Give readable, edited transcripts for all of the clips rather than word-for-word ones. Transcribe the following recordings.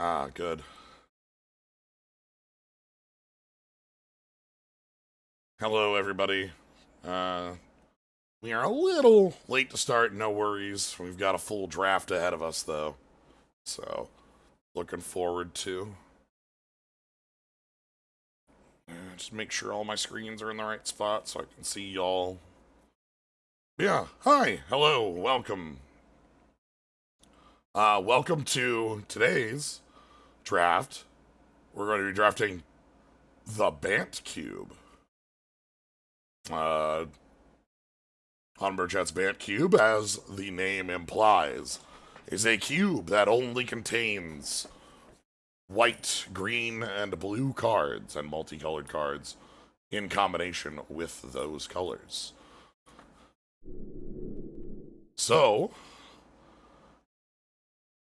Ah, good. Hello, everybody. Uh, we are a little late to start, no worries. We've got a full draft ahead of us, though. So, looking forward to. Just make sure all my screens are in the right spot so I can see y'all. Yeah, hi, hello, welcome. Welcome to today's draft. We're going to be drafting the Bant Cube. Chat's Bant Cube, as the name implies, is a cube that only contains white, green, and blue cards and multicolored cards in combination with those colors. So,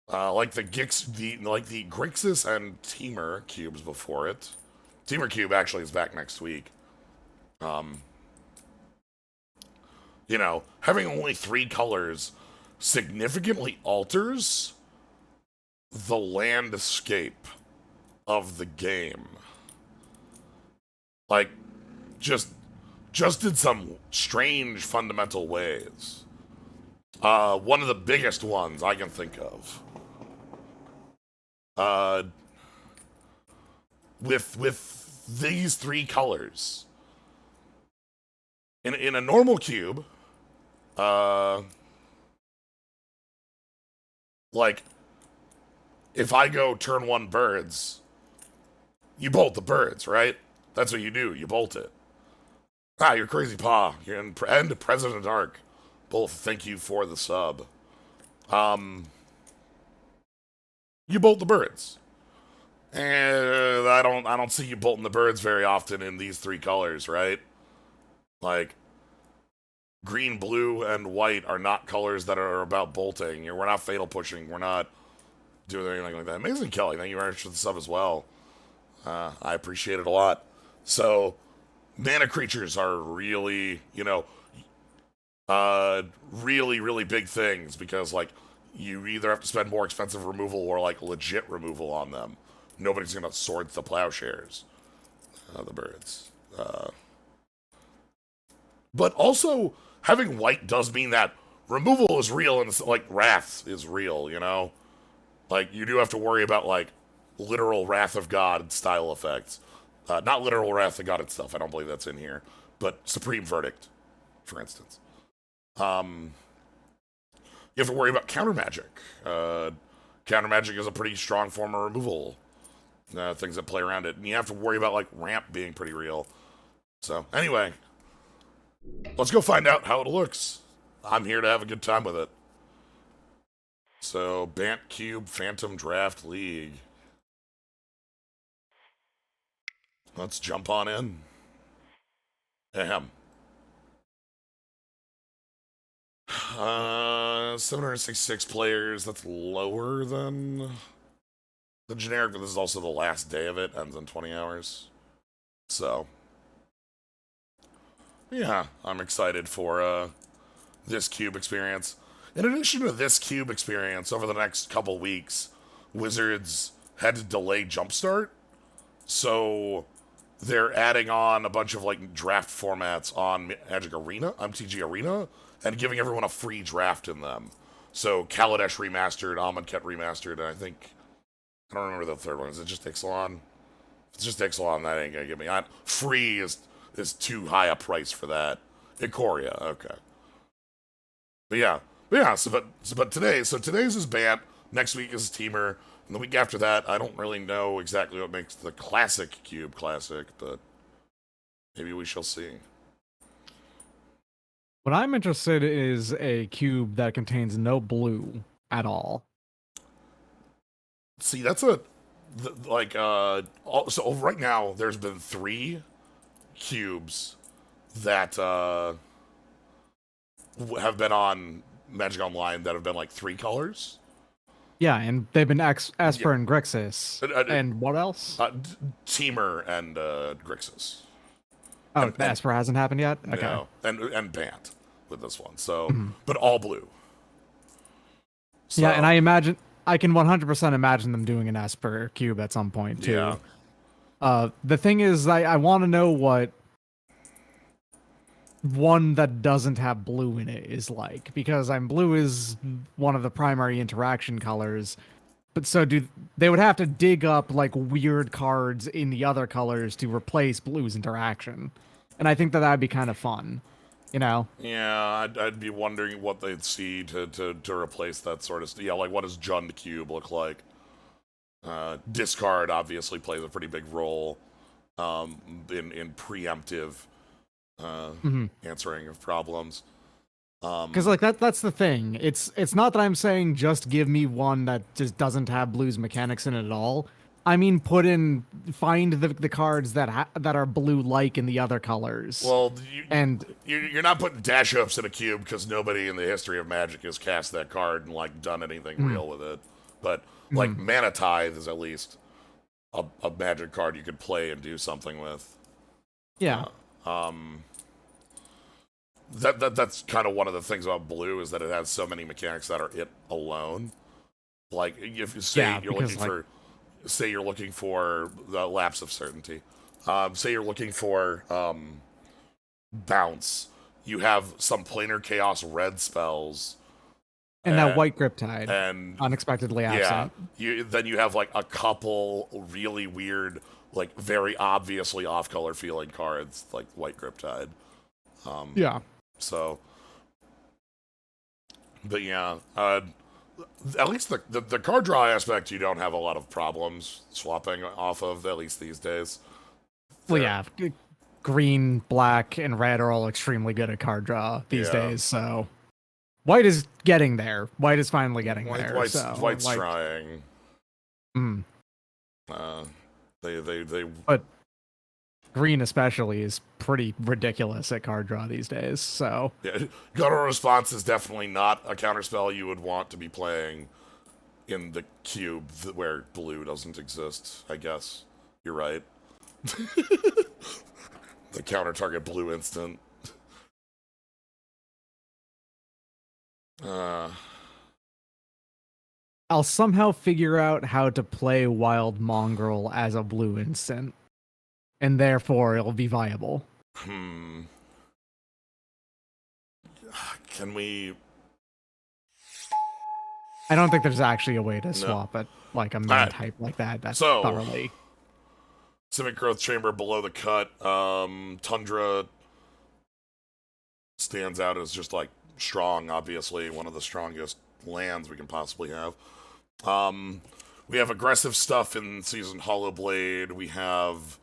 like the Grixis and Temur cubes before it, Temur cube actually is back next week. Having only 3 colors significantly alters the landscape of the game. Like, just in some strange fundamental ways. One of the biggest ones I can think of. With these 3 colors. In a normal cube, like, if I go turn 1 birds, you bolt the birds, right? That's what you do. You bolt it. Ah, you're crazy, Pa. And President Ark, both thank you for the sub. You bolt the birds. And I don't see you bolting the birds very often in these 3 colors, right? Like, green, blue, and white are not colors that are about bolting. We're not fatal pushing. We're not doing anything like that. Amazing Kelly, thank you very much for the sub as well. I appreciate it a lot. So, mana creatures are really, really, really big things because, like, you either have to spend more expensive removal or, like, legit removal on them. Nobody's going to sword the plowshares. The birds. But also, having white does mean that removal is real and, like, wrath is real, Like, you do have to worry about, like, literal Wrath of God style effects. Not literal Wrath of God itself, I don't believe that's in here. But Supreme Verdict, for instance. You have to worry about counter magic. Counter magic is a pretty strong form of removal. Things that play around it. And you have to worry about, like, ramp being pretty real. So, anyway. Let's go find out how it looks. I'm here to have a good time with it. So, Bant Cube Phantom Draft League. Let's jump on in. Ahem. 766 players. That's lower than the generic, but this is also the last day of it. Ends in 20 hours. So, yeah, I'm excited for this cube experience. In addition to this cube experience, over the next couple weeks, Wizards had to delay Jumpstart, so they're adding on a bunch of, like, draft formats on Magic Arena, MTG Arena, and giving everyone a free draft in them. So Kaladesh remastered, Amonkhet remastered, and I don't remember the third one. Is it just Ixalan? If it's just Ixalan, that ain't gonna give me on. Free is too high a price for that. Ikoria, okay. But yeah, today's is Bant, next week is Temur, and the week after that, I don't really know exactly what makes the classic cube classic, but maybe we shall see. What I'm interested in is a cube that contains no blue at all. See, that's so right now there's been 3 cubes that have been on Magic Online that have been, like, 3 colors. Yeah, and they've been Esper and Grixis. And what else? Temur and Grixis. Oh, Esper hasn't happened yet? Okay. No, and Bant with this one. So, but all blue. So, yeah, and I imagine I can 100% imagine them doing an Esper cube at some point too. The thing is, I want to know what one that doesn't have blue in it is like, because blue is one of the primary interaction colors. But so they would have to dig up like weird cards in the other colors to replace blue's interaction, and I think that that'd be kind of fun, you know? Yeah, I'd be wondering what they'd see to replace that sort of stuff. Yeah, like what does Jund Cube look like? Discard obviously plays a pretty big role in preemptive answering of problems. Because like that's the thing. It's not that I'm saying just give me one that just doesn't have blue's mechanics in it at all. I mean, find the cards that are blue like in the other colors. Well, and you're not putting dash ups in a cube because nobody in the history of Magic has cast that card and like done anything real with it. But like Mana Tithe is at least a Magic card you could play and do something with. Yeah. That's kind of one of the things about blue is that it has so many mechanics that are it alone. Like if you say you're looking for the lapse of certainty. Say you're looking for bounce. You have some planar chaos red spells. And that white Griptide. And unexpectedly absent. Yeah. Then you have like a couple really weird, like very obviously off color feeling cards, like white Griptide. Yeah. So, but yeah, at least the card draw aspect, you don't have a lot of problems swapping off of, at least these days. Well, yeah, green, black, and red are all extremely good at card draw these days, so white is getting there. White is finally getting there. White's trying. But green especially is pretty ridiculous at card draw these days, so... Yeah, Guttural Response is definitely not a counterspell you would want to be playing in the cube where blue doesn't exist, I guess. You're right. The counter-target blue instant. I'll somehow figure out how to play Wild Mongrel as a blue instant. And therefore, it'll be viable. Can we... I don't think there's actually a way to swap it like a main type like that. That's thoroughly. Civic Growth Chamber below the cut. Tundra stands out as just like strong, obviously. One of the strongest lands we can possibly have. We have aggressive stuff in Seasoned Hollow Blade. We have...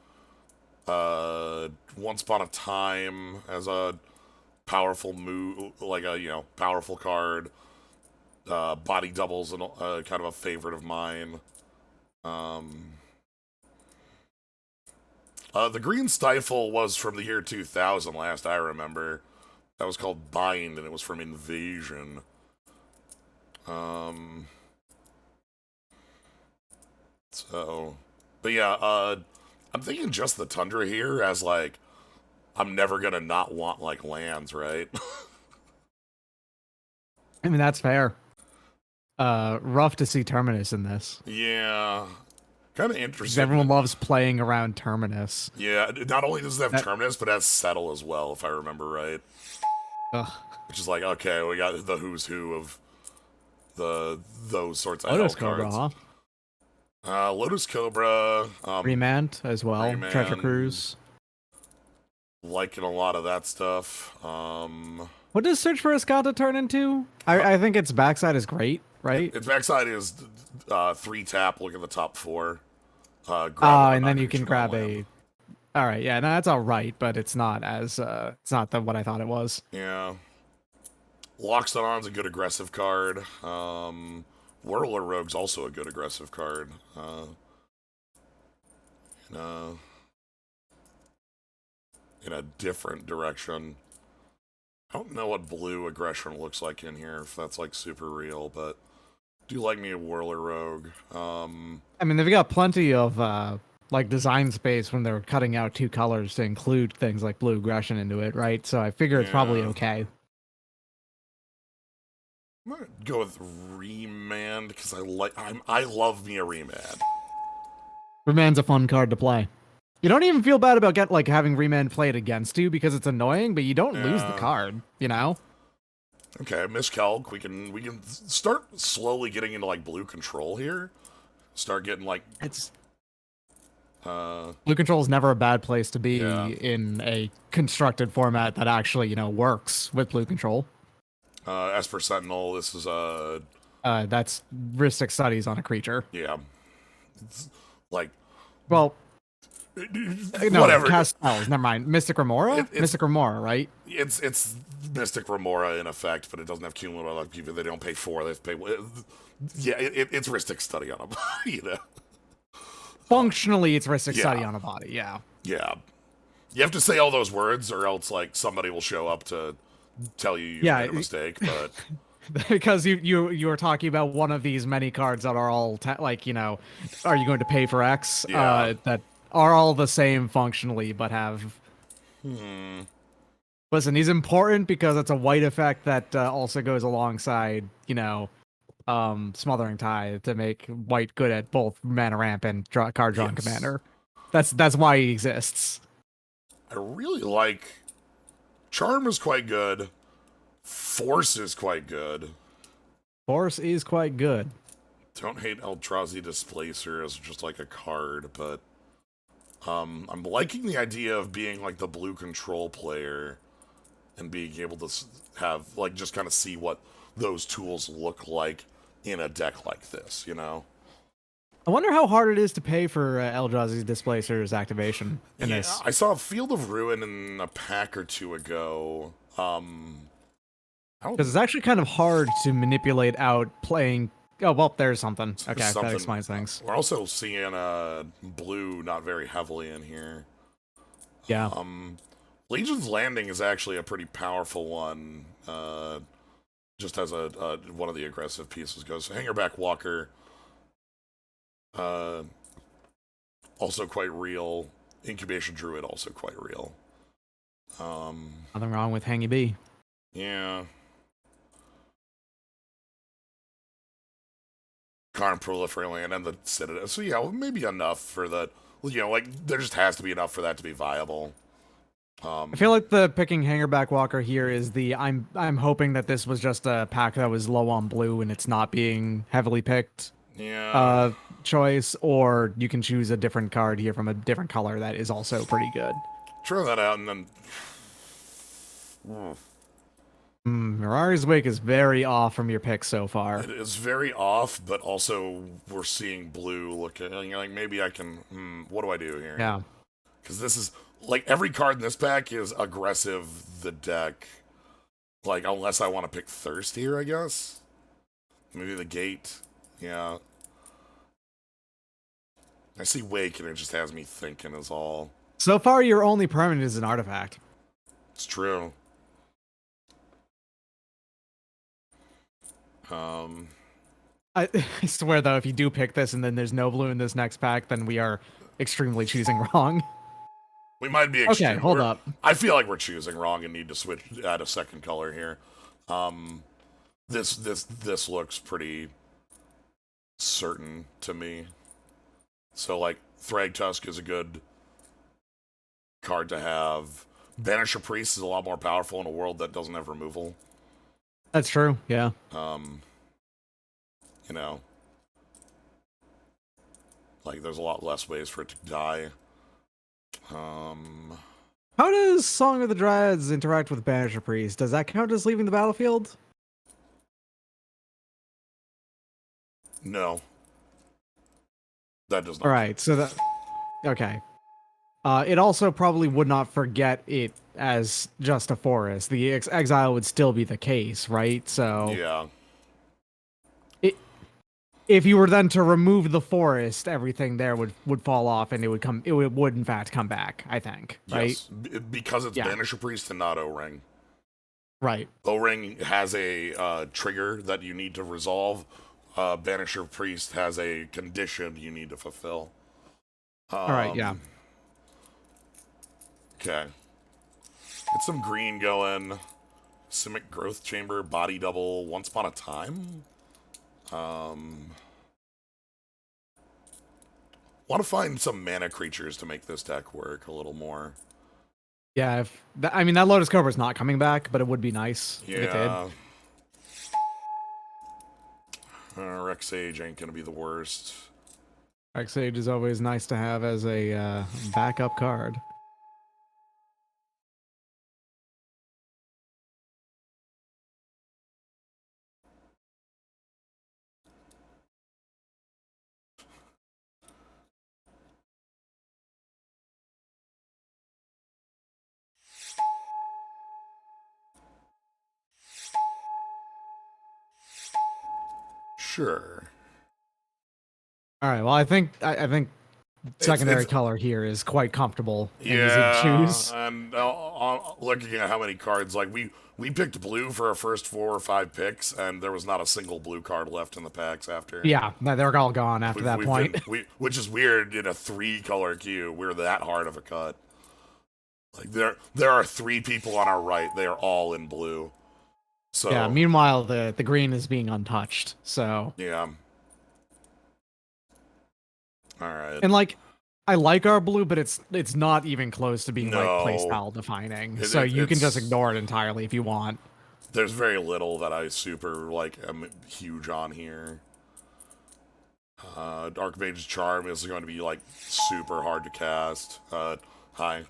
Once Upon a Time as a powerful move, like a powerful card. Body Doubles and kind of a favorite of mine. The Green Stifle was from the year 2000, last I remember. That was called Bind, and it was from Invasion. But yeah, I'm thinking just the Tundra here as, like, I'm never gonna not want, like, lands, right? I mean, that's fair. Rough to see Terminus in this. Yeah. Kind of interesting. Everyone loves playing around Terminus. Yeah, not only does it have Terminus, but it has Settle as well, if I remember right. Ugh. Which is like, okay, we got the who's who of those sorts of Lotus cards. Cobra, huh? Lotus Cobra. Remand as well. Remand, Treasure Cruise. Liking a lot of that stuff. What does Search for Escata turn into? I think its backside is great, right? Its backside is 3-tap, look at the top 4. And then you can grab a... Alright, yeah, no, that's alright, but it's not as... it's not what I thought it was. Yeah. Loxodon's a good aggressive card. Whirler Rogue's also a good aggressive card. In a different direction. I don't know what blue aggression looks like in here, if that's like super real, but do like me a Whirler Rogue. I mean, they've got plenty of like design space when they're cutting out 2 colors to include things like blue aggression into it, right? So I figure it's probably okay. I'm gonna go with Remand because I love me a Remand. Remand's a fun card to play. You don't even feel bad about having Remand played against you because it's annoying, but you don't lose the card, you know? Okay, Miss Kelk, we can start slowly getting into like blue control here. Start getting like It's blue control is never a bad place to be yeah. in a constructed format that actually, works with blue control. As for Sentinel, this is That's Ristic Studies on a creature. yeah. It's like Well, no, whatever. cast spells. Never mind. Mystic Remora? Mystic Remora, right? It's Mystic Remora in effect, but it doesn't have cumulative like people. They don't pay 4. They have to pay. Yeah, it's Ristic Study on them. You know. Functionally, it's Ristic Yeah. Study on a body. Yeah. Yeah. You have to say all those words, or else like somebody will show up to tell you made a mistake. But because you were talking about one of these many cards that are all are you going to pay for X? Yeah. That are all the same functionally, but have. Listen, he's important because it's a white effect that also goes alongside, Smothering Tithe to make white good at both mana ramp and card drawing commander. That's why he exists. I really like Charm is quite good. Force is quite good. Force is quite good. Don't hate Eldrazi Displacer as just like a card, but I'm liking the idea of being like the blue control player and being able to have like just kind of see what those tools look like in a deck like this, you know? I wonder how hard it is to pay for Eldrazi Displacer's activation in this. I saw Field of Ruin in a pack or two ago. Because it's actually kind of hard to manipulate out playing. Oh, well, there's something. Okay, that explains things. We're also seeing blue not very heavily in here. Yeah. Legion's Landing is actually a pretty powerful one. Just as one of the aggressive pieces goes. Hangerback Walker. Also quite real. Incubation Druid also quite real. Nothing wrong with Hangy B. Yeah. Karn Proliferate Land and the Citadel. So yeah, well, maybe enough for the there just has to be enough for that to be viable. I feel like the picking Hangerback Walker here is I'm hoping that this was just a pack that was low on blue and it's not being heavily picked. Yeah. Choice, or you can choose a different card here from a different color that is also pretty good. Try that out and then. Mirari's Wake is very off from your pick so far. It is very off, but also we're seeing blue looking like maybe I can. What do I do here? Yeah. Because this is like every card in this pack is aggressive. The deck, like unless I want to pick Thirst here, I guess. Maybe the Gate. Yeah. I see Wake and it just has me thinking is all. So far, your only permanent is an artifact. It's true. I swear though, if you do pick this and then there's no blue in this next pack, then we are extremely choosing wrong. We might be okay. Hold up. I feel like we're choosing wrong and need to switch, add a second color here. This looks pretty certain to me. So like Thragtusk is a good card to have. Banisher Priest is a lot more powerful in a world that doesn't have removal. That's true. Yeah. You know, like there's a lot less ways for it to die. How does Song of the Dryads interact with Banisher Priest? Does that count as leaving the battlefield? No. That does not. All right, so that okay. It also probably would not forget it as just a forest. The exile would still be the case, right? So yeah. If you were then to remove the forest, everything there would fall off, and it would in fact come back. I think, right? Yes, because it's Banisher Priest and not O-Ring. Right. O-Ring has a trigger that you need to resolve. Banisher Priest has a condition you need to fulfill. All right, yeah. Okay. Get some green going. Simic Growth Chamber, Body Double, Once Upon a Time. Want to find some mana creatures to make this deck work a little more. Yeah, I mean, that Lotus Cobra's not coming back, but it would be nice if it did. Yeah. Rexage ain't gonna be the worst. X-Age is always nice to have as a backup card. Sure. All right. Well, I think secondary It's color here is quite comfortable and easy to yeah, choose. and looking at how many cards, like we picked blue for our first 4 or 5 picks, and there was not a single blue card left in the packs after. Yeah, they're all gone after that point. Which is weird in a 3-color queue. We're that hard of a cut. Like there are 3 people on our right. They are all in blue. So Yeah. Meanwhile, the green is being untouched. So yeah. All right. and like, I like our blue, but it's not even close to being like No. playstyle defining. So you can just ignore it entirely if you want. There's very little that I super like am huge on here. Archmage's Charm is going to be like super hard to cast. Hi.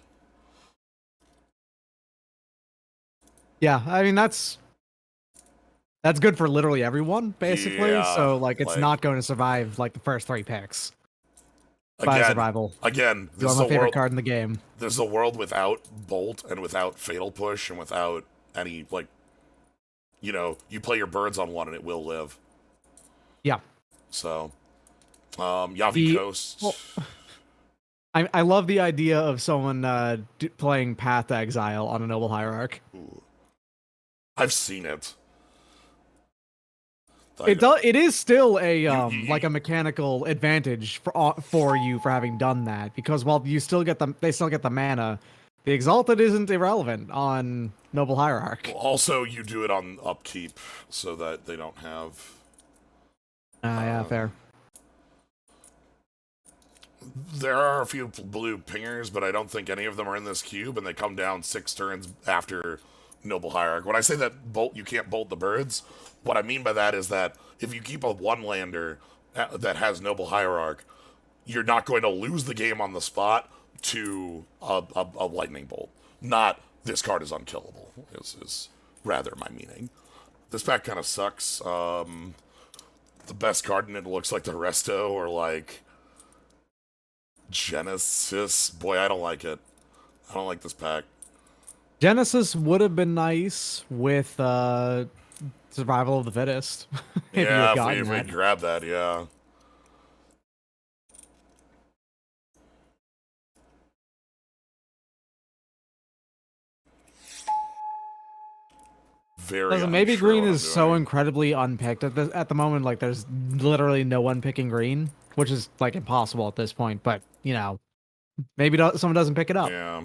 Yeah, I mean that's good for literally everyone, basically. Yeah, So like, it's like- not going to survive like the first 3 picks. By survival. Again, This is my favorite card in the game. This is a world without Bolt and without Fatal Push and without any, like, you know, you play your birds on one and it will live. Yeah. So, Yavi Coast. Well, I love the idea of someone playing Path Exile on a Noble Hierarch. Ooh. I've seen it. It is still a you- like a mechanical advantage for you for having done that, because while you still get they still get the mana, the Exalted isn't irrelevant on Noble Hierarch. Also, you do it on upkeep so that they don't have. Yeah, fair. There are a few blue pingers, but I don't think any of them are in this cube, and they come down 6 turns after Noble Hierarch. When I say that you can't bolt the birds, what I mean by that is that if you keep a 1-lander that has Noble Hierarch, you're not going to lose the game on the spot to a lightning bolt. Not this card is unkillable, is rather my meaning. This pack kind of sucks. The best card in it looks like the Resto or like Genesis. Boy, I don't like it. I don't like this pack. Genesis would have been nice with Survival of the Fittest. If you had gotten if we that. grab that, yeah. Very Listen, maybe unsure green what I'm is so doing. incredibly unpicked at the moment. Like, there's literally no one picking green, which is like impossible at this point. But you know, maybe someone doesn't pick it up. Yeah.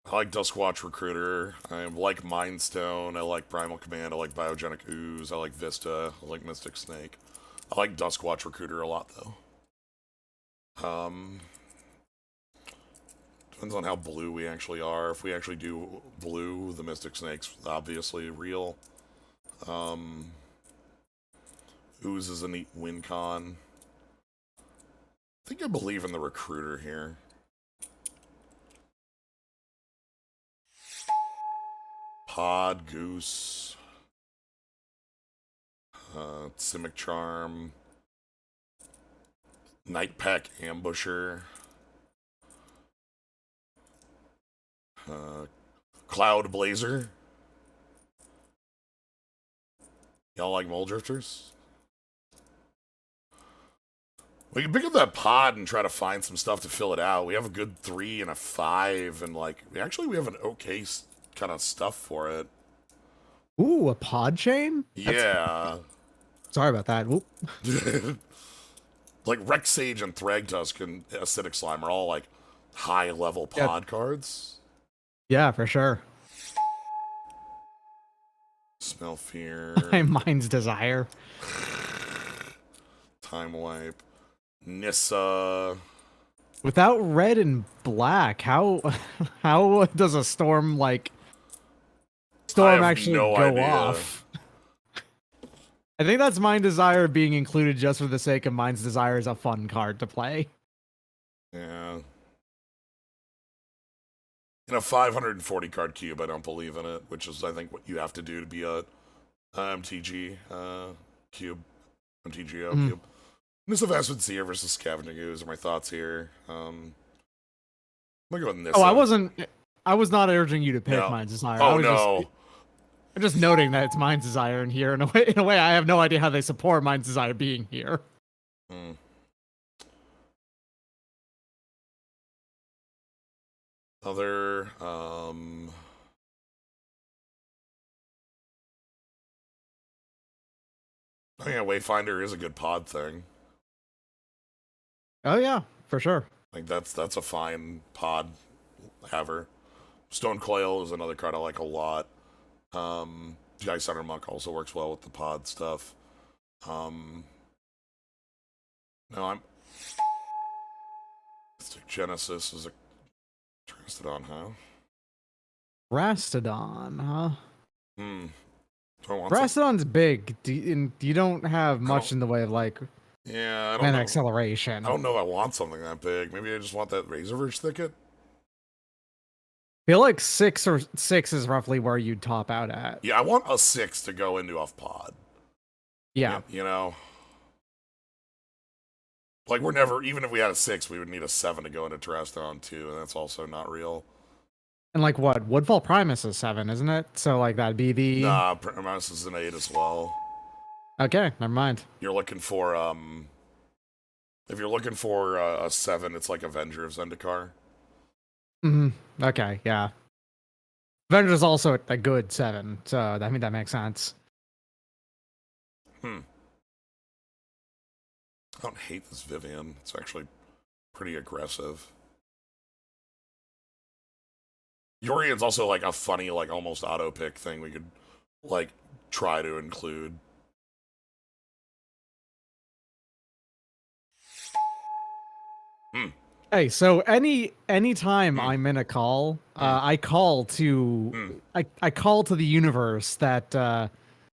I like Duskwatch Recruiter. I like Mind Stone. I like Primal Command. I like Biogenic Ooze. I like Vista. I like Mystic Snake. I like Duskwatch Recruiter a lot, though. Depends on how blue we actually are. If we actually do blue, the Mystic Snake's obviously real. Ooze is a neat win con. I think I believe in the Recruiter here. Pod, Goose, Simic Charm, Nightpack Ambusher, Cloud Blazer. Y'all like Mole Drifters? We can pick up that pod and try to find some stuff to fill it out. We have a good 3 and a 5, and like actually we have an okay kind of stuff for it. Ooh, a pod chain? Yeah. Sorry about that. Whoop. Like Rexage and Thragtusk and Acidic Slime are all like high level pod cards. Yeah, for sure. Smell fear. Mind's Desire. Time wipe. Nissa. Without red and black, how does a storm actually no go idea. off? I think that's Mind Desire being included just for the sake of Mind's Desire is a fun card to play. Yeah. In a 540 card cube, I don't believe in it, which is, I think, what you have to do to be a MTG cube. MTGO cube. Nissa Vastwood Seer versus Scavenging Ooze are my thoughts here. I'm gonna go with Nissa. Oh, I was not urging you to pick No. Mind's Desire. Oh, no. I'm just noting that it's Mind's Desire in here. In a way, I have no idea how they support Mind's Desire being here. Other, I think Wayfinder is a good pod thing. Oh yeah, for sure. Like that's a fine pod haver. Stone Coil is another card I like a lot. Sky Center Monk also works well with the pod stuff. No, I'm Genesis is a Trastodon, huh? Rastodon, huh? Do I want Rastodon's big. You don't have much in the way of yeah, I don't mana know. acceleration. I don't know if I want something that big. Maybe I just want that Razorverse Thicket. I feel like 6 is roughly where you'd top out at. Yeah, I want a 6 to go into off pod. Yeah. You know? Like, we're never, even if we had a 6, we would need a 7 to go into Terrastodon too, and that's also not real. And what? Woodfall Primus is 7, isn't it? So that'd be the... Nah, Primus is an 8 as well. Okay, never mind. You're looking for, if you're looking for a 7, it's like Avenger of Zendikar. Okay, yeah. Avenger's also a good 7, so I mean that makes sense. I don't hate this Vivian. It's actually pretty aggressive. Yorian's also a funny, almost auto pick thing we could try to include. Hey, so anytime I'm in a call, I call to I call to the universe that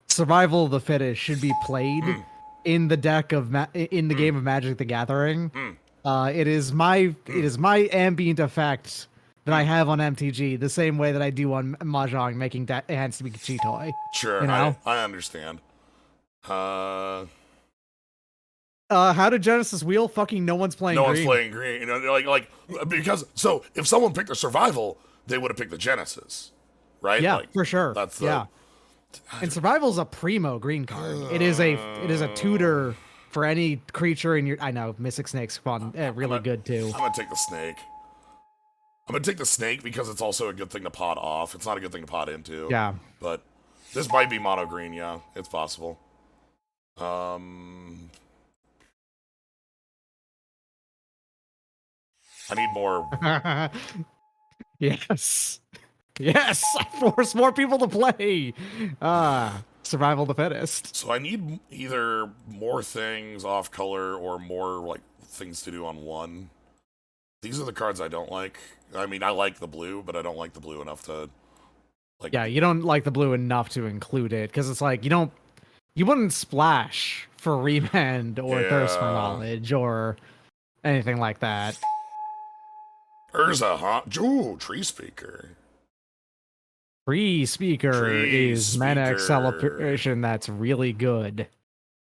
Survival of the Fittest should be played in the deck of in the game of Magic the Gathering. It is my ambient effect that I have on MTG, the same way that I do on Mahjong, making that hands to be Cheetoy. Sure, you know? I understand. How did Genesis wheel? Fucking no one's playing green. No one's playing green. You know, because so if someone picked a survival, they would have picked the Genesis, right? Yeah, for sure. That's the, yeah. And survival's a primo green card. It is a tutor for any creature in your. I know Mystic Snake's fun, really good too. I'm gonna take the snake. I'm gonna take the snake because it's also a good thing to pot off. It's not a good thing to pot into. Yeah. But this might be mono green. Yeah, it's possible. I need more. Yes. Yes. Force more people to play. Survival of the Fittest. So I need either more things off color or more things to do on one. These are the cards I don't like. I mean, I like the blue, but I don't like the blue enough to Yeah, you don't like the blue enough to include it because it's you wouldn't splash for Remand or Thirst for Knowledge or anything like that. Urza, huh? Ooh, Tree Speaker. Tree Speaker is mana acceleration that's really good.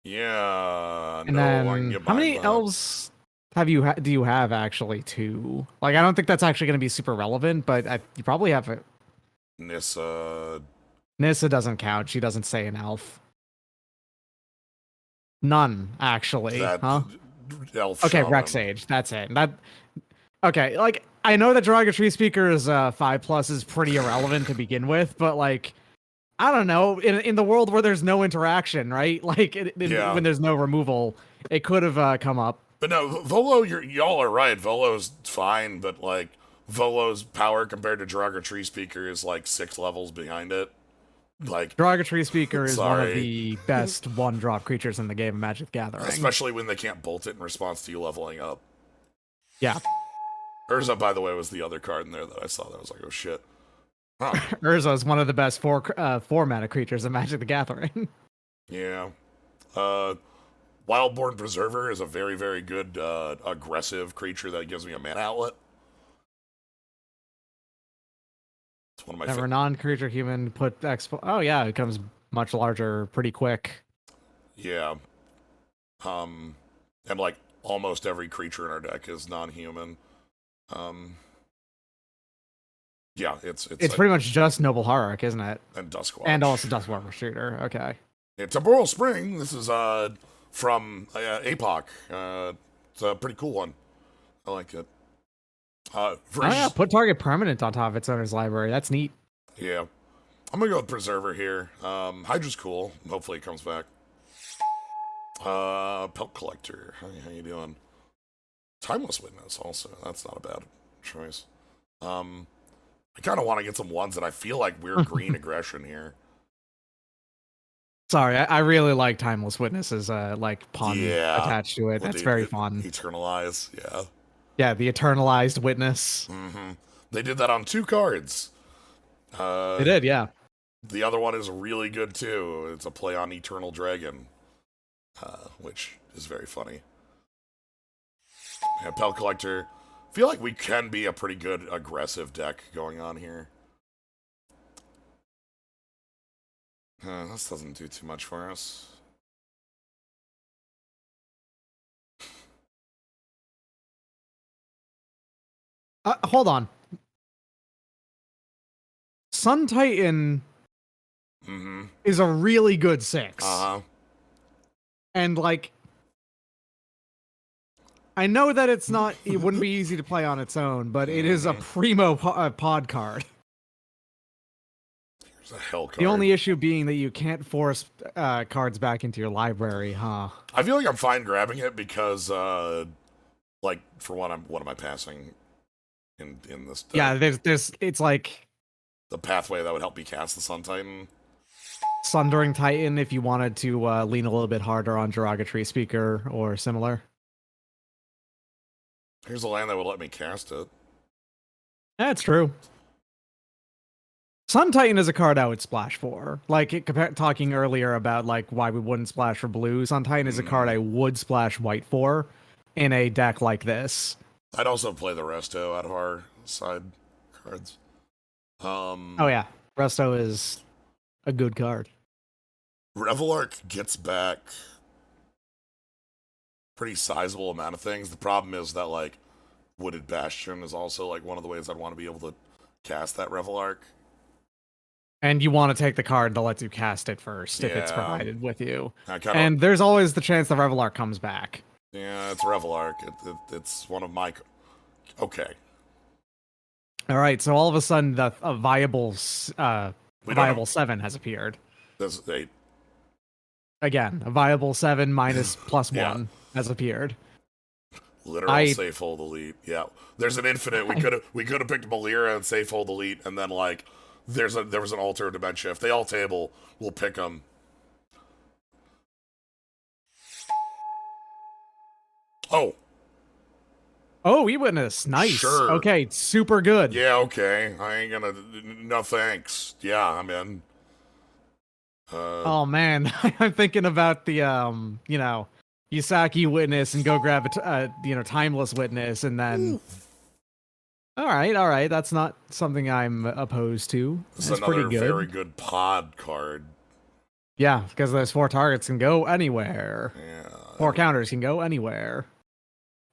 Yeah. And then how many elves do you have actually? 2. I don't think that's actually going to be super relevant, but you probably have it. Nissa. Nissa doesn't count. She doesn't say an elf. None, actually. Huh? Elf okay, shaman. Rexage. That's it. Okay, I know that drawing a Tree Speaker is 5+ is pretty irrelevant to begin with, but I don't know, in the world where there's no interaction, right? When there's no removal, it could have come up. But no, Volo, y'all are right. Volo's fine, but like Volo's power compared to Draugr Tree Speaker is like 6 levels behind it. Like, Derogatory Speaker is one of sorry. the best one-drop creatures in the game of Magic the Gathering. Especially when they can't bolt it in response to you leveling up. Yeah. Urza, by the way, was the other card in there that I saw that I was like, oh shit. Huh. Urza is one of the best four mana creatures in Magic the Gathering. Yeah. Wildborn Preserver is a very, very good aggressive creature that gives me a mana outlet. It's one of my Never non-creature human put expo. Oh yeah, it becomes much larger pretty quick. Yeah. And like almost every creature in our deck is non-human. Yeah, it's like, pretty much just Noble Hierarch, isn't it? and Duskwatch. And also Duskwatch Shooter. Okay. Yeah, Temporal Spring. This is from APOC. It's a pretty cool one. I like it. Oh yeah, put target permanent on top of its owner's library. That's neat. Yeah. I'm gonna go with Preserver here. Hydra's cool. Hopefully it comes back. Pelt Collector. How you doing? Timeless Witness also. That's not a bad choice. I kind of want to get some ones that I feel like weird green aggression here. Sorry, I really like Timeless Witnesses, like pun Yeah. attached to it. That's very fun. Eternalize, yeah. Yeah, the Eternalized Witness. Mm-hmm. They did that on 2 cards. They did, yeah. The other one is really good too. It's a play on Eternal Dragon, which is very funny. Yeah, Pelt Collector. I feel like we can be a pretty good aggressive deck going on here. This doesn't do too much for us. Hold on. Sun Titan is a really good 6. And like, I know that it wouldn't be easy to play on its own, but it is a primo pod card. Here's a hell card. The only issue being that you can't force cards back into your library, huh? I feel like I'm fine grabbing it because, like, for one, what am I passing in this deck? Yeah, it's like the pathway that would help me cast the Sun Titan. Sundering Titan if you wanted to lean a little bit harder on Derogatory Speaker or similar. Here's a land that would let me cast it. That's true. Sun Titan is a card I would splash for. Like, talking earlier about like why we wouldn't splash for blue, Sun Titan is a card I would splash white for in a deck like this. I'd also play the Resto out of our side cards. Oh yeah, Resto is a good card. Revelark gets back pretty sizable amount of things. The problem is that like Wooded Bastion is also like one of the ways I'd want to be able to cast that Revelark. And you want to take the card that lets you cast it first if it's provided with you. And there's always the chance the Revelark comes back. Yeah, it's Revelark. It's one of my... Okay. All right, so all of a sudden a viable 7 has appeared. This is 8. Again, a viable 7 minus +1 has appeared. Literal safe hold elite. Yeah. There's an infinite. We could have picked Malira and safe hold elite, and then like there was an alter dimension. If they all table, we'll pick them. Oh, E-Witness. Nice. Sure. Okay, super good. Yeah, okay. I ain't gonna... No thanks. Yeah, I'm in. Oh, man. I'm thinking about the, Yusaki Witness and go grab a, Timeless Witness and then... All right. That's not something I'm opposed to. This is another very good pod card. Yeah, because those 4 targets can go anywhere. Yeah. 4 counters can go anywhere.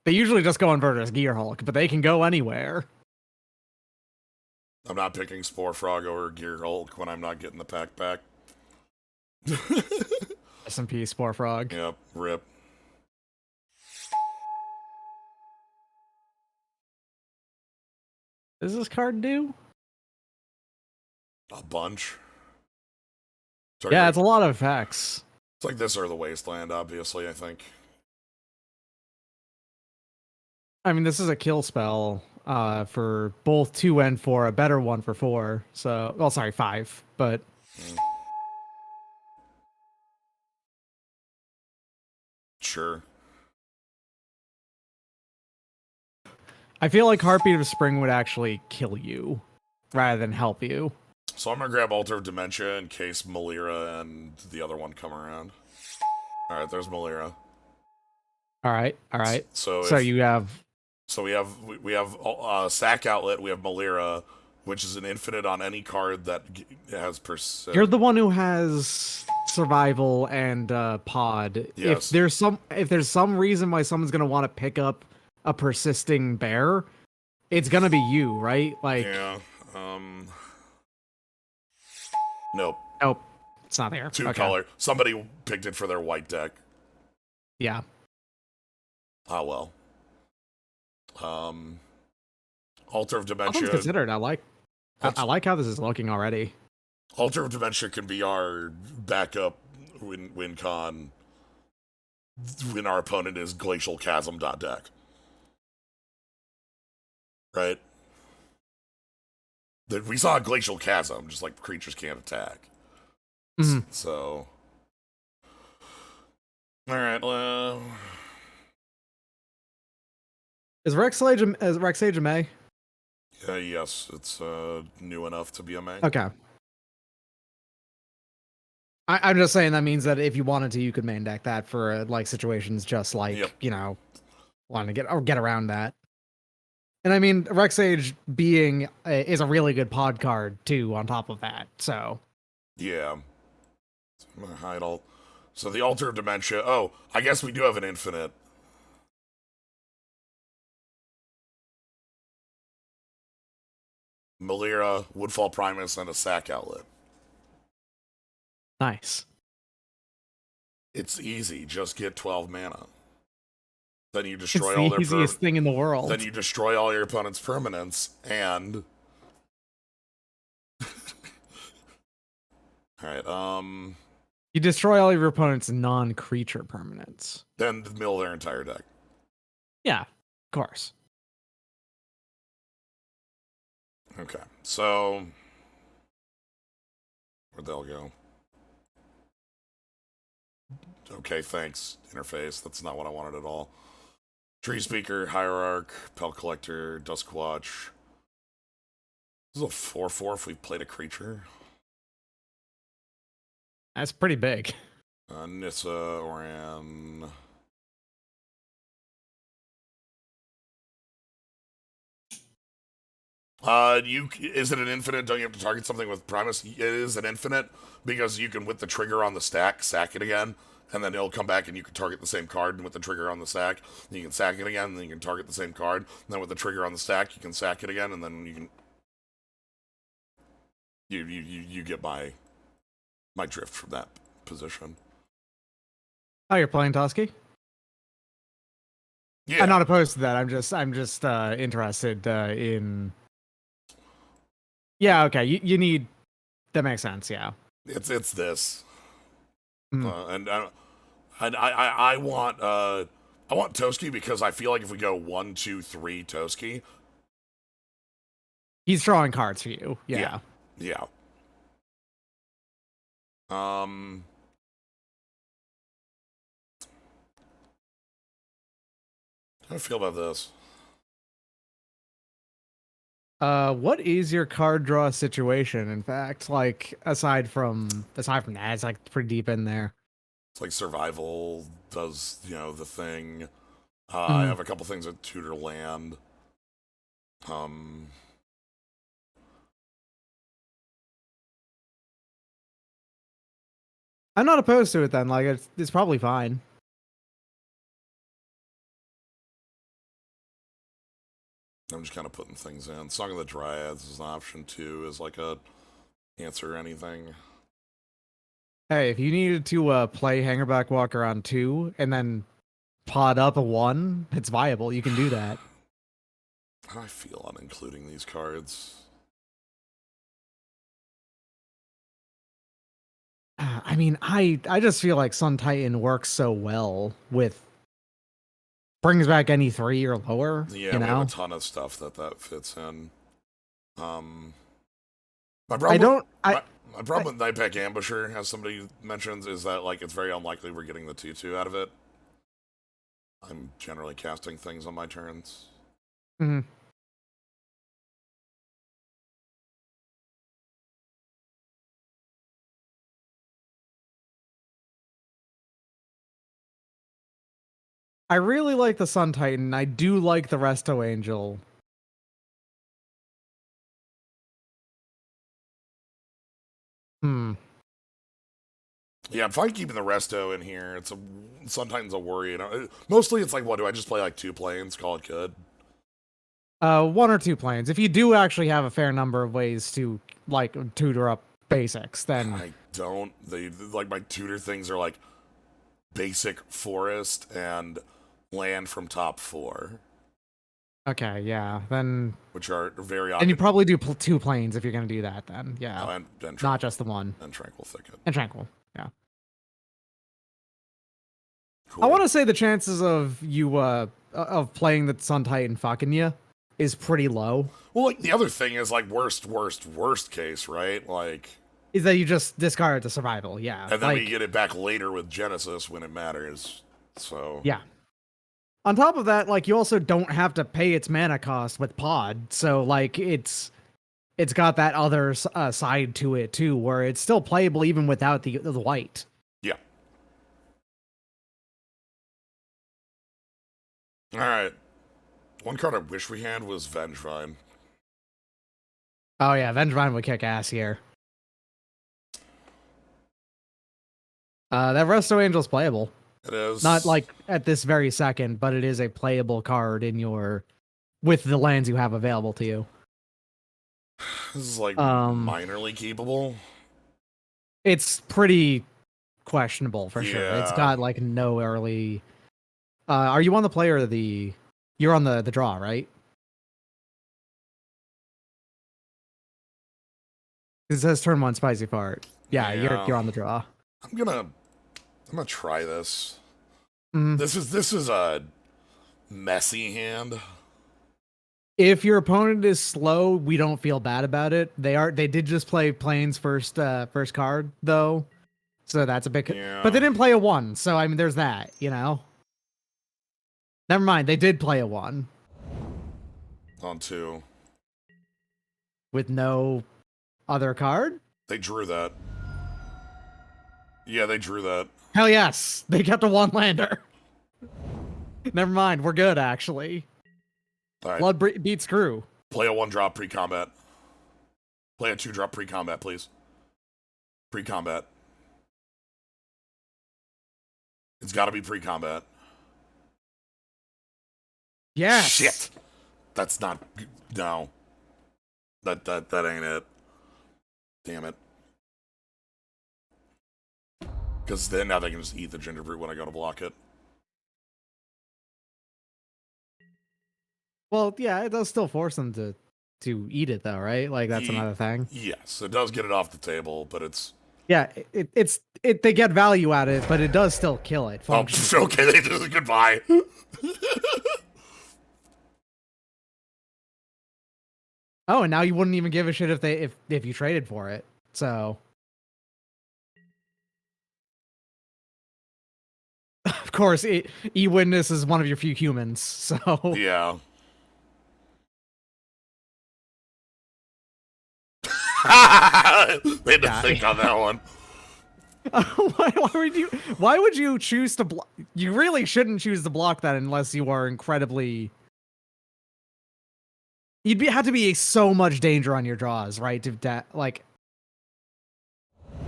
They usually just go Inverter's Gear Hulk, but they can go anywhere. I'm not picking Spore Frog over Gear Hulk when I'm not getting the pack back. S&P Spore Frog. Yep, rip. Does this card do? A bunch. Yeah, it's a lot of effects. It's like this or the Wasteland, obviously, I think. I mean, this is a kill spell for both 2 and 4, a better one for 4. So, well, sorry, 5. But Sure. I feel like Heartbeat of Spring would actually kill you rather than help you. So I'm gonna grab Altar of Dementia in case Malira and the other one come around. Alright, there's Malira. All right, all right. So So if you have so we have Sack Outlet, we have Malira, which is an infinite on any card that has persist. you're the one who has survival and pod. Yes. If there's some reason why someone's gonna want to pick up a persisting bear, it's gonna be you, right? Like, Yeah. Nope. nope, it's not there. 2 Okay. color. Somebody picked it for their white deck. Yeah. Ah well. Altar of All things Dementia. considered, I like how this is looking already. Altar of Dementia can be our backup win con when our opponent is Glacial Chasm deck. Right? We saw a Glacial Chasm, just like creatures can't attack. Mhm. So. Alright, well. Is Rexage a May? Yes, it's new enough to be a May. Okay. I'm just saying that means that if you wanted to, you could main deck that for like situations just like, Yep. you know, wanting to get around that. And I mean, Rexage being is a really good pod card too on top of that. So, Yeah. I'm gonna hide all. So the Altar of Dementia. Oh, I guess we do have an infinite. Malira, Woodfall Primus, and a Sack Outlet. nice. It's easy. Just get 12 mana. Then you It's destroy all the their easiest thing in the world. Then you destroy all your opponent's permanents, and alright, You destroy all your opponent's non-creature permanents. then mill their entire deck. Yeah, of course. Okay, so where'd they all go? Okay, thanks, interface. That's not what I wanted at all. Tree Speaker, Hierarch, Pelt Collector, Duskwatch. This is a 4/4 if we played a creature. That's pretty big. Nissa, Oran. Is it an infinite? Don't you have to target something with Primus? It is an infinite because you can, with the trigger on the stack, sack it again, and then it'll come back and you can target the same card, and with the trigger on the stack, you can sack it again, and then you can target the same card, and then with the trigger on the stack, you can sack it again, and then you can you get my drift from that position. Oh, you're playing Toski? Yeah, I'm not opposed to that. I'm just interested in. Yeah, okay. You need that makes sense. Yeah. it's this, Mm. and I want Toski because I feel like if we go 1, 2, 3 Toski, He's drawing cards for you. Yeah. yeah. How do I feel about this? What is your card draw situation? In fact, like aside from that, it's like pretty deep in there. It's like survival does, the thing. I Mhm. have a couple things at Tutor Land. I'm not opposed to it then. Like it's probably fine. I'm just kind of putting things in. Song of the Dryads is an option too, is like a answer anything. Hey, if you needed to play Hangerback Walker on 2 and then pod up a 1, it's viable. You can do that. How do I feel on including these cards? I mean, I just feel like Sun Titan works so well with brings back any 3 or lower. Yeah, you we have a know, ton of stuff that fits in. Um, my I problem, don't. my problem with Nightpack Ambusher, as somebody mentions, is that like it's very unlikely we're getting the 2/2 out of it. I'm generally casting things on my turns. Mhm. I really like the Sun Titan. I do like the Resto Angel. Hmm. Yeah, I'm fine keeping the resto in here. It's a sometimes a worry. You know, mostly it's like, what do I just play like 2 planes? Call it good. 1 or 2 planes. If you do actually have a fair number of ways to like tutor up basics, then I don't. They like my tutor things are like basic forest and land from top 4, okay, yeah, then which are very you probably do 2 planes if you're gonna do that. Then yeah, oh, and not just the one. and tranquil thicket. And tranquil, yeah. I Cool. want to say the chances of you of playing the Sun Titan fucking you is pretty low. Well, like the other thing is like worst case, right? Like, Is that you just discard the survival? Yeah, and then like we get it back later with Genesis when it matters. So yeah. On top of that, like you also don't have to pay its mana cost with Pod, so like it's got that other side to it too, where it's still playable even without the white. yeah. All right. One card I wish we had was Vengevine. Oh yeah, Vengevine would kick ass here. That Resto Angel's playable. It is Not like at this very second, but it is a playable card in your with the lands you have available to you. this is like Um, minorly keepable. it's pretty questionable for sure. It's Yeah. got like no early. Are you on the play or the? You're on the draw, right? It says turn 1 spicy fart. Yeah, Yeah. you're on the draw. I'm gonna try this. Mhm. This is a messy hand. If your opponent is slow, we don't feel bad about it. They did just play Plains first card though, so that's a bit. Yeah. But they didn't play a 1, so I mean, there's that. You know. Never mind, they did play a 1 On 2. with no other card. They drew that. Yeah, they drew that. Hell yes, they kept a 1 lander. Never mind, we're good actually. All right. Blood beats crew. Play a 1-drop pre-combat. Play a 2-drop pre-combat, please. Pre-combat. It's got to be pre-combat. Yes. Shit. That's not. No. That ain't it. Damn it. Because then now they can just eat the ginger fruit when I go to block it. Well, yeah, it does still force them to eat it though, right? Like that's another thing. Yes, it does get it off the table, but it's. Yeah, it's they get value out of it, but it does still kill it. Oh, okay, they do. Goodbye. Oh, and now you wouldn't even give a shit if you traded for it. So of course, E-Witness is one of your few humans. So Yeah. They had to think on that one. why would you choose to block? You really shouldn't choose to block that unless you are incredibly. Have to be so much danger on your draws, right? Like,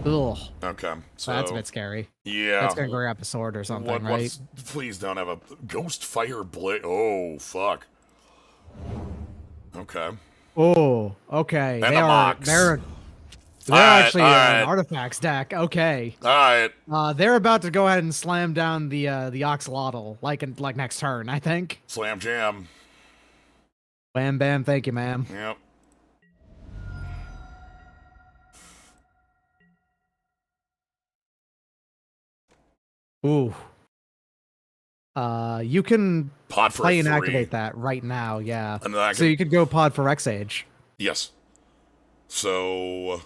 ugh. Okay, so That's a bit scary. yeah, That's gonna grab a sword or something, right? Please don't have a ghost fire blade. Oh fuck. Okay. Oh, okay. And They a are. Mox. They're Alright, actually alright. an artifacts deck. Okay. All right. They're about to go ahead and slam down the Oxalotl like next turn, I think. Slam jam. Bam, bam. Thank you, ma'am. Yep. Ooh. You can Pod for play a and 3. activate that right now, yeah. And then I So can, you could go pod for X-Age. yes. So,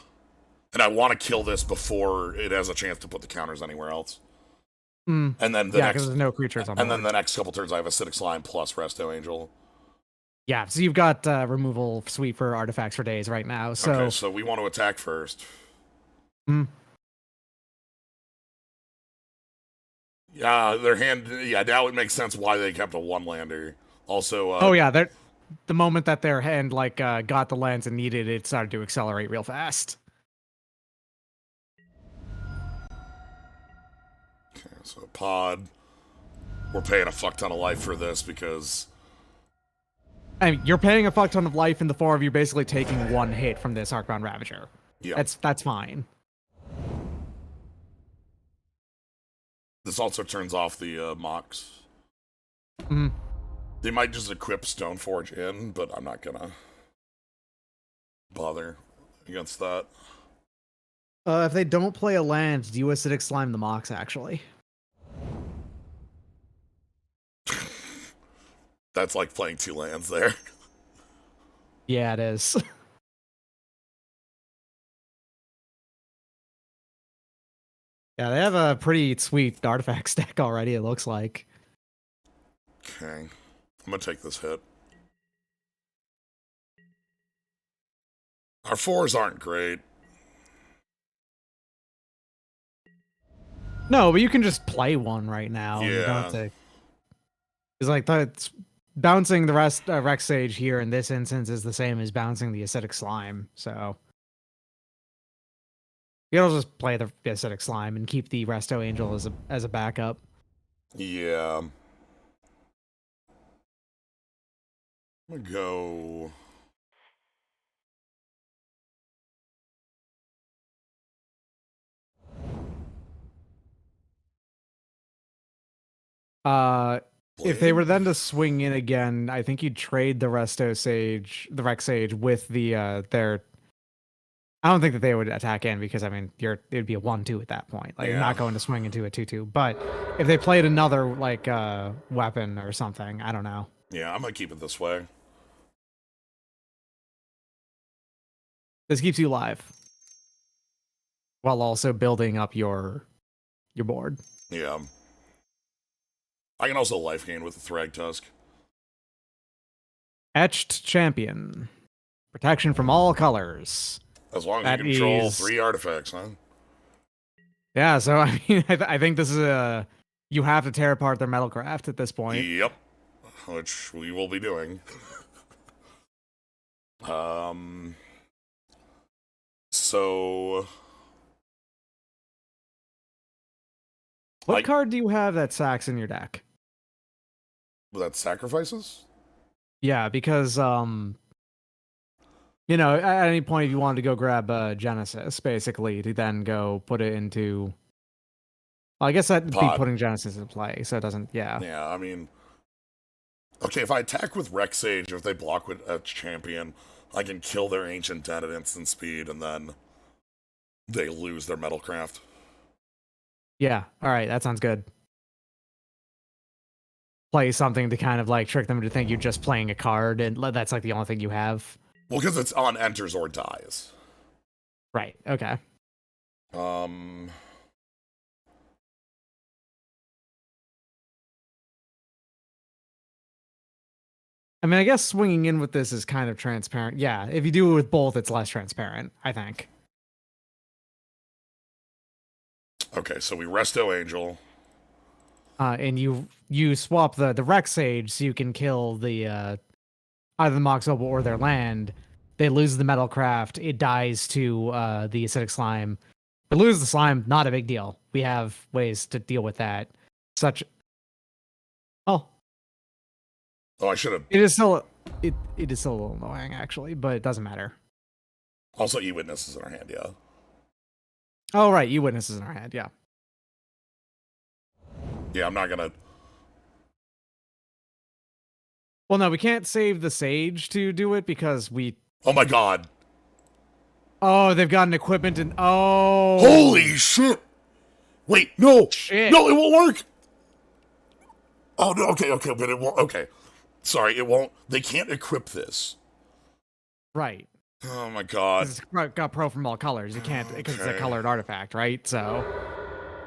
and I want to kill this before it has a chance to put the counters anywhere else. Mm. And then Yeah, because there's no creatures on board. and then the next couple turns I have Acidic Slime plus Resto Angel. Yeah, so you've got removal sweep for artifacts for days right now. So, Okay, so we want to attack first. Mm. Yeah, their hand. Yeah, now it makes sense why they kept a 1-lander. Also, oh yeah, the moment that their hand got the lands and needed it, started to accelerate real fast. Okay, so pod. We're paying a fuck ton of life for this because I mean, you're paying a fuck ton of life in the form of you basically taking one hit from this Arcbound Ravager. yeah, That's fine. this also turns off the mocks. Mm. They might just equip Stoneforge in, but I'm not gonna bother against that. If they don't play a land, do you Acidic Slime the Mox, actually? That's like playing 2 lands there. Yeah, it is. Yeah, they have a pretty sweet artifact stack already, it looks like. Okay, I'm gonna take this hit. Our 4s aren't great. No, but you can just play one right now. Yeah. You don't have to... It's like that's bouncing the rest Rex Sage here in this instance is the same as bouncing the Acidic Slime, so you'll just play the Acidic Slime and keep the Resto Angel as a backup. Yeah. I'm gonna go. If they were then to swing in again, I think you'd trade the Resto Sage, the Rex Sage, with the their. I don't think that they would attack in because I mean it'd be a 1/2 at that point. Like you're not going to swing into a 2/2. But if they played another like weapon or something, I don't know. Yeah, I'm gonna keep it this way. This keeps you alive while also building up your board. Yeah. I can also life gain with the Thrag Tusk. Etched Champion. Protection from all colors. As long as That you control is- 3 artifacts, huh? Yeah, so I mean, I think this is a... You have to tear apart their Metalcraft at this point. Yep. Which we will be doing. So... What card do you have that sacks in your deck? That sacrifices? Yeah, because, you know, at any point if you wanted to go grab Genesis, basically, to then go put it into... Well, I guess that'd be Pod. putting Genesis into play, so it doesn't... Yeah. Yeah, I mean... Okay, if I attack with Rex Sage, if they block with a champion, I can kill their Ancient Dead at instant speed, and then they lose their Metalcraft. Yeah, alright, that sounds good. Play something to kind of like trick them to think you're just playing a card, and that's like the only thing you have. Well, because it's on enters or dies. Right, okay. I mean, I guess swinging in with this is kind of transparent. Yeah, if you do it with both, it's less transparent, I think. Okay, so we Resto Angel. And you swap the Rex Sage so you can kill the either the Mox Opal or their land. They lose the Metalcraft. It dies to the Acidic Slime. They lose the slime, not a big deal. We have ways to deal with that. Oh, I should have... it is still it is still a little annoying actually, but it doesn't matter. Also, E-Witness is in our hand, yeah. Oh right, E-Witness is in our hand, yeah. Yeah, I'm not gonna... Well, no, we can't save the Sage to do it because we... Oh my god. Oh, they've got an equipment and... Oh! Holy shit! Wait, no! Shit. No, it won't work! Oh no, okay, but it won't. Okay, sorry, it won't. They can't equip this. Right. Oh my god. Because it's got pro from all colors. You can't, because it's a Okay. colored artifact, right? So,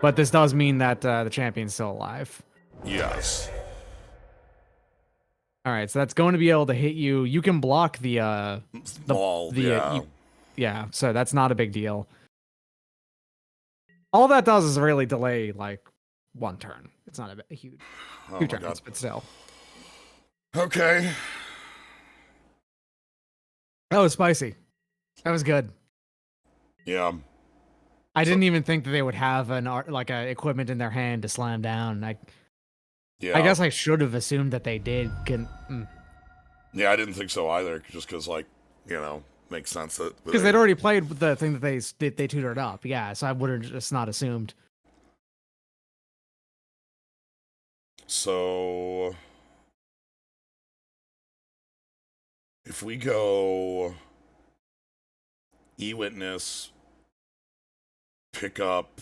but this does mean that the champion's still alive. Yes. All right, so that's going to be able to hit you. You can block the Ball. the Yeah. yeah. So that's not a big deal. All that does is really delay like one turn. It's not a huge Oh two my turns, god. but still. Okay. That was spicy. That was good. Yeah. I didn't even think that they would have like a equipment in their hand to slam down. Yeah. I guess I should have assumed that they did. Yeah, I didn't think so either. Just because, like, makes sense that Because they'd already played with the thing that they tutored up. Yeah, so I would have just not assumed. So if we go e-witness, pick up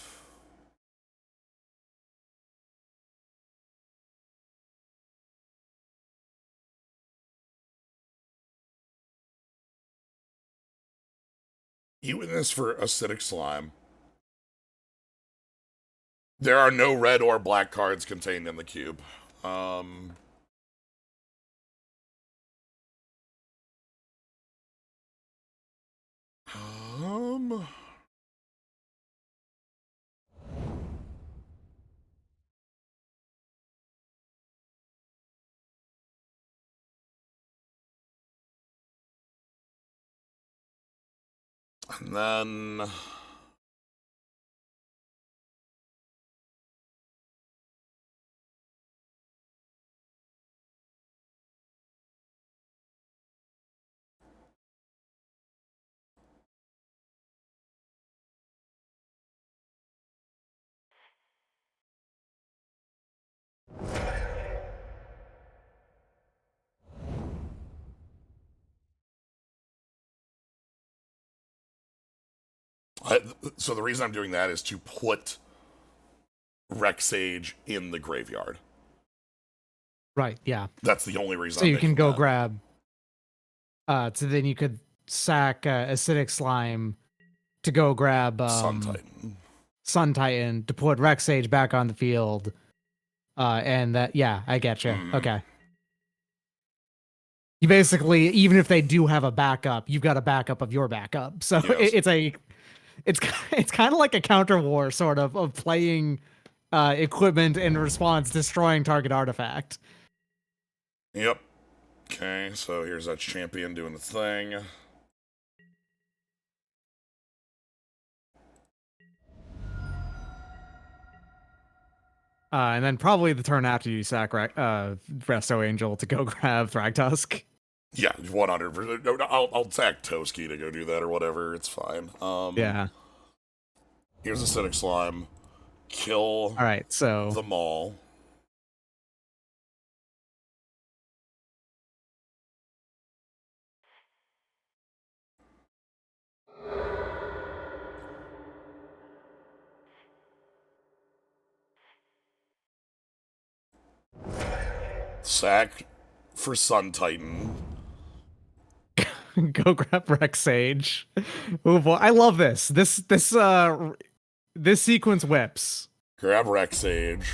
e-witness for acidic slime. There are no red or black cards contained in the cube. Um, and then so the reason I'm doing that is to put Rex Sage in the graveyard. Right. Yeah. That's the only reason. So I'm you can making go that. grab. So then you could sack acidic slime to go grab Sun Titan. Sun Titan to put Rex Sage back on the field. And that, yeah, I get you. Okay. You basically, even if they do have a backup, you've got a backup of your backup. So Yes. it's kind of like a counter war sort of playing equipment in response, destroying target artifact. Yep. Okay, so here's that champion doing the thing. And then probably the turn after you sack Resto Angel to go grab Thragtusk. Yeah, 100%. I'll sack Toski to go do that or whatever. It's fine. Yeah. Here's acidic slime. Kill. All right. So the mall. Sack for Sun Titan. go grab Rex Sage. Oh boy, I love this. This sequence whips. Grab Rex Sage.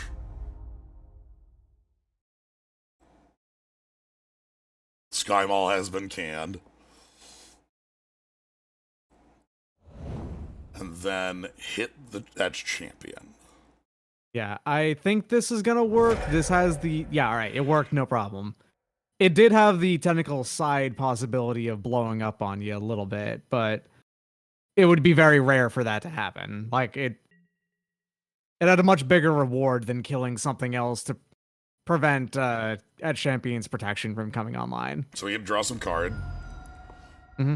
Sky Mall has been canned. And then hit that champion. Yeah, I think this is gonna work. This has the all right, it worked, no problem. It did have the technical side possibility of blowing up on you a little bit, but it would be very rare for that to happen. Like it had a much bigger reward than killing something else to prevent at Champion's protection from coming online. So we can draw some card. Mm-hmm.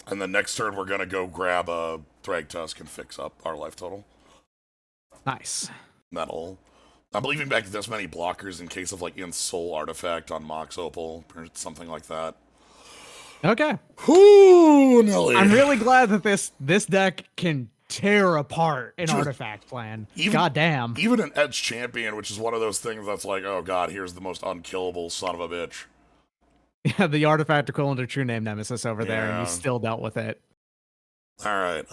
And the next turn, we're going to go grab a Thragtusk and fix up our life total. Nice. Metal. I'm leaving back this many blockers in case of, like, Soul Artifact on Mox Opal or something like that. Okay. Whoo, Nelly. I'm really glad that this deck can tear apart an Just- artifact plan. even- God damn. Even an Edge champion, which is one of those things that's like, oh god, here's the most unkillable son of a bitch. Yeah, the artifact equivalent of True Name Nemesis over there, and Yeah. you still dealt with it. All right.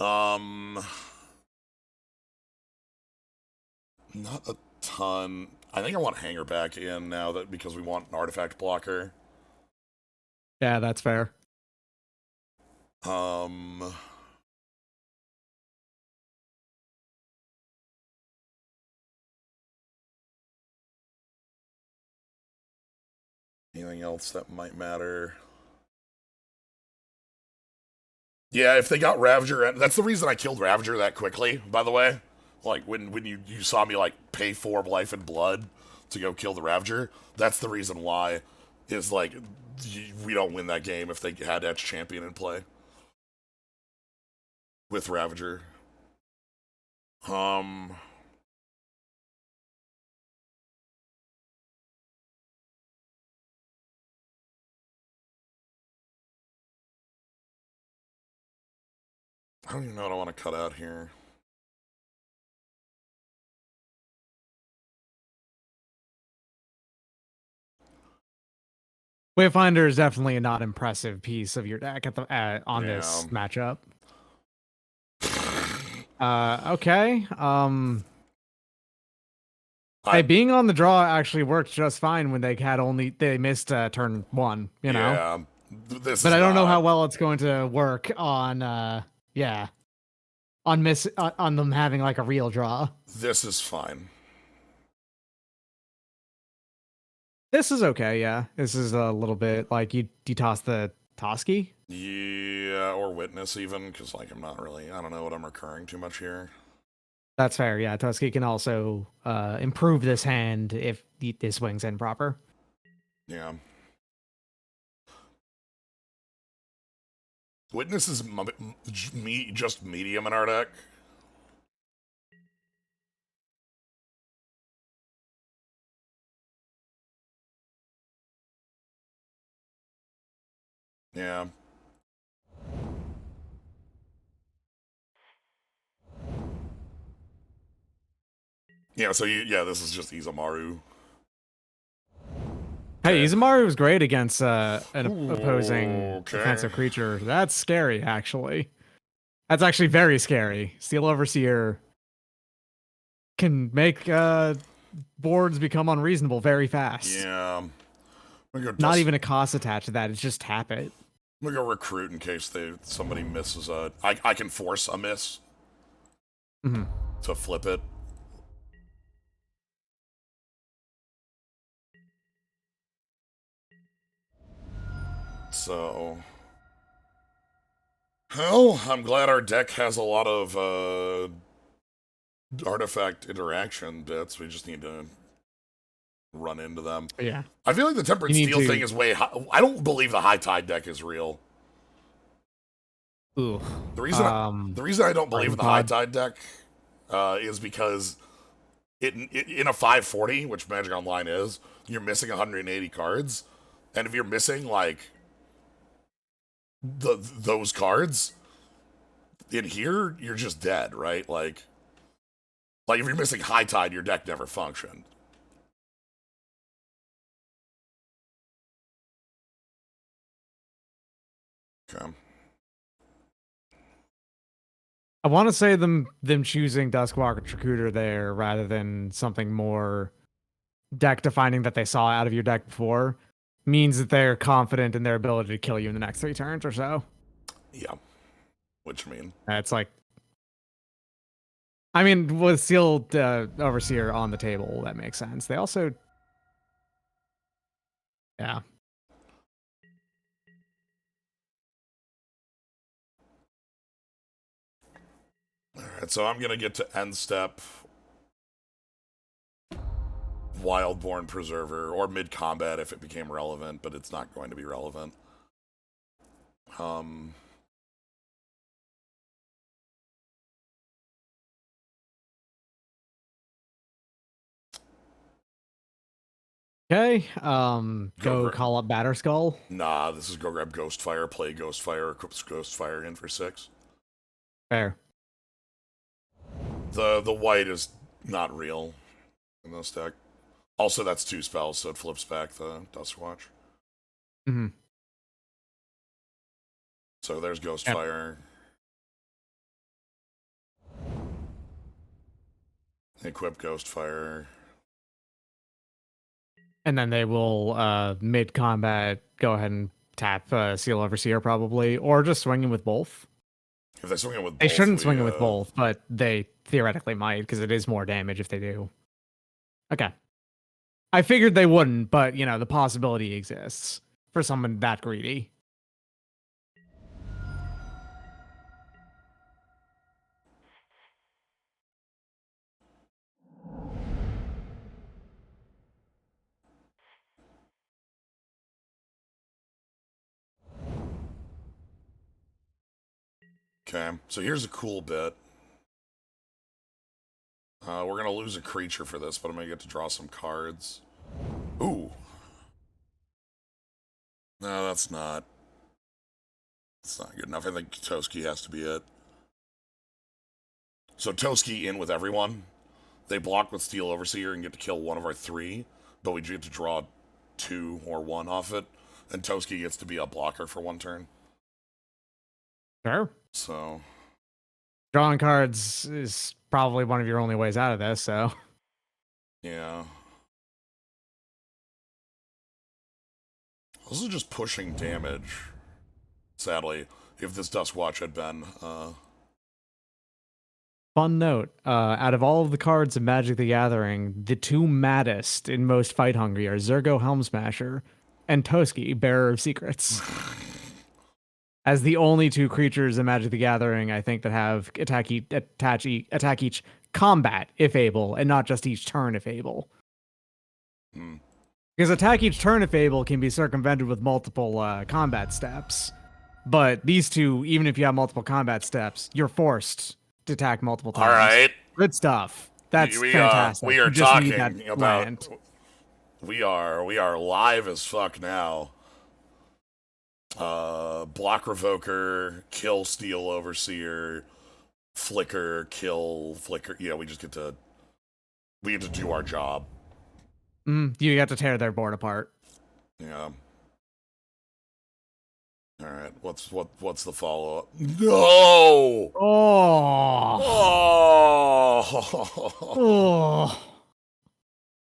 Not a ton. I think I want Hanger back in now that because we want an artifact blocker. Yeah, that's fair. Anything else that might matter? Yeah, if they got Ravager, that's the reason I killed Ravager that quickly, by the way. Like, when you saw me, like, pay 4 life and blood to go kill the Ravager, that's the reason why, is, like, we don't win that game if they had Etch Champion in play. With Ravager. I don't even know what I want to cut out here. Wayfinder is definitely a not impressive piece of your deck at the on this matchup. Okay. Hey, being on the draw actually worked just fine when they missed turn 1, you know? Yeah. But I don't know how well it's going to work on on them having like a real draw. This is fine. This is okay, yeah. This is a little bit like you toss the Toski. Yeah, or Witness even, because like I don't know what I'm recurring too much here. That's fair, yeah. Toski can also improve this hand if this swings in proper. Yeah. Witness is just medium in our deck. Yeah. Yeah, so this is just Izamaru. Hey, Izamaru was great against an opposing defensive creature. That's scary, actually. That's actually very scary. Steel Overseer can make boards become unreasonable very fast. Yeah. Not even a cost attached to that. It's just tap it. I'm gonna go recruit in case somebody misses a... I can force a miss to flip it. So... Well, I'm glad our deck has a lot of artifact interaction bits. We just need to run into them. Yeah. I feel like the Tempered Steel thing is way high. I don't believe the High Tide deck is real. Ooh. The reason I don't believe in the High Tide deck is because in a 540, which Magic Online is, you're missing 180 cards, and if you're missing like those cards in here, you're just dead, right? Like if you're missing High Tide, your deck never functioned. Okay. I want to say them choosing Duskwalker Tricutor there rather than something more deck defining that they saw out of your deck before means that they're confident in their ability to kill you in the next 3 turns or so. Yeah. Which mean? It's like, I mean, with Steel Overseer on the table, that makes sense. They also, yeah. Alright, so I'm going to get to end step Wildborn Preserver, or mid-combat if it became relevant, but it's not going to be relevant. Okay, go call up Batterskull. Nah, this is go grab Ghostfire, play Ghostfire, equip Ghostfire in for 6. Fair. The white is not real in this deck. Also, that's 2 spells, so it flips back the Dustwatch. Mm-hmm. So there's Ghostfire. Equip Ghostfire. And then they will, mid-combat, go ahead and tap Seal Overseer, probably. Or just swing in with both. If they swing it with both, They shouldn't swing it with both, but they theoretically might, because it is more damage if they do. Okay. I figured they wouldn't, but, you know, the possibility exists for someone that greedy. Okay, so here's a cool bit. We're gonna lose a creature for this, but I'm gonna get to draw some cards. Ooh. No, that's not. That's not good enough. I think Toski has to be it. So Toski in with everyone. They block with Steel Overseer and get to kill one of our 3, but we get to draw 2 or 1 off it. And Toski gets to be a blocker for 1 turn. Sure. So Drawing cards is probably one of your only ways out of this, so. yeah. This is just pushing damage. Sadly, if this Dustwatch had been Fun note, out of all of the cards of Magic the Gathering, the 2 maddest and most fight-hungry are Zurgo Helmsmasher and Toski, Bearer of Secrets. As the only 2 creatures in Magic the Gathering, I think, that have attack each combat, if able, and not just each turn, if able. Because attack each turn, if able, can be circumvented with multiple combat steps. But these 2, even if you have multiple combat steps, you're forced to attack multiple times. all right. Good stuff. That's we fantastic. we are You just need talking that about land. we are live as fuck now. Block Revoker, kill Steel Overseer, Flicker, kill Flicker. Yeah, we get to do our job. You got to tear their board apart. Yeah. All right. What's the follow up? No. Oh. Oh. Oh.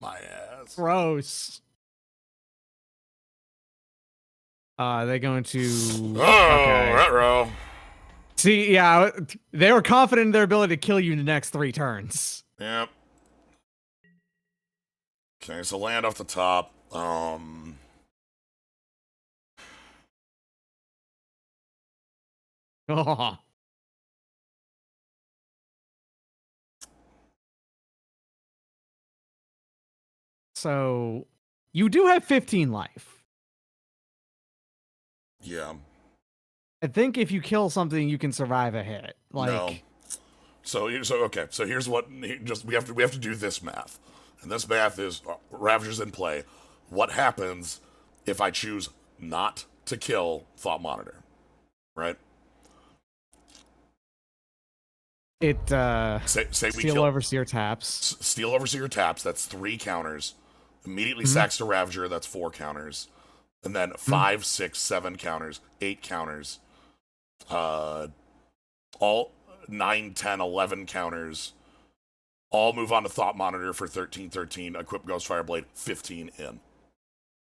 My ass. Gross. They're going to. Oh, Okay. ruh-roh. See, yeah, they were confident in their ability to kill you in the next 3 turns. Yep. Okay, so land off the top. Oh. So, you do have 15 life. Yeah. I think if you kill something, you can survive a hit. Like, No. So okay. So here's what we have to do this math, and this math is Ravagers in play. What happens if I choose not to kill Thought Monitor? Right. it Say we Steel kill Overseer taps. Steel Overseer taps. That's 3 counters. Immediately sacks to Ravager. That's 4 counters, and then 5, 6, 7 counters, 8 counters. All 9, 10, 11 counters. All move on to Thought Monitor for 13-13. Equip Ghostfire Blade 15 in.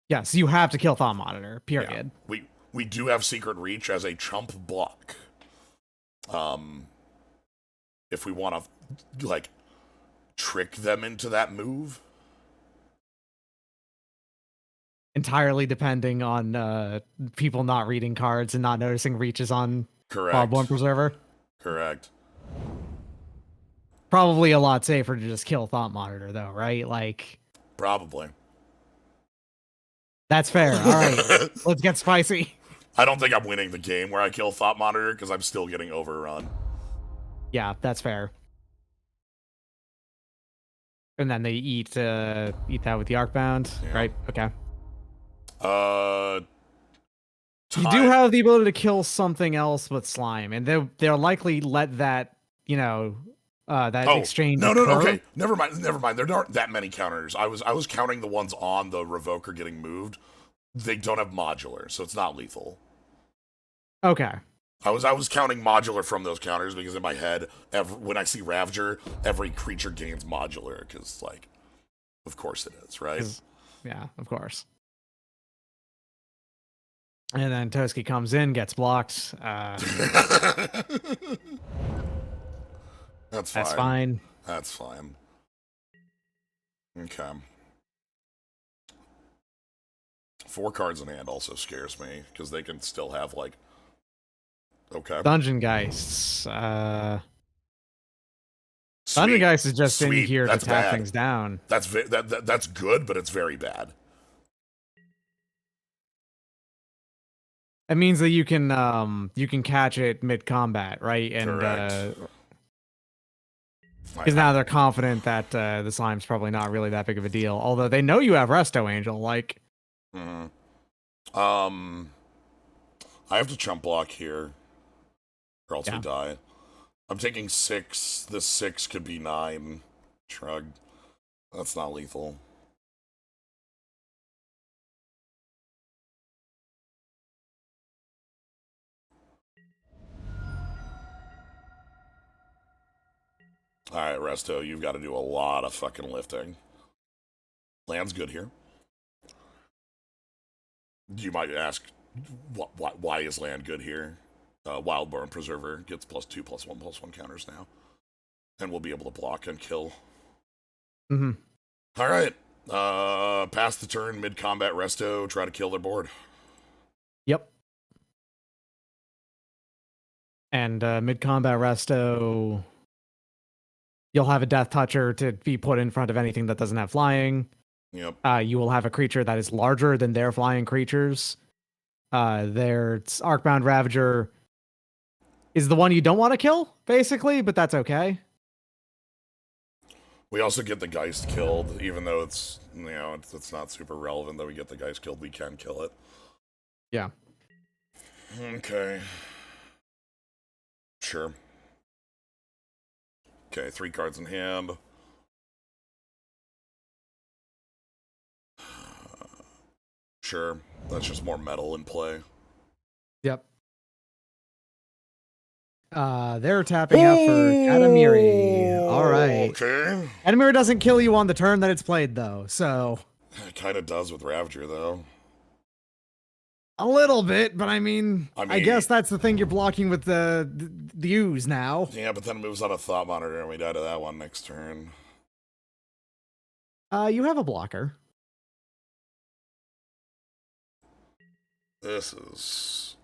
Yes, you have to kill Thought Monitor, period. Yeah. We do have Secret Reach as a chump block. If we want to like trick them into that move. Entirely depending on people not reading cards and not noticing reaches on Correct. One Preserver. Correct. Probably a lot safer to just kill Thought Monitor, though, right? Like, Probably. that's fair. All right, let's get spicy. I don't think I'm winning the game where I kill Thought Monitor because I'm still getting overrun. Yeah, that's fair. And then they eat that with the Arcbound, Yeah. right? Okay. You Time. do have the ability to kill something else with slime, and they'll likely let that, you know, that Oh, exchange no, occur. okay. Never mind. Never mind. There aren't that many counters. I was counting the ones on the revoker getting moved. They don't have modular, so it's not lethal. Okay. I was counting modular from those counters because in my head, when I see Ravager, every creature gains modular because, like, of course it is, right? Yeah, of course. And then Toski comes in, gets blocked. That's That's fine. fine. That's fine. Okay. 4 cards in hand also scares me because they can still have like. Okay. Dungeon Geists. Dungeon Sweet. Geist is just in Sweet. here That's to tap bad. things down. That's good, but it's very bad. It means that you can catch it mid combat, right? And Correct. because now they're confident that the slime's probably not really that big of a deal. Although they know you have Resto Angel, like. Mm-hmm. I have to chump block here, or else we die. I'm taking 6. This 6 could be 9. Shrug. That's not lethal. Alright, Resto, you've got to do a lot of fucking lifting. Land's good here. You might ask, why is land good here? Wildborn Preserver gets +2/+1/+1 counters now. And we'll be able to block and kill. Mm-hmm. Alright. Pass the turn, mid-combat Resto, try to kill their board. Yep. And mid-combat Resto, you'll have a Death Toucher to be put in front of anything that doesn't have flying. Yep. You will have a creature that is larger than their flying creatures. Their Arcbound Ravager is the one you don't want to kill, basically, but that's okay. We also get the Geist killed, even though it's not super relevant that we get the Geist killed. We can kill it. Yeah. Okay. Sure. Okay, 3 cards in hand. Sure. That's just more metal in play. Yep. They're tapping out for Katamiri. All right. Okay. Katamiri doesn't kill you on the turn that it's played, though, so. It kind of does with Ravager, though. A little bit, but I guess that's the thing you're blocking with the ooze now. Yeah, but then it moves on a Thought Monitor, and we die to that one next turn. You have a blocker. This is...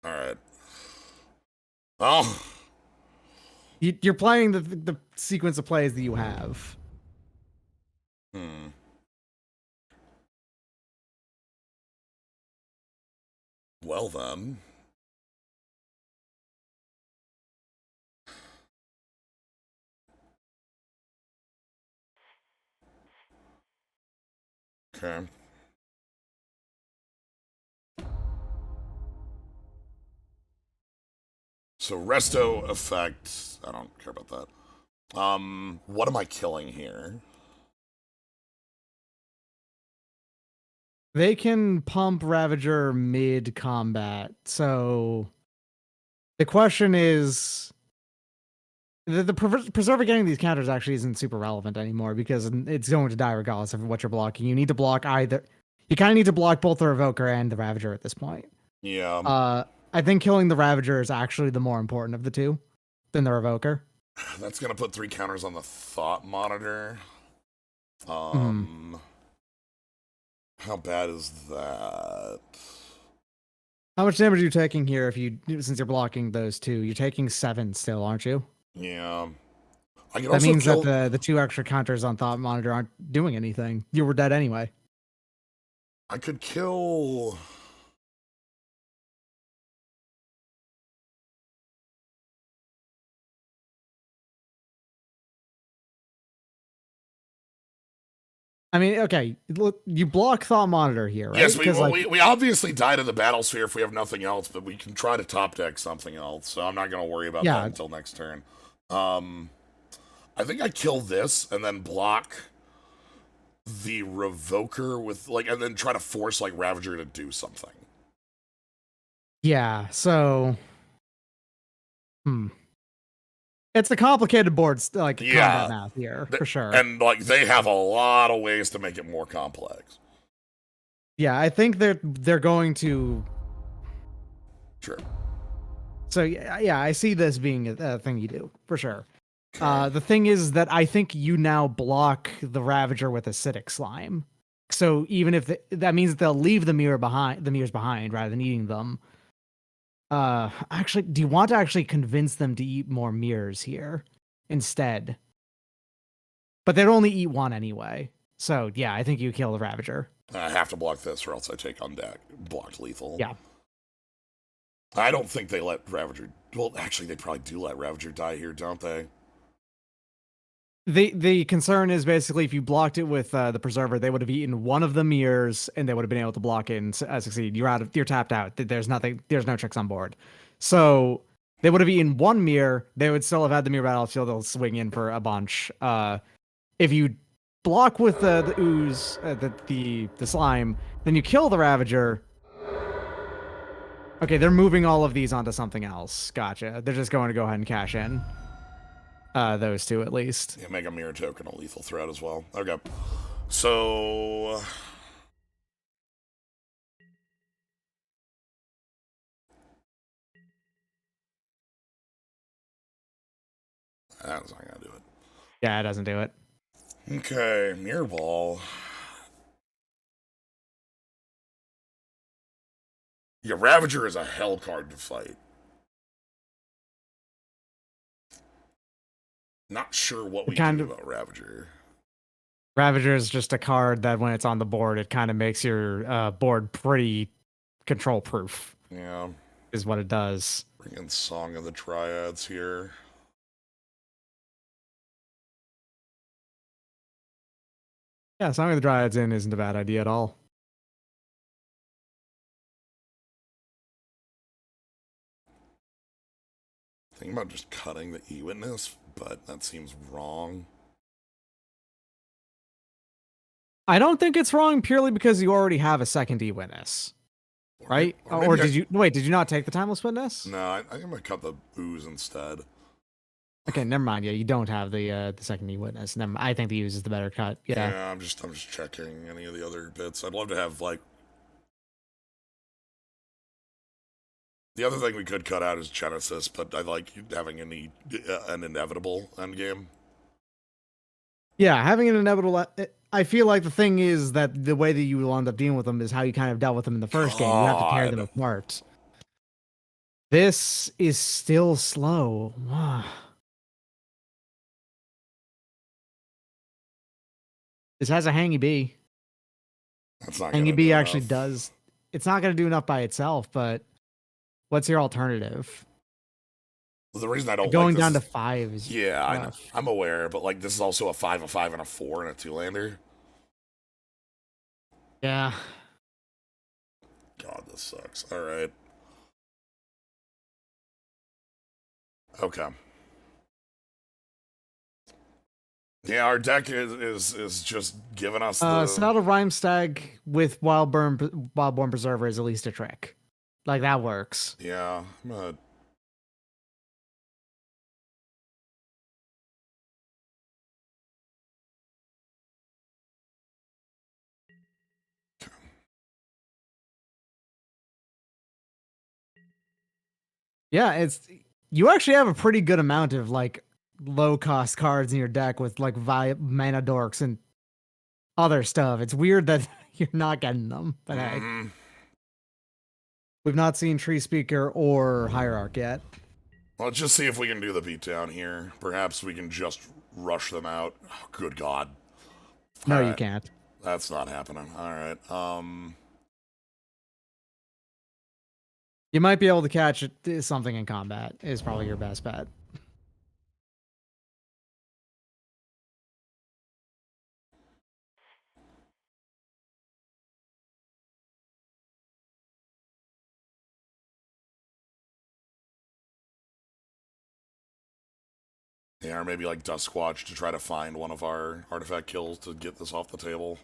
Alright. Oh! You're playing the sequence of plays that you have. Well, then. Okay. So Resto effect, I don't care about that. What am I killing here? They can pump Ravager mid-combat, so the question is... The Preserver getting these counters actually isn't super relevant anymore because it's going to die regardless of what you're blocking. You need to block either... You kind of need to block both the Revoker and the Ravager at this point. Yeah. I think killing the Ravager is actually the more important of the two than the Revoker. That's going to put 3 counters on the Thought Monitor. How bad is that? How much damage are you taking here since you're blocking those two? You're taking 7 still, aren't you? Yeah. That means that the 2 extra counters on Thought Monitor aren't doing anything. You were dead anyway. I could kill... I mean, okay, look, you block Thought Monitor here, right? Yes, we obviously die to the battle sphere if we have nothing else, but we can try to top deck something else, so I'm not going to worry about that until next turn. Um, I think I kill this and then block the Revoker with like, and then try to force like Ravager to do something. Yeah, so it's a complicated board like combat Yeah, math here for sure. and like they have a lot of ways to make it more complex. Yeah, I think they're going to. Sure. So yeah, I see this being a thing you do for sure. Okay. The thing is that I think you now block the Ravager with acidic slime. So even if that means that they'll leave the mirrors behind rather than eating them. Actually, do you want to actually convince them to eat more mirrors here instead? But they'd only eat one anyway. So yeah, I think you kill the Ravager. I have to block this or else I take on deck. Blocked lethal. Yeah. I don't think they let Ravager. Well, actually, they probably do let Ravager die here, don't they? The concern is basically if you blocked it with the preserver, they would have eaten one of the mirrors and they would have been able to block it and succeed. You're tapped out. There's there's no tricks on board. So they would have eaten one mirror. They would still have had the mirror battlefield. They'll swing in for a bunch. If you block with the ooze, the slime, then you kill the Ravager. Okay, they're moving all of these onto something else. Gotcha. They're just going to go ahead and cash in. Those two at least. Yeah, make a mirror token a lethal threat as well. Okay. So. That's not gonna do it. Yeah, it doesn't do it. Okay, mirror ball. Yeah, Ravager is a hell card to fight. Not sure what we do about Ravager. Ravager is just a card that when it's on the board, it kind of makes your board pretty control proof. Yeah. Is what it does. Bring in Song of the Triads here. Yeah, Song of the Dryads in isn't a bad idea at all. Thinking about just cutting the E-Witness, but that seems wrong. I don't think it's wrong purely because you already have a second E-Witness. Right? Or did you wait, did you not take the Timeless Witness? No, I think I'm gonna cut the ooze instead. Okay, never mind. Yeah, you don't have the second E-Witness. I think the ooze is the better cut. Yeah. I'm just checking any of the other bits. I'd love to have like the other thing we could cut out is Genesis, but I like having an inevitable endgame. Yeah, having an inevitable. I feel like the thing is that the way that you will end up dealing with them is how you kind of dealt with them in the first game. You have to tear them apart. This is still slow. This has a Hangy B. That's not Hangy B actually does. It's not going to do enough by itself, but what's your alternative? Well, the reason I don't going like down to 5 is yeah, I'm aware, but like this is also a 5, a 5, and a 4, and a 2-lander. Yeah. God, this sucks. All right. Okay. Yeah, our deck is just giving us the Saddle Rhyme Stag with Wildborn Preserver is at least a trick. Like that works. Yeah, Yeah, you actually have a pretty good amount of like low cost cards in your deck with like Mana Dorks and other stuff. It's weird that you're not getting them, but hey. We've not seen Tree Speaker or Hierarch yet. Let's just see if we can do the beatdown here. Perhaps we can just rush them out. Oh, good God. No, you can't. That's not happening. All right. You might be able to catch something in combat is probably your best bet. Yeah, or maybe like Duskwatch to try to find one of our artifact kills to get this off the table.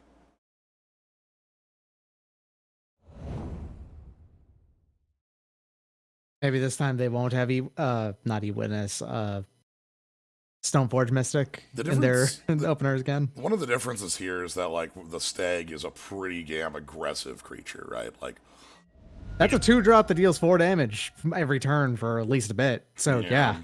Maybe this time they won't have not E-Witness, Stoneforge Mystic in their openers again. One of the differences here is that like the Stag is a pretty damn aggressive creature, right? Like that's a 2-drop that deals 4 damage every turn for at least a bit. So yeah.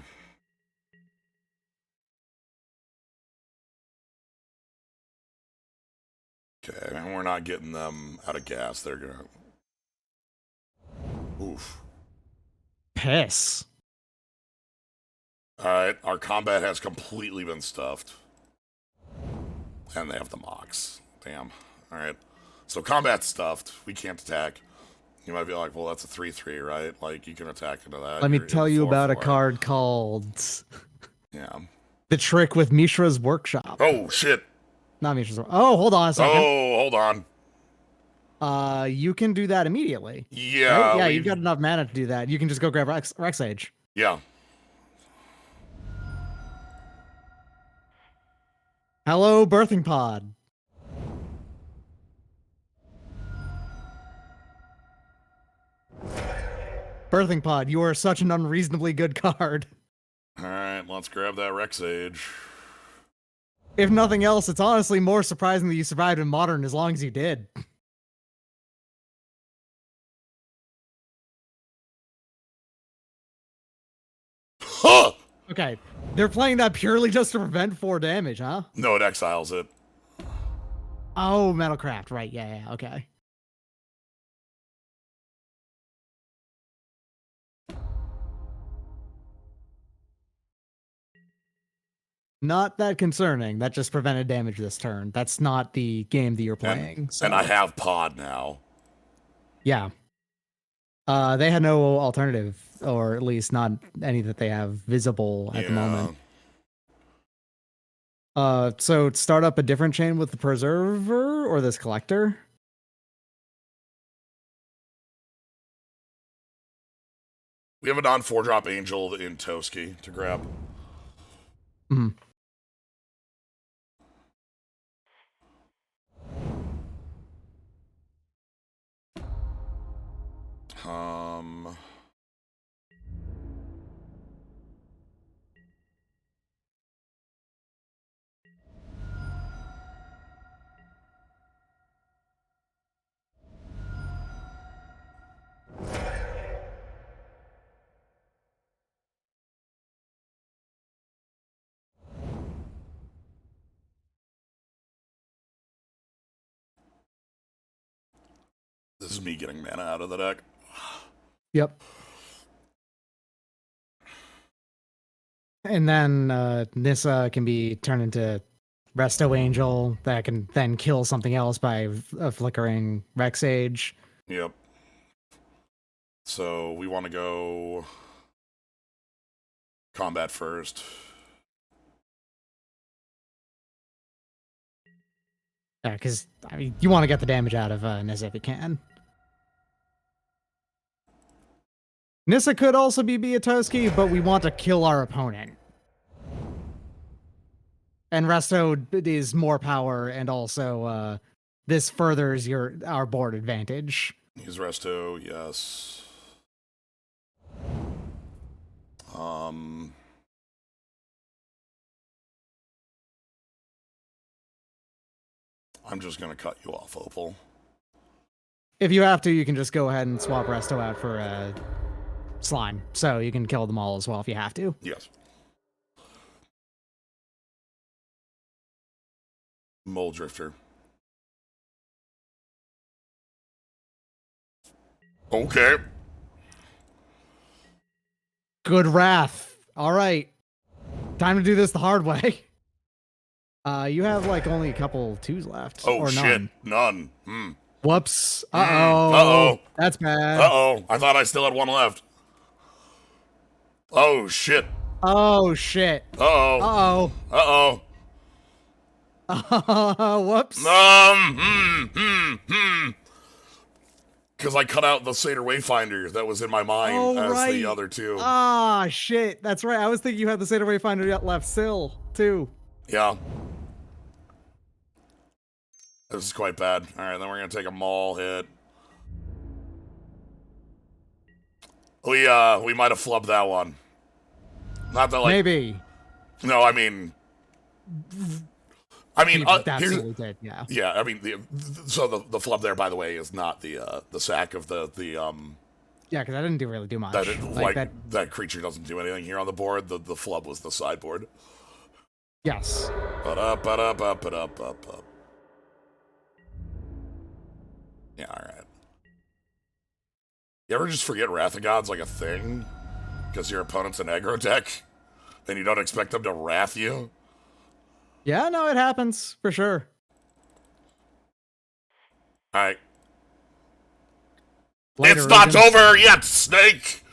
Okay, and we're not getting them out of gas. They're gonna. Oof. Piss. Alright, our combat has completely been stuffed. And they have the mocks. Damn. Alright. So combat's stuffed. We can't attack. You might be like, well, that's a 3-3, right? Like, you can attack into that. Let me tell you about a card called... Yeah. The Trick with Mishra's Workshop. Oh, shit. Not Mishra's Workshop. Oh, hold on a second. Oh, hold on. You can do that immediately. Yeah. Right? Yeah, you've got enough mana to do that. You can just go grab Rex Age. Yeah. Hello, Birthing Pod. Birthing Pod, you are such an unreasonably good card. Alright, let's grab that Rex Age. If nothing else, it's honestly more surprising that you survived in Modern as long as you did. Huh! Okay, they're playing that purely just to prevent 4 damage, huh? No, it exiles it. Oh, Metalcraft, right, yeah, okay. Not that concerning. That just prevented damage this turn. That's not the game that you're playing. And I have Pod now. Yeah. They had no alternative, or at least not any that they have visible at the moment. So start up a different chain with the Preserver or this Collector? We have a non-4-drop Angel in Toski to grab. Mm-hmm. This is me getting mana out of the deck. Yep. And then Nissa can be turned into Resto Angel that can then kill something else by a flickering Rex Age. Yep. So we want to go combat first. Yeah, because I mean, you want to get the damage out of Nissa if you can. Nissa could also be Biatoski, but we want to kill our opponent. And Resto is more power, and also this furthers our board advantage. Use Resto, yes. I'm just gonna cut you off, Opal. If you have to, you can just go ahead and swap Resto out for Slime, so you can kill them all as well if you have to. Yes. Mole Drifter. Okay. Good Wrath. All right. Time to do this the hard way. You have like only a couple 2s left. Oh, or shit. None. None. Whoops. Uh-oh. Uh-oh. That's bad. Uh-oh. I thought I still had 1 left. Oh, shit. Oh, shit. Uh-oh. Uh-oh. Uh-oh. Whoops. Because I cut out the Seder Wayfinder that was in my mind as the other two. Ah, shit. That's right. I was thinking you had the Seder Wayfinder yet left still, too. Yeah. This is quite bad. Alright, then we're going to take a maul hit. We might have flubbed that one. Not that, like... Maybe. No, I mean... Absolutely did, yeah. Yeah, I mean, so the flub there, by the way, is not the sack of the Yeah, because I didn't really do much. That creature doesn't do anything here on the board. The flub was the sideboard. Yes. Up. Yeah, alright. You ever just forget Wrath of God's like a thing? Because your opponent's an aggro deck? And you don't expect them to wrath you? Yeah, no, it happens, for sure. Alright. It's not over yet, Snake!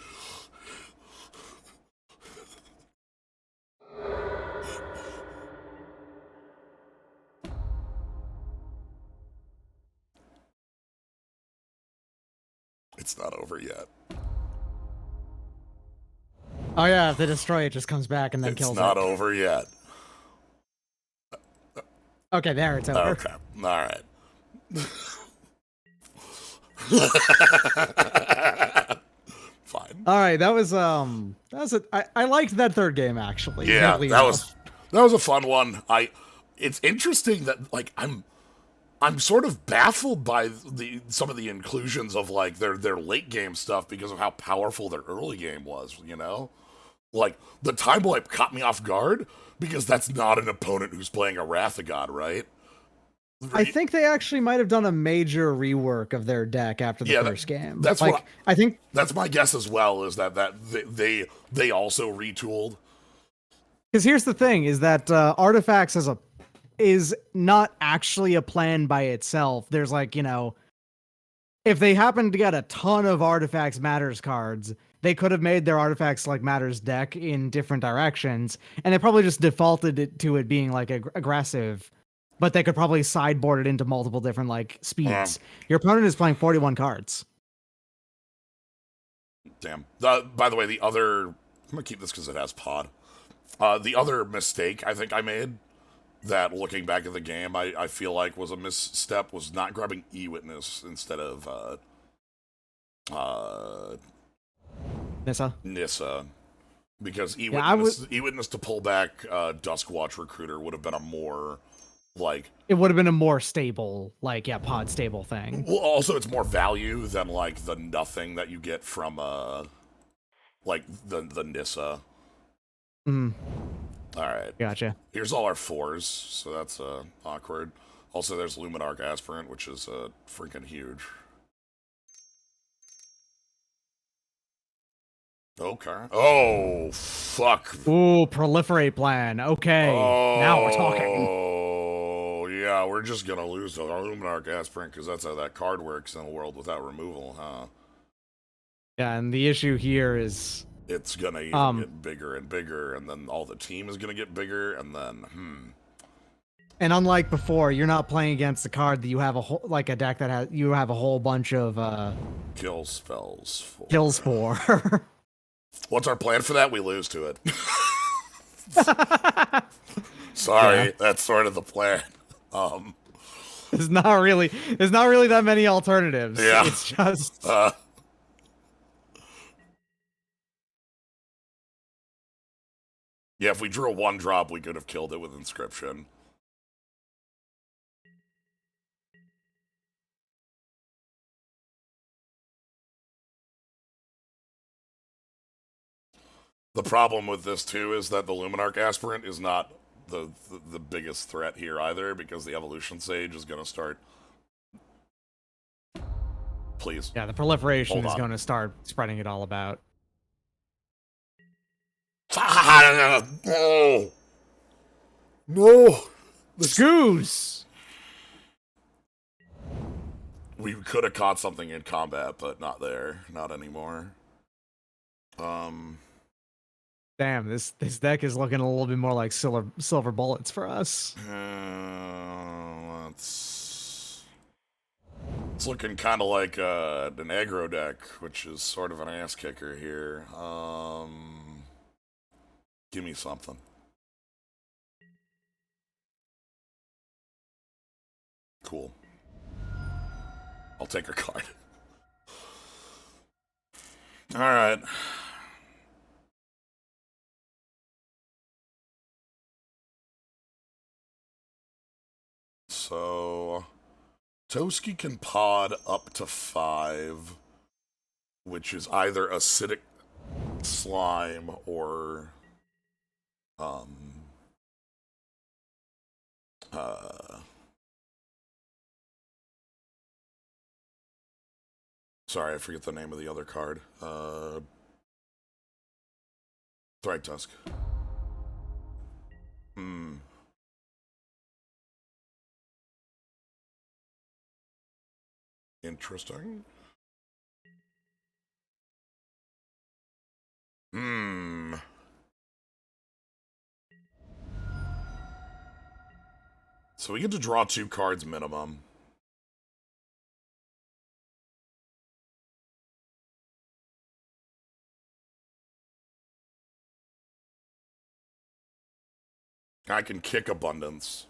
It's not over yet. Oh yeah, if they destroy it, just comes back and then kills it. It's not over yet. Okay, there, it's over. Okay, alright. Fine. Alright, that was I liked that third game, actually. Yeah, that was a fun one. It's interesting that, like, I'm sort of baffled by some of the inclusions of, like, their late game stuff because of how powerful their early game was, you know? Like, the Time Wipe caught me off guard because that's not an opponent who's playing a Wrath of God, right? I think they actually might have done a major rework of their deck after the first game. That's like, I think that's my guess as well, is that they also retooled. Because here's the thing, is that Artifacts is not actually a plan by itself. There's like, you know, if they happen to get a ton of Artifacts Matters cards, they could have made their Artifacts like Matters deck in different directions, and they probably just defaulted it to it being like aggressive, but they could probably sideboard it into multiple different like speeds. Your opponent is playing 41 cards. Damn. By the way, I'm gonna keep this because it has pod. The other mistake I think I made, that looking back at the game, I feel like was a misstep, was not grabbing E-Witness instead of Nissa. Because E-Witness to pull back Duskwatch Recruiter would have been a more, like... It would have been a more stable, like, yeah, pod stable thing. Well, also, it's more value than, like, the nothing that you get from, like, the Nissa. Alright. Gotcha. Here's all our 4s, so that's awkward. Also, there's Luminarch Aspirant, which is freaking huge. Okay. Oh, fuck. Ooh, Proliferate plan. Okay. Now we're talking. Oh, yeah, we're just gonna lose the Luminarch Aspirant because that's how that card works in a world without removal, huh? Yeah, and the issue here is... It's gonna even get bigger and bigger, and then all the team is gonna get bigger, and then, And unlike before, you're not playing against a card that you have a deck that has you have a whole bunch of kill spells for. Kills for. What's our plan for that? We lose to it. Sorry, that's sort of the plan. There's not really that many alternatives. Yeah. It's just yeah, if we drew a 1-drop, we could have killed it with Inscription. The problem with this, too, is that the Luminarch Aspirant is not the biggest threat here either, because the Evolution Sage is going to start... Please. Yeah, the proliferation is going to start spreading it all about. No! No! Scoos! We could have caught something in combat, but not there. Not anymore. Damn, this deck is looking a little bit more like silver bullets for us. Let's It's looking kind of like an aggro deck, which is sort of an ass kicker here. Give me something. Cool. I'll take a card. All right. So, Toski can pod up to 5, which is either acidic slime or uh sorry, I forget the name of the other card. Thrag Tusk. Interesting. So we get to draw 2 cards minimum. I can kick Abundance.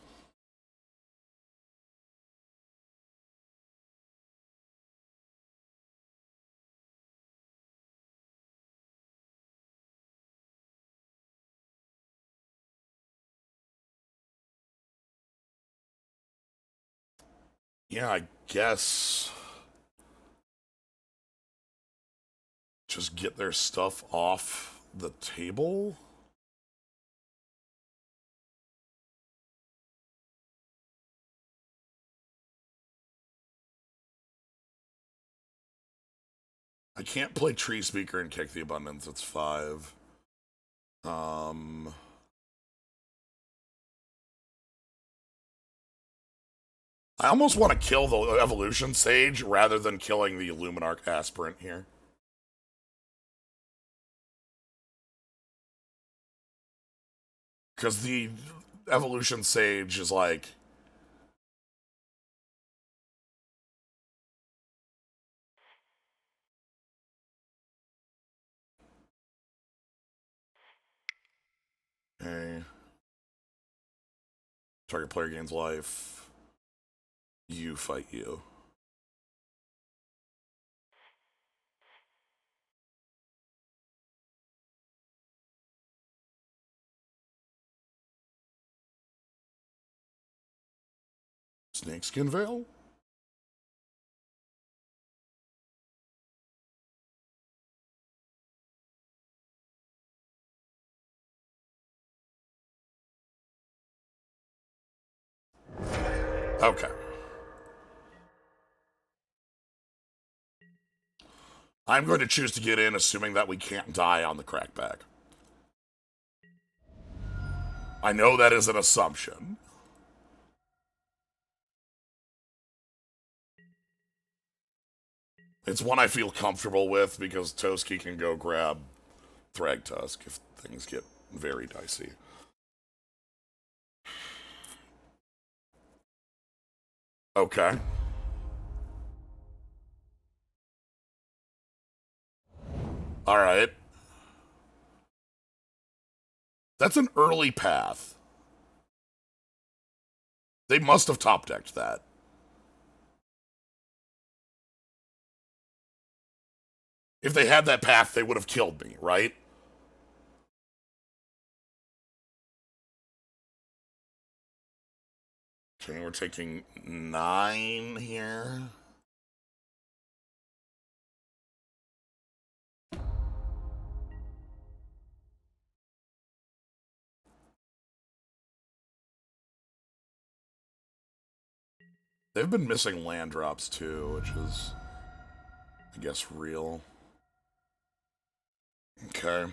Yeah, I guess just get their stuff off the table. I can't play Tree Speaker and kick the Abundance. It's 5. I almost want to kill the Evolution Sage rather than killing the Luminarch Aspirant here. Because the Evolution Sage is like... Hey. Target player gains life. You fight you. Snakeskin Veil? Okay. I'm going to choose to get in, assuming that we can't die on the crackback. I know that is an assumption. It's one I feel comfortable with because Toski can go grab Thragtusk if things get very dicey. Okay. Alright. That's an early path. They must have top decked that. If they had that path, they would have killed me, right? Okay, we're taking 9 here. They've been missing land drops too, which is, I guess, real. Okay.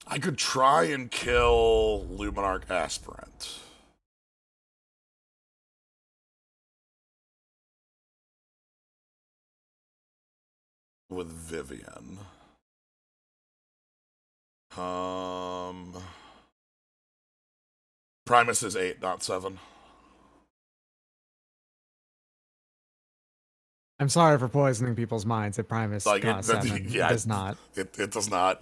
I could try and kill Luminarch Aspirant. With Vivian. Primus is 8, not 7. I'm sorry for poisoning people's minds. At Primus Like cost 7. yeah, It does not. it does not.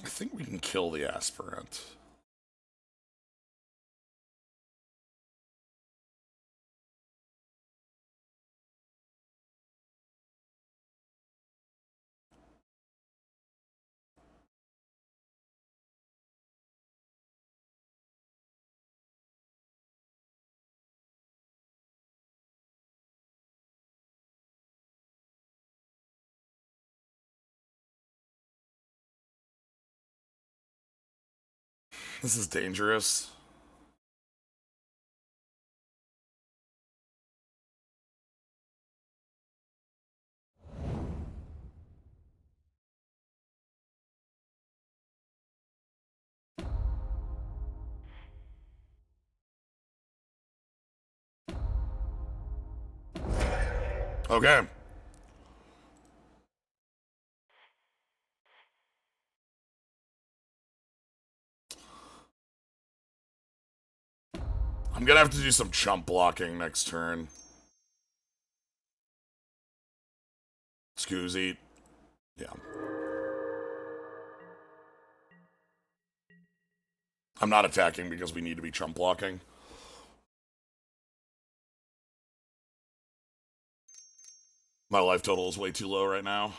I think we can kill the aspirant. This is dangerous. Okay. I'm gonna have to do some chump blocking next turn. Scoozy. Yeah. I'm not attacking because we need to be chump blocking. My life total is way too low right now.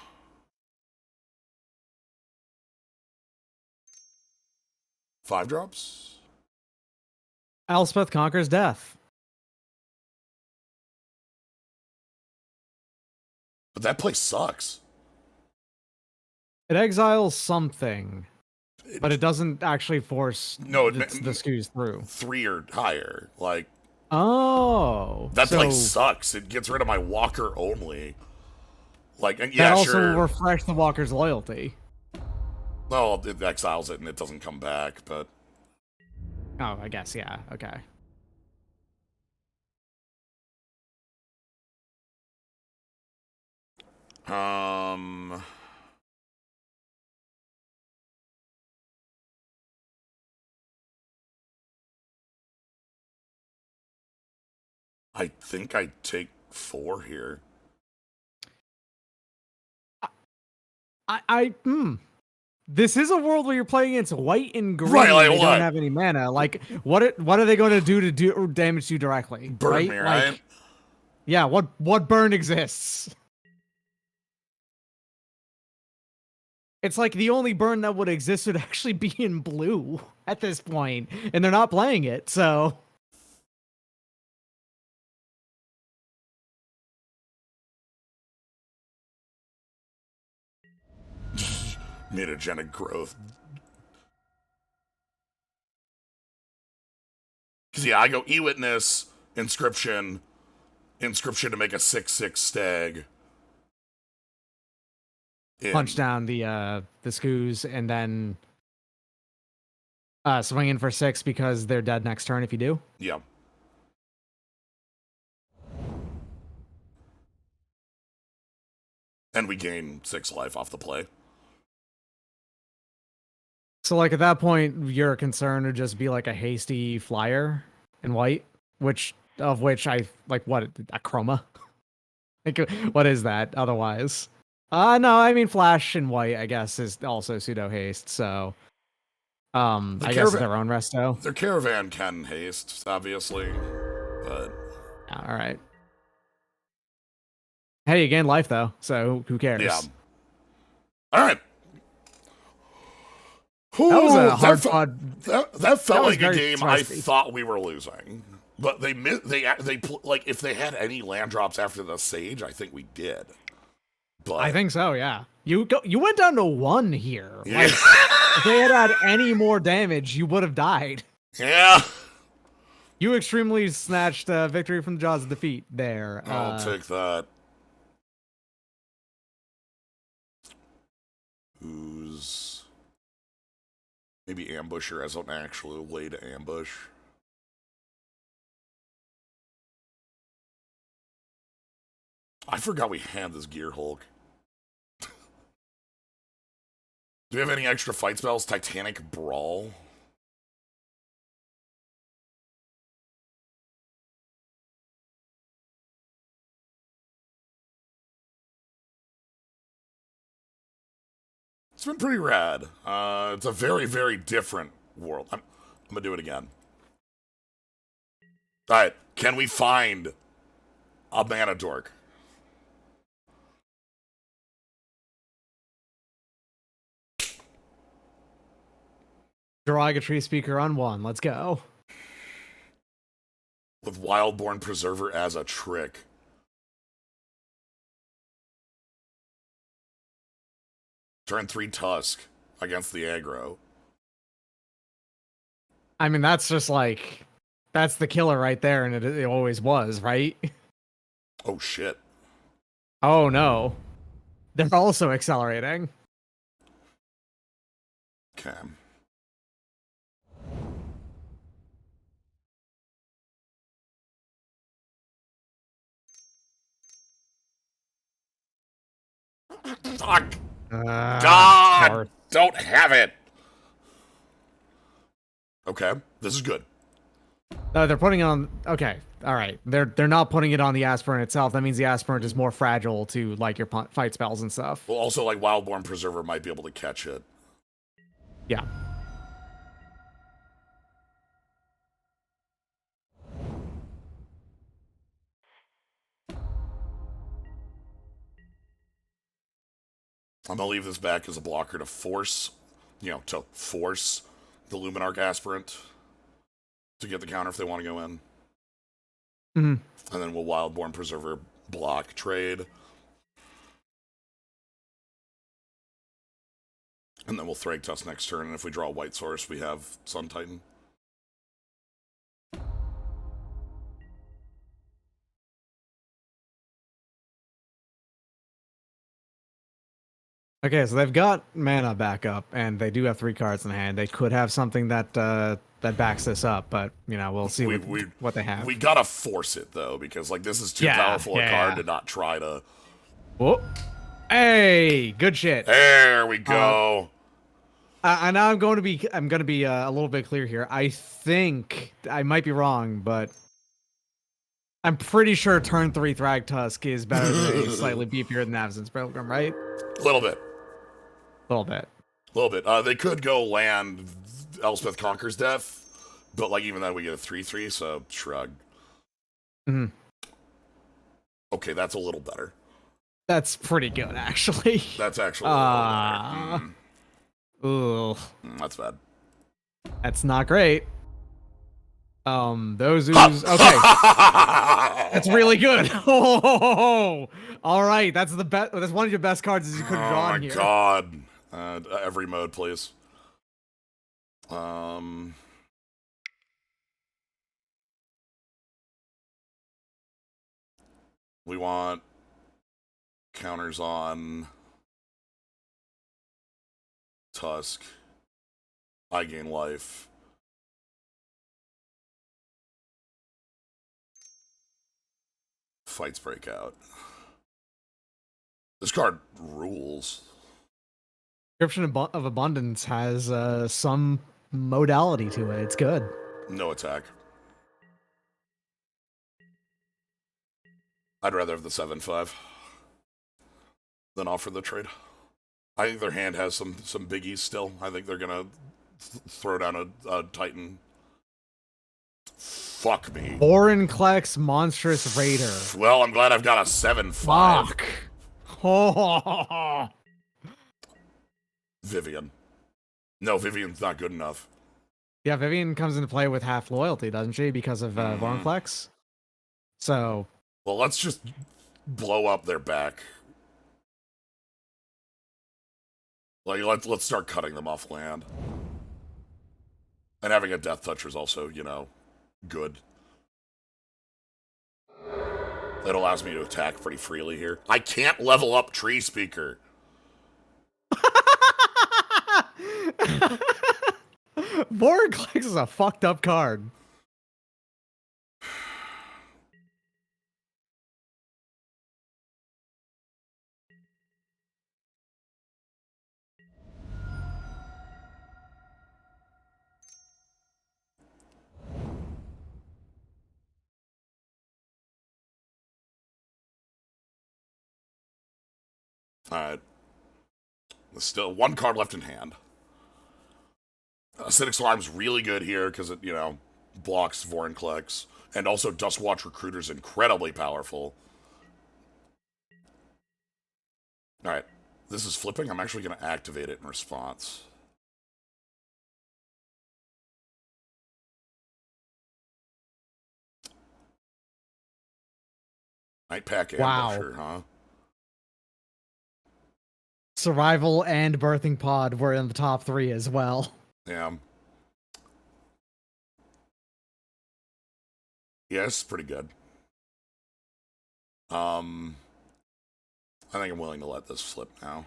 Five drops? Elspeth conquers death. But that place sucks. It exiles something, but it doesn't actually force No, the skews through. 3 or higher. Like, Oh, that so place sucks. It gets rid of my walker only. Like, yeah, that also sure. will refresh the walker's loyalty. Well, it exiles it and it doesn't come back, but Oh, I guess, yeah, okay. um I think I take 4 here. This is a world where you're playing against white and green. Right, like they what? don't have any mana. Like, what are they going to do damage to you directly? Burn me, right? Like, yeah, what burn exists? It's like the only burn that would exist would actually be in blue at this point, and they're not playing it, so. Mutagenic growth. Because, yeah, I go E-Witness, Inscription to make a 6/6 stag. Punch down the scoos, and then swing in for 6 because they're dead next turn if you do. Yeah. And we gain 6 life off the play. So, like, at that point, your concern would just be like a hasty flyer in white, which I like. What, a chroma? Like, what is that otherwise? No, I mean flash in white, I guess, is also pseudo haste. So, I guess their own resto. Their caravan can haste, obviously, but All right. Hey, you gain life though, so who cares? yeah. All right. That was a hard pod. That felt like a game I stressy. thought we were losing, but they like if they had any land drops after the sage, I think we did. But I think so. Yeah, you went down to 1 here. Yeah. Like, if they had any more damage, you would have died. Yeah. You extremely snatched victory from the jaws of defeat there. I'll take that. Who's maybe Ambusher as an actual way to ambush? I forgot we had this Gear Hulk. Do we have any extra fight spells? Titanic Brawl? It's been pretty rad. It's a very, very different world. I'm gonna do it again. Alright, can we find a Mana Dork? Derogatory speaker on 1. Let's go. With Wildborn Preserver as a trick. Turn 3 Tusk against the aggro. I mean, that's just like, that's the killer right there, and it always was, right? Oh shit. Oh no. They're also accelerating. Okay. Fuck! God! Don't have it! Okay, this is good. No, they're putting it on. Okay, all right. They're not putting it on the aspirant itself. That means the aspirant is more fragile to like your fight spells and stuff. Well, also, like, Wildborn Preserver might be able to catch it. Yeah. I'm gonna leave this back as a blocker to force, to force the Luminarch Aspirant to get the counter if they want to go in. Mm-hmm. And then we'll Wildborn Preserver block trade. And then we'll Thrag Tusk next turn, and if we draw a White Source, we have Sun Titan. Okay, so they've got mana backup, and they do have 3 cards in hand. They could have something that that backs this up, but we'll see what they have. We gotta force it though, because like this is too powerful a card to not try to. Whoa! Hey, good shit. There we go. And now I'm going to be a little bit clear here. I think I might be wrong, but I'm pretty sure turn 3 Thrag Tusk is better than a slightly beefier than Absence Pilgrim, right? A little bit. A little bit. A little bit. They could go land Elspeth Conquers Death, but like even then we get a 3/3, so shrug. Mm-hmm. Okay, that's a little better. That's pretty good, actually. That's actually a little better. Ooh. That's bad. That's not great. Those ooze. Okay. That's really good. Oh, all right. That's the best. That's one of your best cards as you could have drawn here. Oh my god. Every mode, please. We want counters on Tusk. I gain life. Fights break out. This card rules. Description of Abundance has some modality to it. It's good. No attack. I'd rather have the 7/5 than offer the trade. I think their hand has some biggies still. I think they're gonna throw down a Titan. Fuck me. Vorinclex Monstrous Raider. Well, I'm glad I've got a 7/5. Fuck. Oh. Vivian. No, Vivian's not good enough. Yeah, Vivian comes into play with half loyalty, doesn't she? Because of Vorinclex. So. Well, let's just blow up their back. Like, let's start cutting them off land. And having a Death Toucher is also, good. It allows me to attack pretty freely here. I can't level up Tree Speaker. Vorinclex is a fucked up card. Alright. There's still one card left in hand. Acidic Slime's really good here because it, blocks Vorinclex. And also Duskwatch Recruiter's incredibly powerful. Alright. This is flipping. I'm actually going to activate it in response. Night Pack Ambusher, huh? Survival and Birthing Pod were in the top 3 as well. Yeah. Yes, pretty good. I think I'm willing to let this flip now.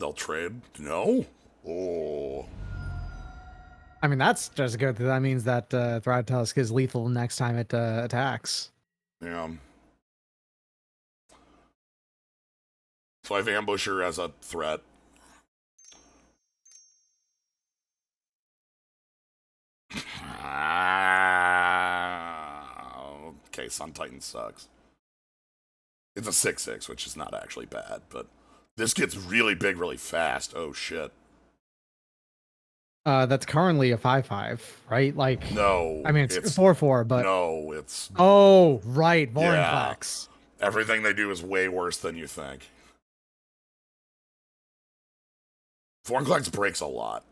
They'll trade? No? Oh. I mean, that's just good. That means that Thragtusk is lethal next time it attacks. Yeah. So I have Ambusher as a threat. Okay, Sun Titan sucks. It's a 6/6, which is not actually bad, but this gets really big really fast. Oh, shit. That's currently a 5/5, right? Like, No. I mean, it's 4/4, but no, it's oh, right, Vorinclex. Yeah. Everything they do is way worse than you think. Vorinclex breaks a lot.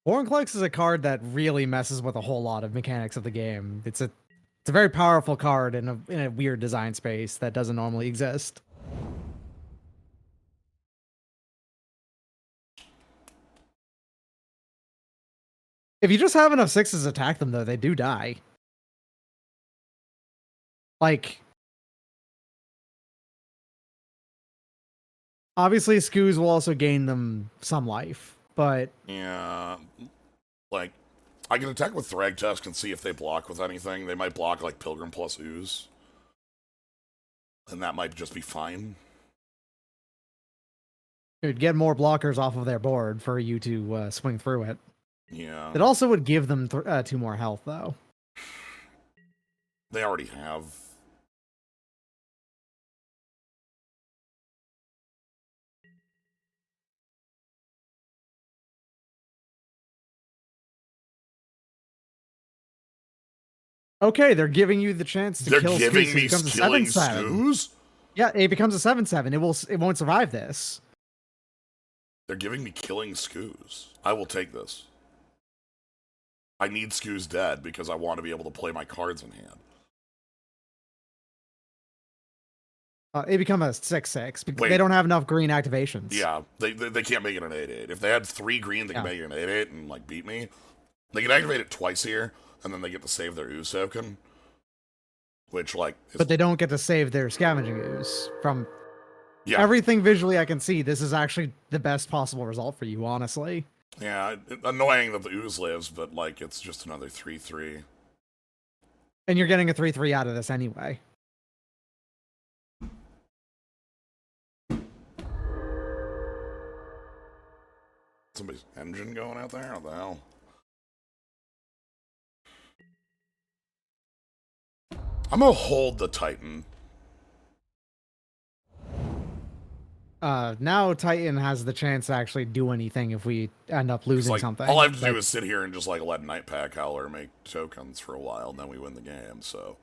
Vorinclex is a card that really messes with a whole lot of mechanics of the game. It's a very powerful card in a weird design space that doesn't normally exist. If you just have enough 6s attack them, though, they do die. Like, obviously, Skoos will also gain them some life, but yeah, like I can attack with Thragtusk and see if they block with anything. They might block like Pilgrim plus Ooze, and that might just be fine. you'd get more blockers off of their board for you to swing through it. Yeah. It also would give them 2 more health, though. They already have. Okay, they're giving you the chance to They're kill giving Skoos. me It becomes a killing 7/7. Skoos? Yeah, it becomes a 7/7. It won't survive this. They're giving me killing Skoos. I will take this. I need Skoos dead because I want to be able to play my cards in hand. It become a 6/6 because Wait. they don't have enough green activations. Yeah, they can't make it an 8/8. If they had 3 green, they can Yeah. make it an 8/8 and like beat me. They can activate it twice here, and then they get to save their Ooze token. Which like is, But they don't get to save their scavenging ooze from everything visually I can see. This is actually the best possible result for you, honestly. Yeah, annoying that the Ooze lives, but like it's just another 3/3. And you're getting a 3/3 out of this anyway. Somebody's engine going out there? What the hell? I'm gonna hold the Titan. Now Titan has the chance to actually do anything if we end up losing Like, something. all I have to do is sit here and just like let Night Pack Howler make tokens for a while, and then we win the game. So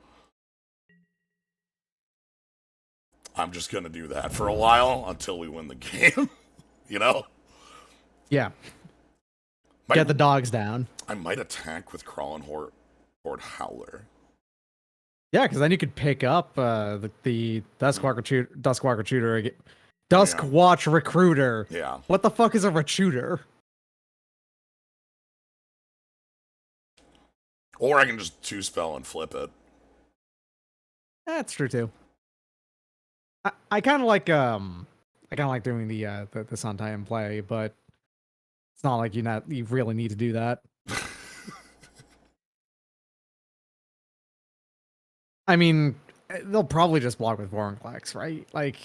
I'm just gonna do that for a while until we win the game. You know? Yeah. Get the dogs down. I might attack with Crawling Horde Howler. Yeah, because then you could pick up the Duskwatch Recruiter. Duskwatch Recruiter. Yeah. What the fuck is a Recruiter? Or I can just 2-spell and flip it. That's true too. I kind of like doing the Sun Titan play, but it's not like you really need to do that. I mean, they'll probably just block with Vorinclex, right? Like,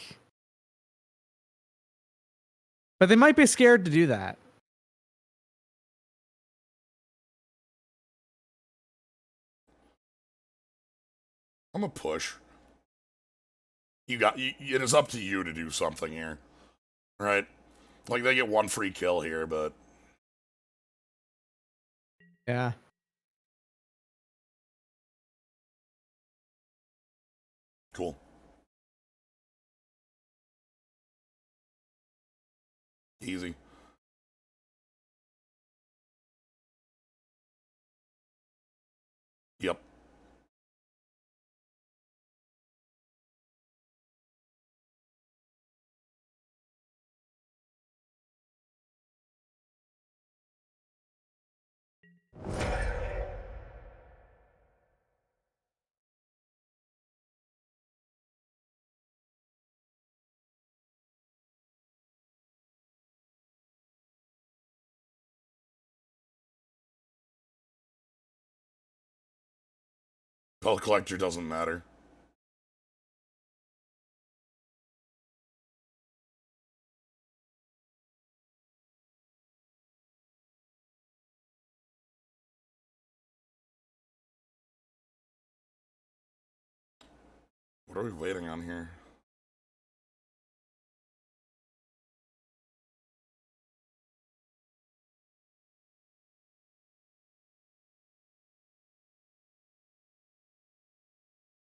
but they might be scared to do that. I'm gonna push. It is up to you to do something here, right? Like they get one free kill here, but Yeah. cool. Easy. Yep. Pellet Collector doesn't matter. What are we waiting on here?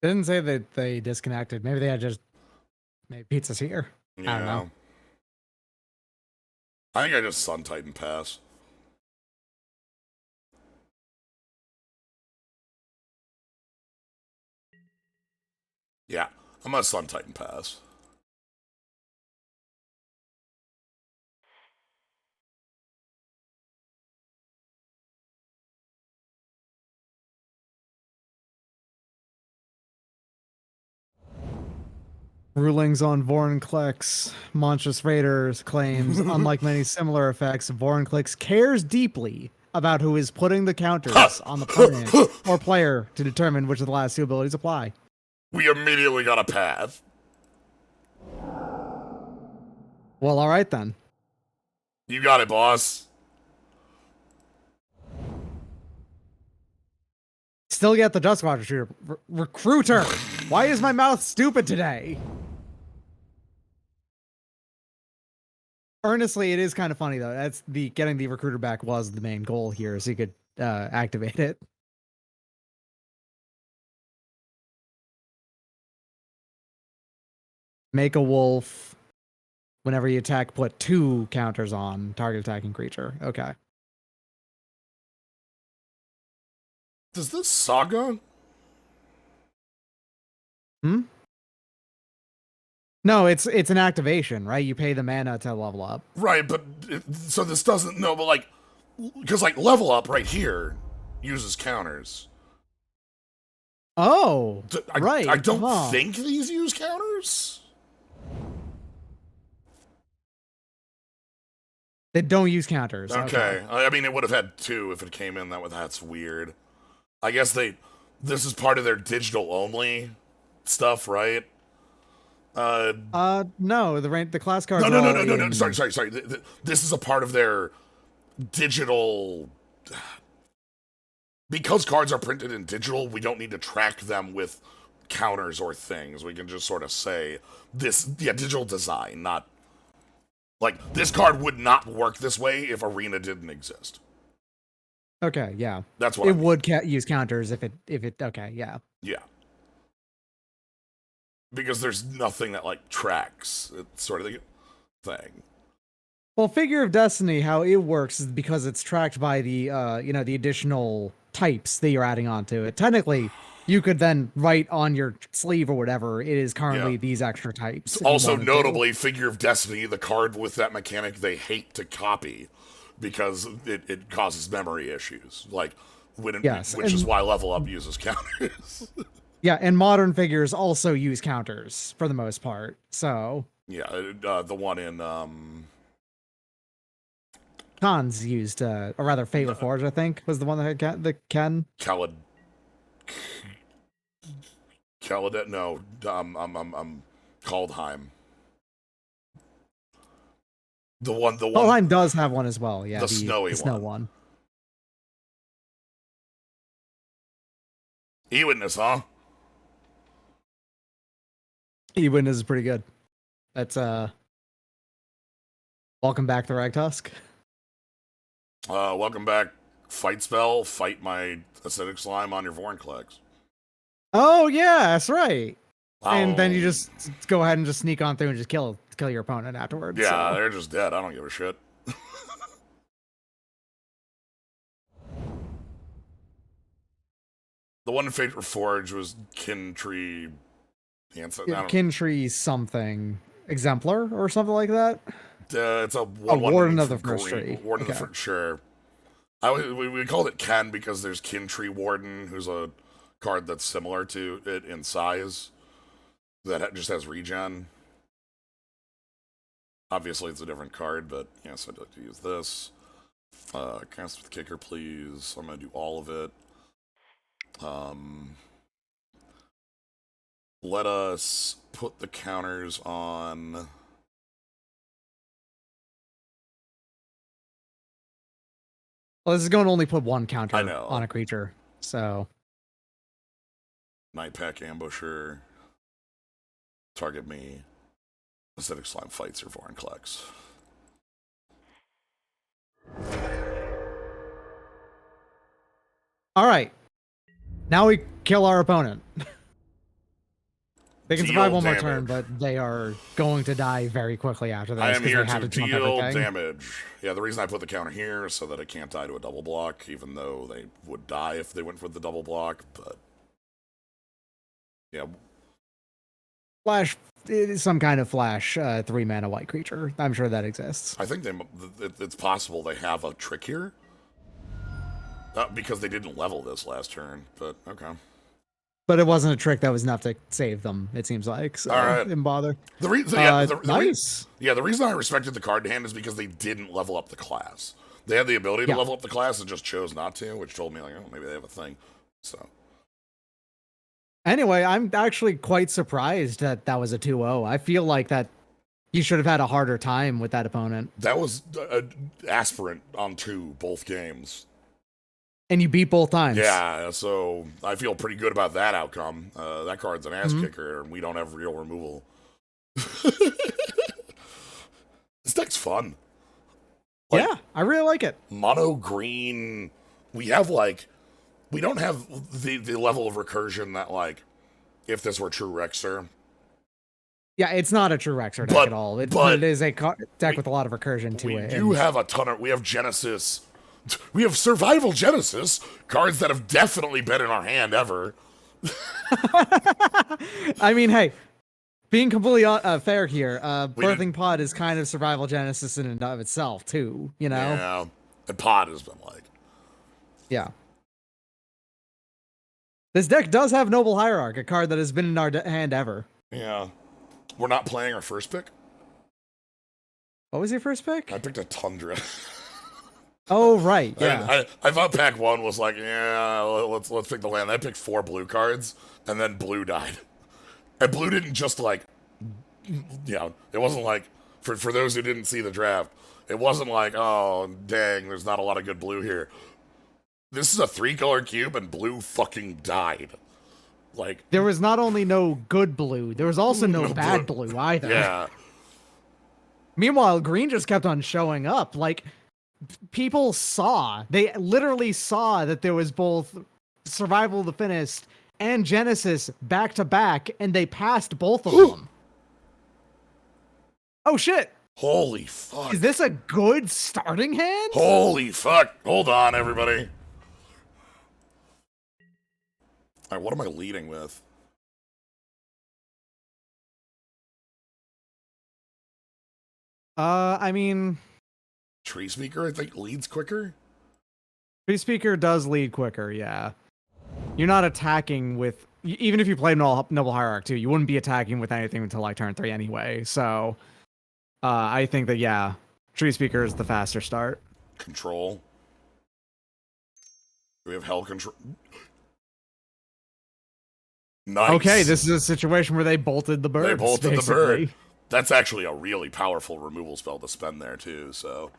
They didn't say that they disconnected. Maybe they had just made pizzas here. Yeah. I don't know. I think I just Sun Titan pass. Yeah, I'm gonna Sun Titan pass. Rulings on Vorinclex. Monstrous Raiders claims, unlike many similar effects, Vorinclex cares deeply about who is putting the counters on the opponent or player to determine which of the last two abilities apply. We immediately got a path. Well, all right then. You got it, boss. Still get the Dust Squadron shooter. Recruiter! Why is my mouth stupid today? Earnestly, it is kind of funny though. That's the getting the recruiter back was the main goal here, so you could activate it. Make a wolf. Whenever you attack, put 2 counters on target attacking creature. Okay. Does this Saga? Hmm? No, it's an activation, right? You pay the mana to level up. Right, but so this doesn't. No, but like, because like level up right here uses counters. Oh, I, right. I don't think these use counters. They don't use counters. Okay. I mean, it would have had 2 if it came in. That's weird. I guess this is part of their digital only stuff, right? No, the class cards. No. Sorry. This is a part of their digital. Because cards are printed in digital, we don't need to track them with counters or things. We can just sort of say this, yeah, digital design, not like this card would not work this way if Arena didn't exist. Okay, yeah. That's what it would use counters if it. Okay, yeah. Yeah. Because there's nothing that like tracks. It's sort of the thing. Well, Figure of Destiny, how it works is because it's tracked by the the additional types that you're adding onto it. Technically, you could then write on your sleeve or whatever, it is currently these extra types. Also, notably, Figure of Destiny, the card with that mechanic they hate to copy because it causes memory issues. Like, which is why Level Up uses counters. Yeah, and modern figures also use counters for the most part. So yeah, the one in Khan's used, or rather, Fate Reforged, I think, was the one that had the Ken. Kaladet? No, I'm Kaldheim. The one, Valheim does have one as well. Yeah, the snowy snow one. one. E-Witness, huh? E-Witness is pretty good. That's welcome back to Ragtusk. Welcome back. Fight spell. Fight my acidic slime on your Vorinclex. Oh yeah, that's right. Oh, And then you just go ahead and just sneak on through and just kill your opponent afterwards. yeah, so. they're just dead. I don't give a shit. The one in Fate Reforged was Kintree. Kintree something exemplar or something like that. It's a one Warden of the First Tree. Warden of the First, sure. We called it Ken because there's Kintree Warden, who's a card that's similar to it in size, that just has regen. Obviously, it's a different card, but yes, I'd like to use this. Cast with Kicker, please. I'm gonna do all of it. Let us put the counters on. Well, this is going to only put one counter I know. on a creature, so. Nightpack Ambusher. Target me. Acidic Slime fights your Vorinclex. All right. Now we kill our opponent. They can survive one more turn, but they are going to die very quickly after this. I am here they have to jump deal everything. damage. Yeah, the reason I put the counter here is so that it can't die to a double block, even though they would die if they went for the double block, but... Yeah. Flash, some kind of flash 3-mana white creature. I'm sure that exists. I think it's possible they have a trick here. Because they didn't level this last turn, but okay. But it wasn't a trick that was enough to save them, it seems like. So all right. didn't bother. The reason I respected the card in hand is because they didn't level up the class. They had the ability to level up the class and just chose not to, which told me, like, oh, maybe they have a thing. So. Anyway, I'm actually quite surprised that that was a 2-0. I feel like that you should have had a harder time with that opponent. That was aspirant on 2 both games. And you beat both times. Yeah, so I feel pretty good about that outcome. That card's an ass kicker, and we don't have real removal. This deck's fun. Like, yeah, I really like it. Mono green. We don't have the level of recursion that, like, if this were true Rexer. Yeah, it's not a true Rexer deck at all. But it is a deck with a lot of recursion to it. We have Genesis. We have Survival Genesis, cards that have definitely been in our hand ever. I mean, hey, being completely fair here, Birthing Pod is kind of Survival Genesis in and of itself, too, you know? Yeah, and Pod has been like. Yeah. This deck does have Noble Hierarch, a card that has been in our hand ever. Yeah. We're not playing our first pick? What was your first pick? I picked a Tundra. Oh, right, yeah. I thought pack 1 was like, yeah, let's pick the land. I picked 4 blue cards, and then blue died. And blue didn't just, like, it wasn't like, for those who didn't see the draft, it wasn't like, oh, dang, there's not a lot of good blue here. This is a 3-color cube, and blue fucking died. Like, there was not only no good blue, there was also no bad blue either. Yeah. Meanwhile, green just kept on showing up. Like, people they literally saw that there was both Survival of the Fittest and Genesis back to back, and they passed both of them. Oh shit. Holy fuck. Is this a good starting hand? Holy fuck. Hold on, everybody. Alright, what am I leading with? I mean... Tree Speaker, I think, leads quicker? Tree Speaker does lead quicker, yeah. You're not attacking with... Even if you played Noble Hierarch too, you wouldn't be attacking with anything until like turn 3 anyway, so... I think that, yeah, Tree Speaker is the faster start. Control. Do we have Hell Control? Okay, Nice. this is a situation where they bolted the birds. They bolted the basically. bird. That's actually a really powerful removal spell to spend there too. So,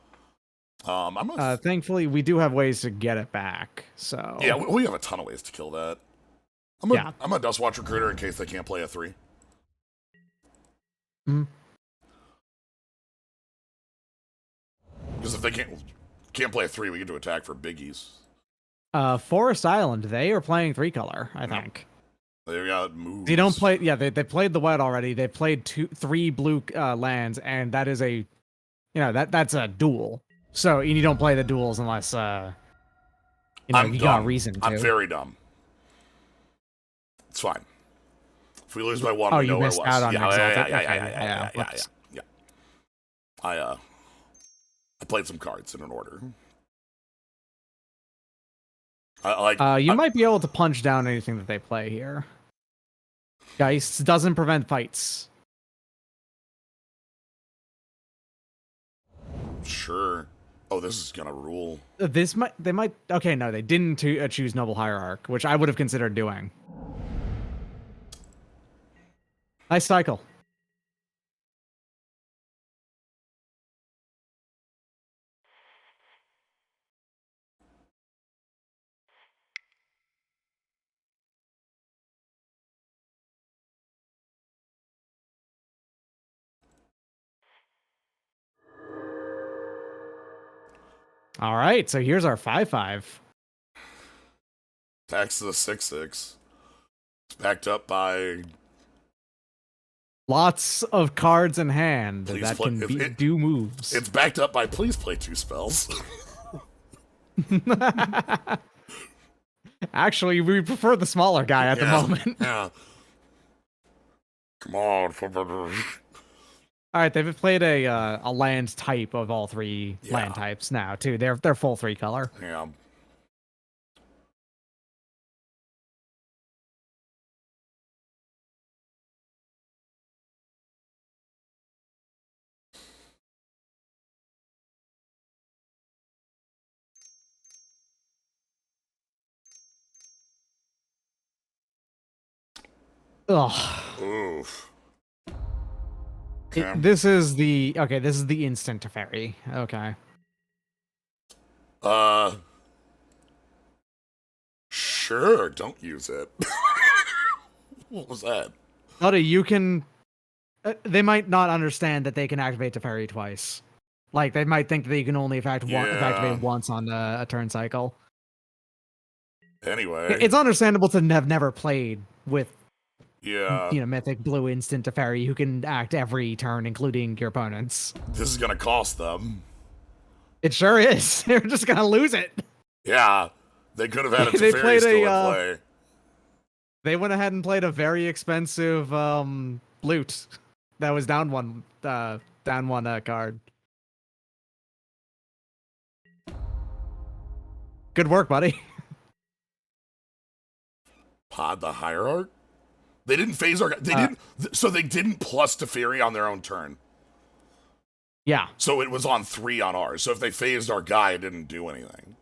I'm gonna. Thankfully, we do have ways to get it back. So Yeah, we have a ton of ways to kill that. I'm a yeah. I'm a Dust Watch Recruiter in case they can't play a 3. Mhm. Because if they can't play a 3, we get to attack for biggies. Forest Island, they are playing 3-color, I think. They got moves. They don't play. Yeah, they played the white already. They played 3 blue lands, and that is that's a duel. So you don't play the duels unless I'm you dumb. got a reason to. I'm very dumb. It's fine. If we lose by 1, Oh, we you know where it missed was. out on Exalted. Yeah. I played some cards in an order. You might be able to punch down anything that they play here. Geist doesn't prevent fights. Sure. Oh, this is gonna rule. They might. Okay, no, they didn't choose Noble Hierarch, which I would have considered doing. Nice cycle. All right, so here's our 5/5. Tax the 6/6. It's backed up by. Lots of cards in hand Please that play- can do moves. It's backed up by please play 2 spells. Actually, we prefer the smaller guy at the moment. Yeah. Come on. All right, they've played a land type of all 3 Yeah. land types now too. They're full 3-color. Yeah. Ugh. Oof. Okay. This is the instant Teferi. Okay. Sure, don't use it. What was that? Buddy, you can. They might not understand that they can activate Teferi twice. Like they might think that you can only activate once on a turn cycle. Anyway. It's understandable to have never played with Yeah. Mythic Blue Instant Teferi who can act every turn, including your opponents. This is gonna cost them. It sure is. They're just gonna lose it. Yeah. They could have had a They Teferi played still in a, play. They went ahead and played a very expensive loot that was down one card. Good work, buddy. Pod the Hierarch? They didn't phase our. They didn't plus Teferi on their own turn. Yeah. So it was on 3 on ours. So if they phased our guy, it didn't do anything.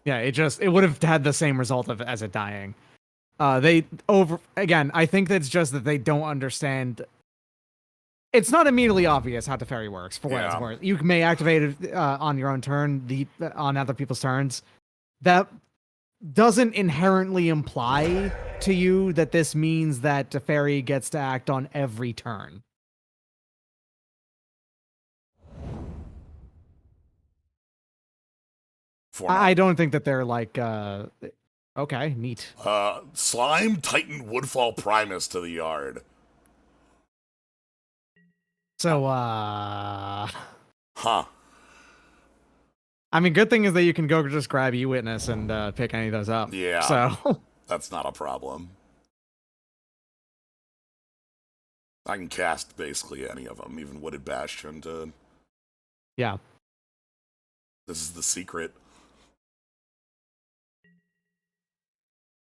Yeah, it would have had the same result as it dying. I think that's just that they don't understand. It's not immediately obvious how Teferi works, for what it's worth. You may activate it on your own turn, on other people's turns. That doesn't inherently imply to you that this means that Teferi gets to act on every turn. I don't think that they're like, okay, neat. Slime Titan Woodfall Primus to the yard. So, Huh. I mean, good thing is that you can go just grab E-Witness and pick any of those up. Yeah. So That's not a problem. I can cast basically any of them, even Wooded Bastion to... Yeah. This is the secret.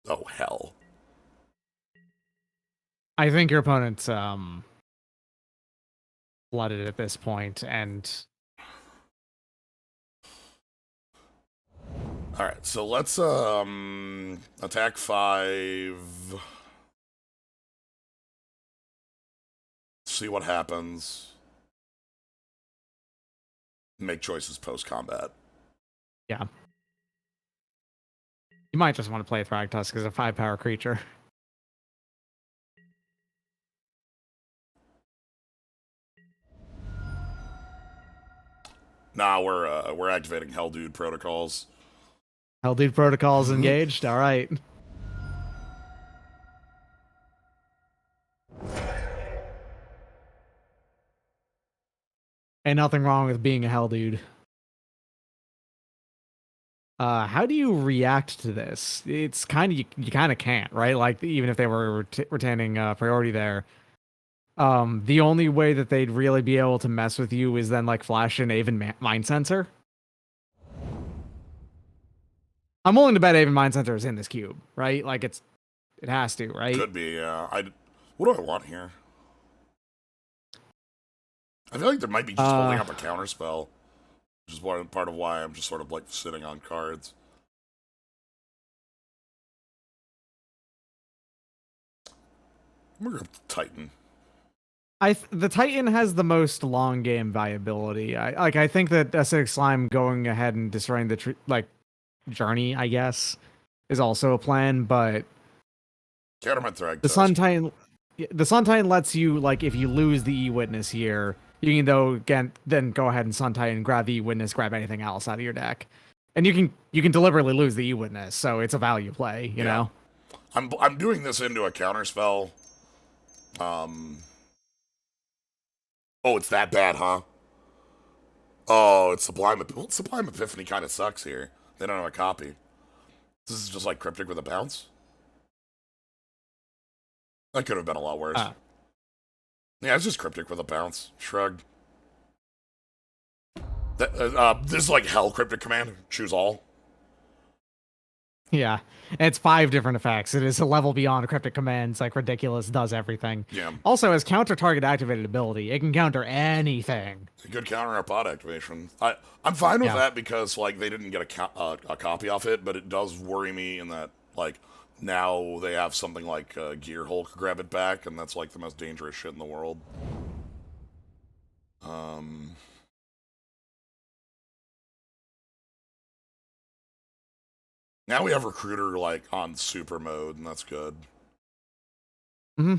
Oh, hell. I think your opponent's flooded at this point, and... Alright, so let's attack 5. see what happens. Make choices post combat. Yeah. You might just want to play Thragtusk as a 5-power creature. Nah, we're activating Hell Dude protocols. Hell Dude protocols engaged. All right. Ain't nothing wrong with being a Hell Dude. How do you react to this? It's kind of you kind of can't, right? Like even if they were retaining priority there, the only way that they'd really be able to mess with you is then like flash an Aven Mind Sensor. I'm willing to bet Aven Mind Sensor is in this cube, right? Like it has to, right? Could be, yeah. What do I want here? I feel like there might be just holding up a counter spell, which is part of why I'm just sort of like sitting on cards. I'm gonna go Titan. The Titan has the most long game viability. I think that Acidic Slime going ahead and destroying the journey, I guess, is also a plan, but Counter my Thrag the Tusk. Sun Titan lets you, like, if you lose the E-Witness here, you can then go ahead and Sun Titan, grab the E-Witness, grab anything else out of your deck. And you can deliberately lose the E-Witness, so it's a value play, you know? I'm doing this into a counter spell. Oh, it's that bad, huh? Oh, it's Sublime. Well, Sublime Epiphany kind of sucks here. They don't have a copy. This is just like Cryptic with a bounce. That could have been a lot worse. Yeah, it's just Cryptic with a bounce. Shrug. This is like Hell Cryptic Command. Choose all. Yeah. And it's 5 different effects. It is a level beyond Cryptic Commands, like ridiculous, does everything. Yeah. Also, as counter target activated ability, it can counter anything. A good counter or pod activation. I'm fine with that because like they didn't get a copy of it, but it does worry me in that like now they have something like Gear Hulk grab it back, and that's like the most dangerous shit in the world. Now we have Recruiter like on super mode, and that's good. Yeah,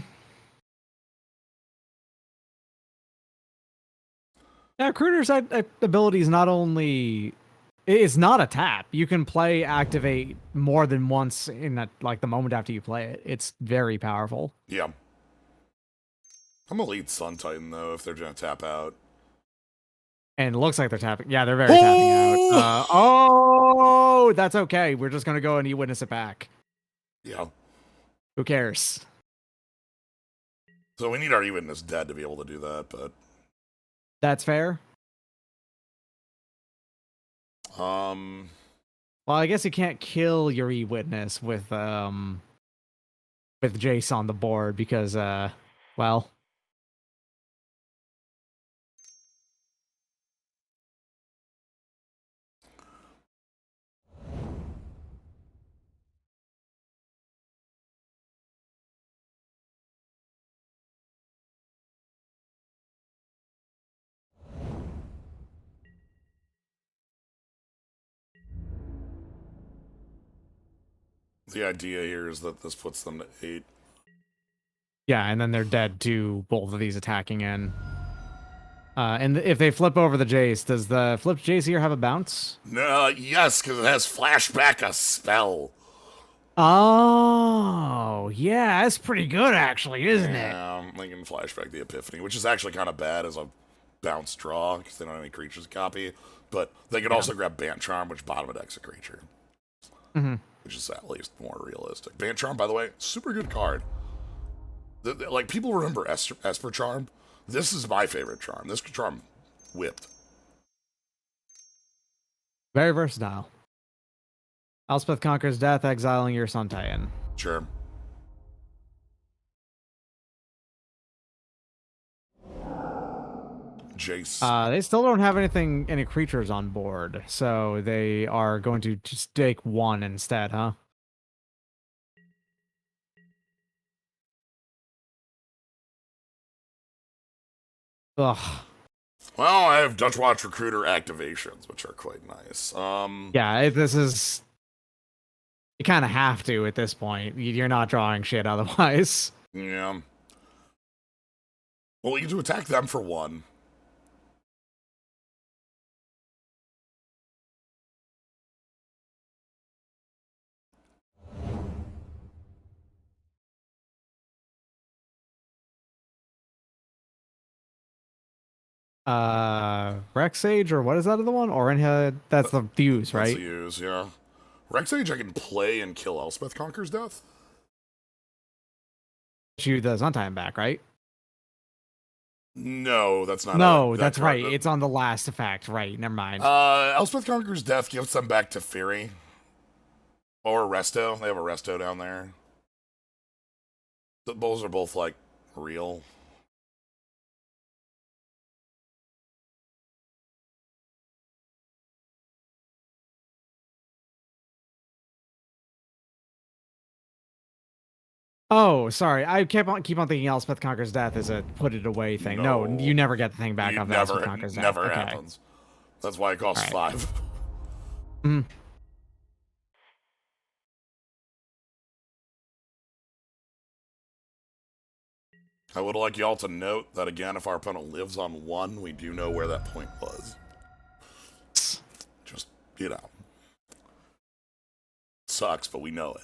Recruiter's ability is not only it's not a tap. You can play activate more than once in the moment after you play it. It's very powerful. Yeah. I'm gonna lead Sun Titan though if they're gonna tap out. And it looks like they're tapping. Yeah, they're very tapping out. Oh, that's okay. We're just gonna go and E-Witness it back. Yeah. Who cares? So we need our E-Witness dead to be able to do that, but That's fair. Well, I guess you can't kill your E-Witness with Jace on the board because well. the idea here is that this puts them to 8. Yeah, and then they're dead to both of these attacking in. And if they flip over the Jace, does the flipped Jace here have a bounce? No, yes, because it has flashback a spell. Oh, yeah, that's pretty good actually, isn't it? They can flashback the Epiphany, which is actually kind of bad as a bounce draw because they don't have any creatures to copy. But they could also grab Bant Charm, which bottom of deck's a creature, which is at least more realistic. Bant Charm, by the way, super good card. Like people remember Esper Charm. This is my favorite charm. This charm whipped. Very versatile. Elspeth conquers death, exiling your Sun Titan. Sure. Jace. They still don't have any creatures on board, so they are going to just take 1 instead, huh? Ugh. Well, I have Dutch Watch Recruiter activations, which are quite nice. Yeah, this is. You kind of have to at this point. You're not drawing shit otherwise. Yeah. Well, we get to attack them for one. Rex Sage, or what is that other one? Orin Head. That's the Fuse, That's the right? use, yeah. Rexage I can play and kill Elspeth Conquers Death. You the Zuntime back, right? No, that's not how No, that that's card. right. It's on the last effect. Right. Never mind. Elspeth Conquers Death gives them back to Fury. Or Resto. They have a Resto down there. Those are both, like, real. Oh, sorry. I keep on thinking Elspeth Conquers Death is a put it away thing. No, you No. never get the thing back You off never, Elspeth Conquers Death. never Okay. happens. That's why it costs All right. 5. Mm. I would like y'all to note that, again, if our opponent lives on 1, we do know where that point was. Just, you know. Sucks, but we know it.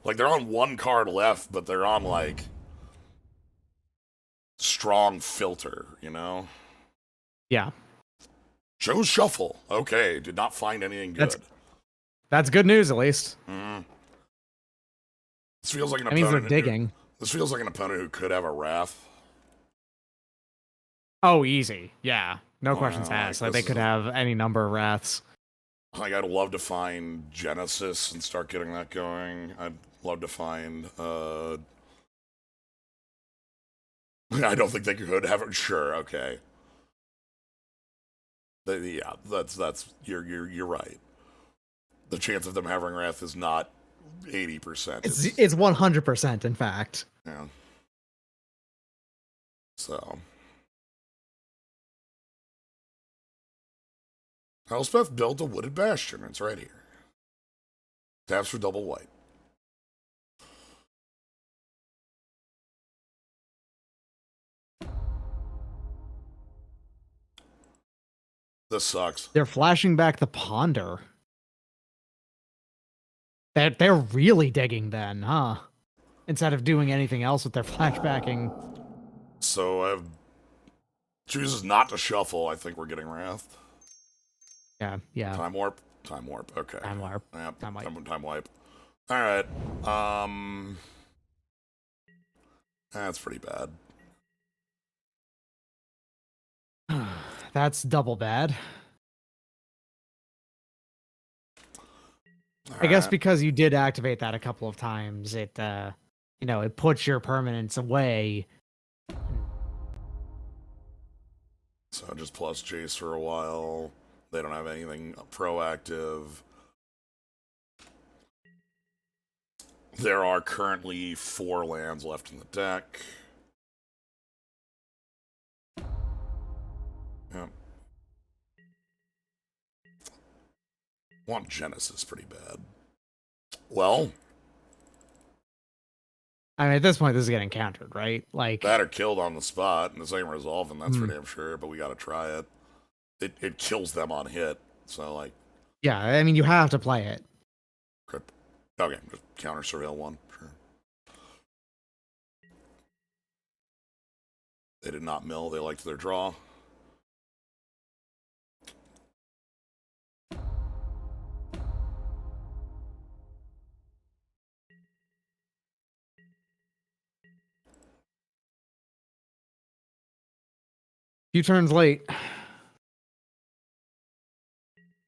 Like, they're on 1 card left, but they're on, like, strong filter, you know? Yeah. Joe's Shuffle. Okay, did not find anything good. That's good news, at least. This feels like an That means opponent. they're digging. This feels like an opponent who could have a Wrath. Oh, easy. Yeah. No questions like, asked. Like, this they could is have any number of Wraths. Like, I'd love to find Genesis and start getting that going. I'd love to find, I don't think they could have it. Sure, okay. Yeah, that's you're right. The chance of them having Wrath is not 80%. It's 100%, in fact. Yeah. So. Elspeth built a wooded bastion. It's right here. Taps for double white. This sucks. They're flashing back the Ponder. They're really digging then, huh? Instead of doing anything else with their flashbacking. So I chooses not to shuffle. I think we're getting Wrath. Yeah. Time warp. Time warp. Okay. Time warp. Yep. Time wipe. Time wipe. All right. That's pretty bad. That's double bad. I guess because you did activate that a couple of times, it it puts your permanents away. So just plus Jace for a while. They don't have anything proactive. There are currently 4 lands left in the deck. Yep. Want Genesis pretty bad. Well, I mean, at this point, this is getting countered, right? Like that or killed on the spot, and this ain't resolving, that's for damn sure, but we gotta try it. It kills them on hit, so like... Yeah, I mean, you have to play it. Okay, just counter surveil 1, sure. They did not mill, they liked their draw. Few turns late.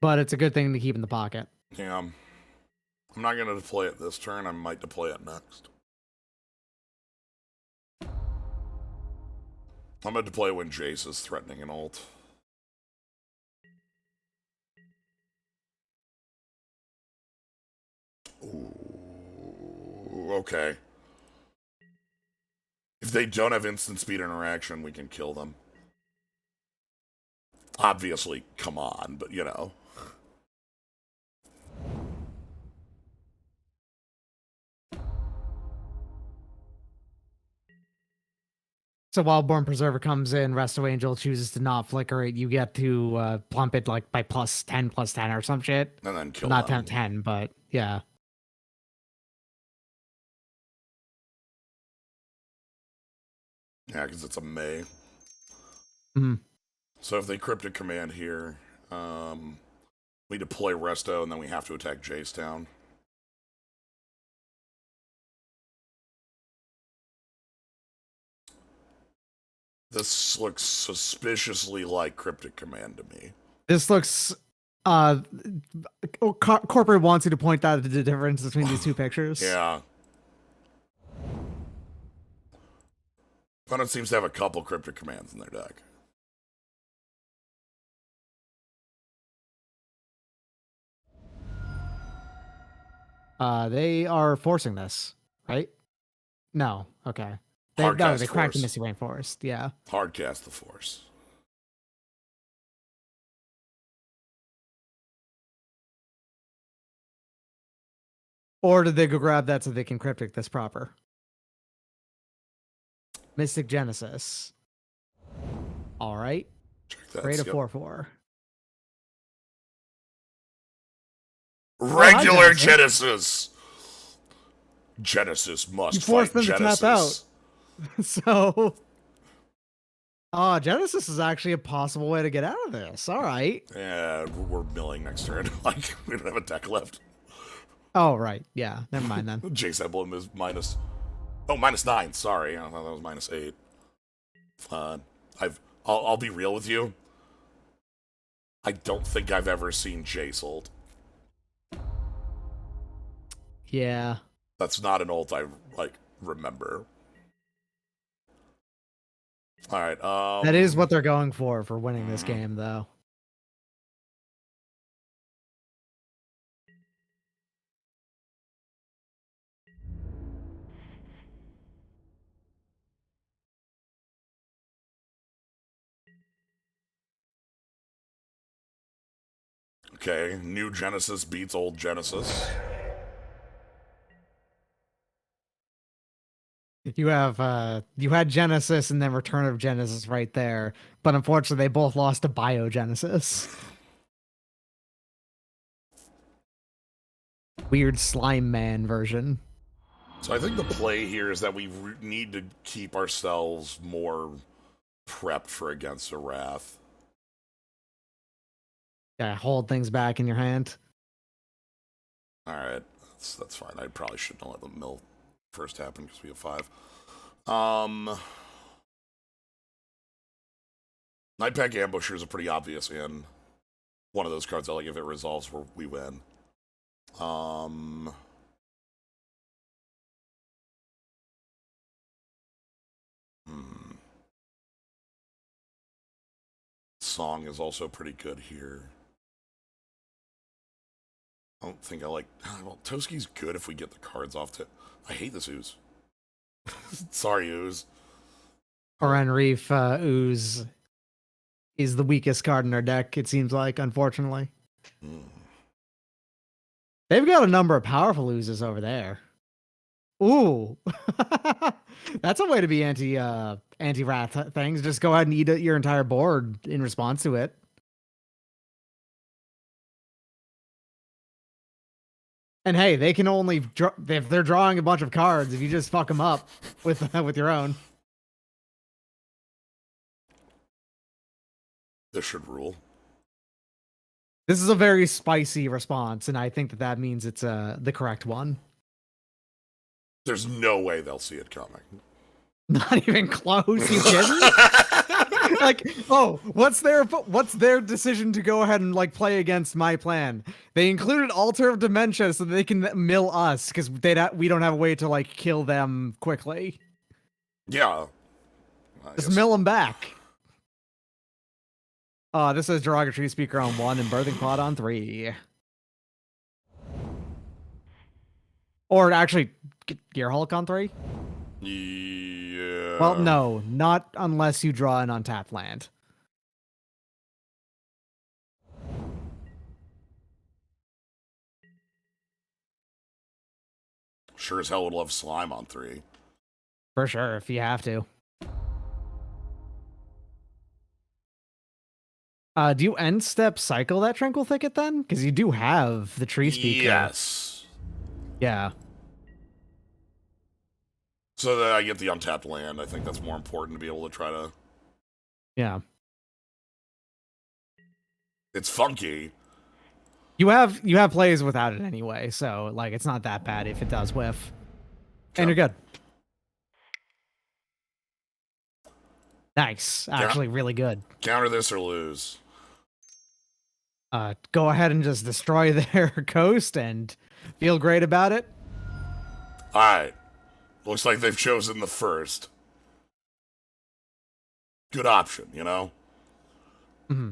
But it's a good thing to keep in the pocket. Yeah. I'm not going to deploy it this turn. I might deploy it next. I'm going to deploy when Jace is threatening an ult. Ooh, okay. If they don't have instant speed interaction, we can kill them. Obviously, come on, but you know. So while Born Preserver comes in, Resto Angel chooses to not flicker it. You get to plump it like by +10, +10 or some shit. And then kill Not them. 10, but yeah. Yeah, because it's a May. Mm-hmm. So if they cryptic command here, we deploy Resto, and then we have to attack Jacetown. This looks suspiciously like cryptic command to me. This looks corporate wants you to point out the difference between these two pictures. Yeah. Opponent seems to have a couple cryptic commands in their deck. They are forcing this, right? No. Okay. They Hardcast cracked the Force. Misty Rainforest. Yeah. Hardcast the Force. Or did they go grab that so they can cryptic this proper? Mystic Genesis. All right. Check that. Rate of Yep. 4/4. Regular Genesis. Genesis. Genesis must You forced fight them to Genesis. tap out. So, Genesis is actually a possible way to get out of this. All right. Yeah, we're milling next turn. Like, we don't have a deck left. Oh, right. Yeah. Never mind then. Jace Emblem is minus... Oh, -9. Sorry. I thought that was -8. I'll be real with you. I don't think I've ever seen Jace ult. Yeah. That's not an ult I, remember. Alright, That is what they're going for winning this game, though. Okay, new Genesis beats old Genesis. You had Genesis and then Return of Genesis right there, but unfortunately they both lost to Biogenesis. Weird slime man version. So I think the play here is that we need to keep ourselves more prepped for against a Wrath. Yeah, hold things back in your hand. Alright, that's fine. I probably shouldn't have let the mill first happen because we have 5. Nightpack Ambusher is a pretty obvious in. One of those cards I like if it resolves where we win. Song is also pretty good here. I don't think I like... Well, Toski's good if we get the cards off to... I hate this Ooze. Sorry, Ooze. Oran Reef Ooze is the weakest card in our deck, it seems like, unfortunately. They've got a number of powerful Oozes over there. Ooh. That's a way to be anti-wrath things. Just go ahead and eat your entire board in response to it. And hey, they can only if they're drawing a bunch of cards, if you just fuck them up with your own. This should rule. This is a very spicy response, and I think that means it's the correct one. There's no way they'll see it coming. Not even close. You kidding? Like, oh, what's their decision to go ahead and play against my plan? They included Altar of Dementia so that they can mill us because we don't have a way to kill them quickly. Yeah. Just mill them back. This is Derogatory Speaker on 1 and Birthing Pod on 3. Or actually, Gearhulk on 3? Yeah. Well, no, not unless you draw an untapped land. Sure as hell would love slime on 3. For sure, if you have to. Do you end step cycle that Tranquil Thicket then? Because you do have the Tree Speaker. Yes. Yeah. So that I get the untapped land. I think that's more important to be able to try to... Yeah. It's funky. You have plays without it anyway, so like it's not that bad if it does whiff. And you're good. Nice. Actually really good. Counter this or lose. Go ahead and just destroy their coast and feel great about it. Alright. Looks like they've chosen the first. Good option, you know? Mm-hmm.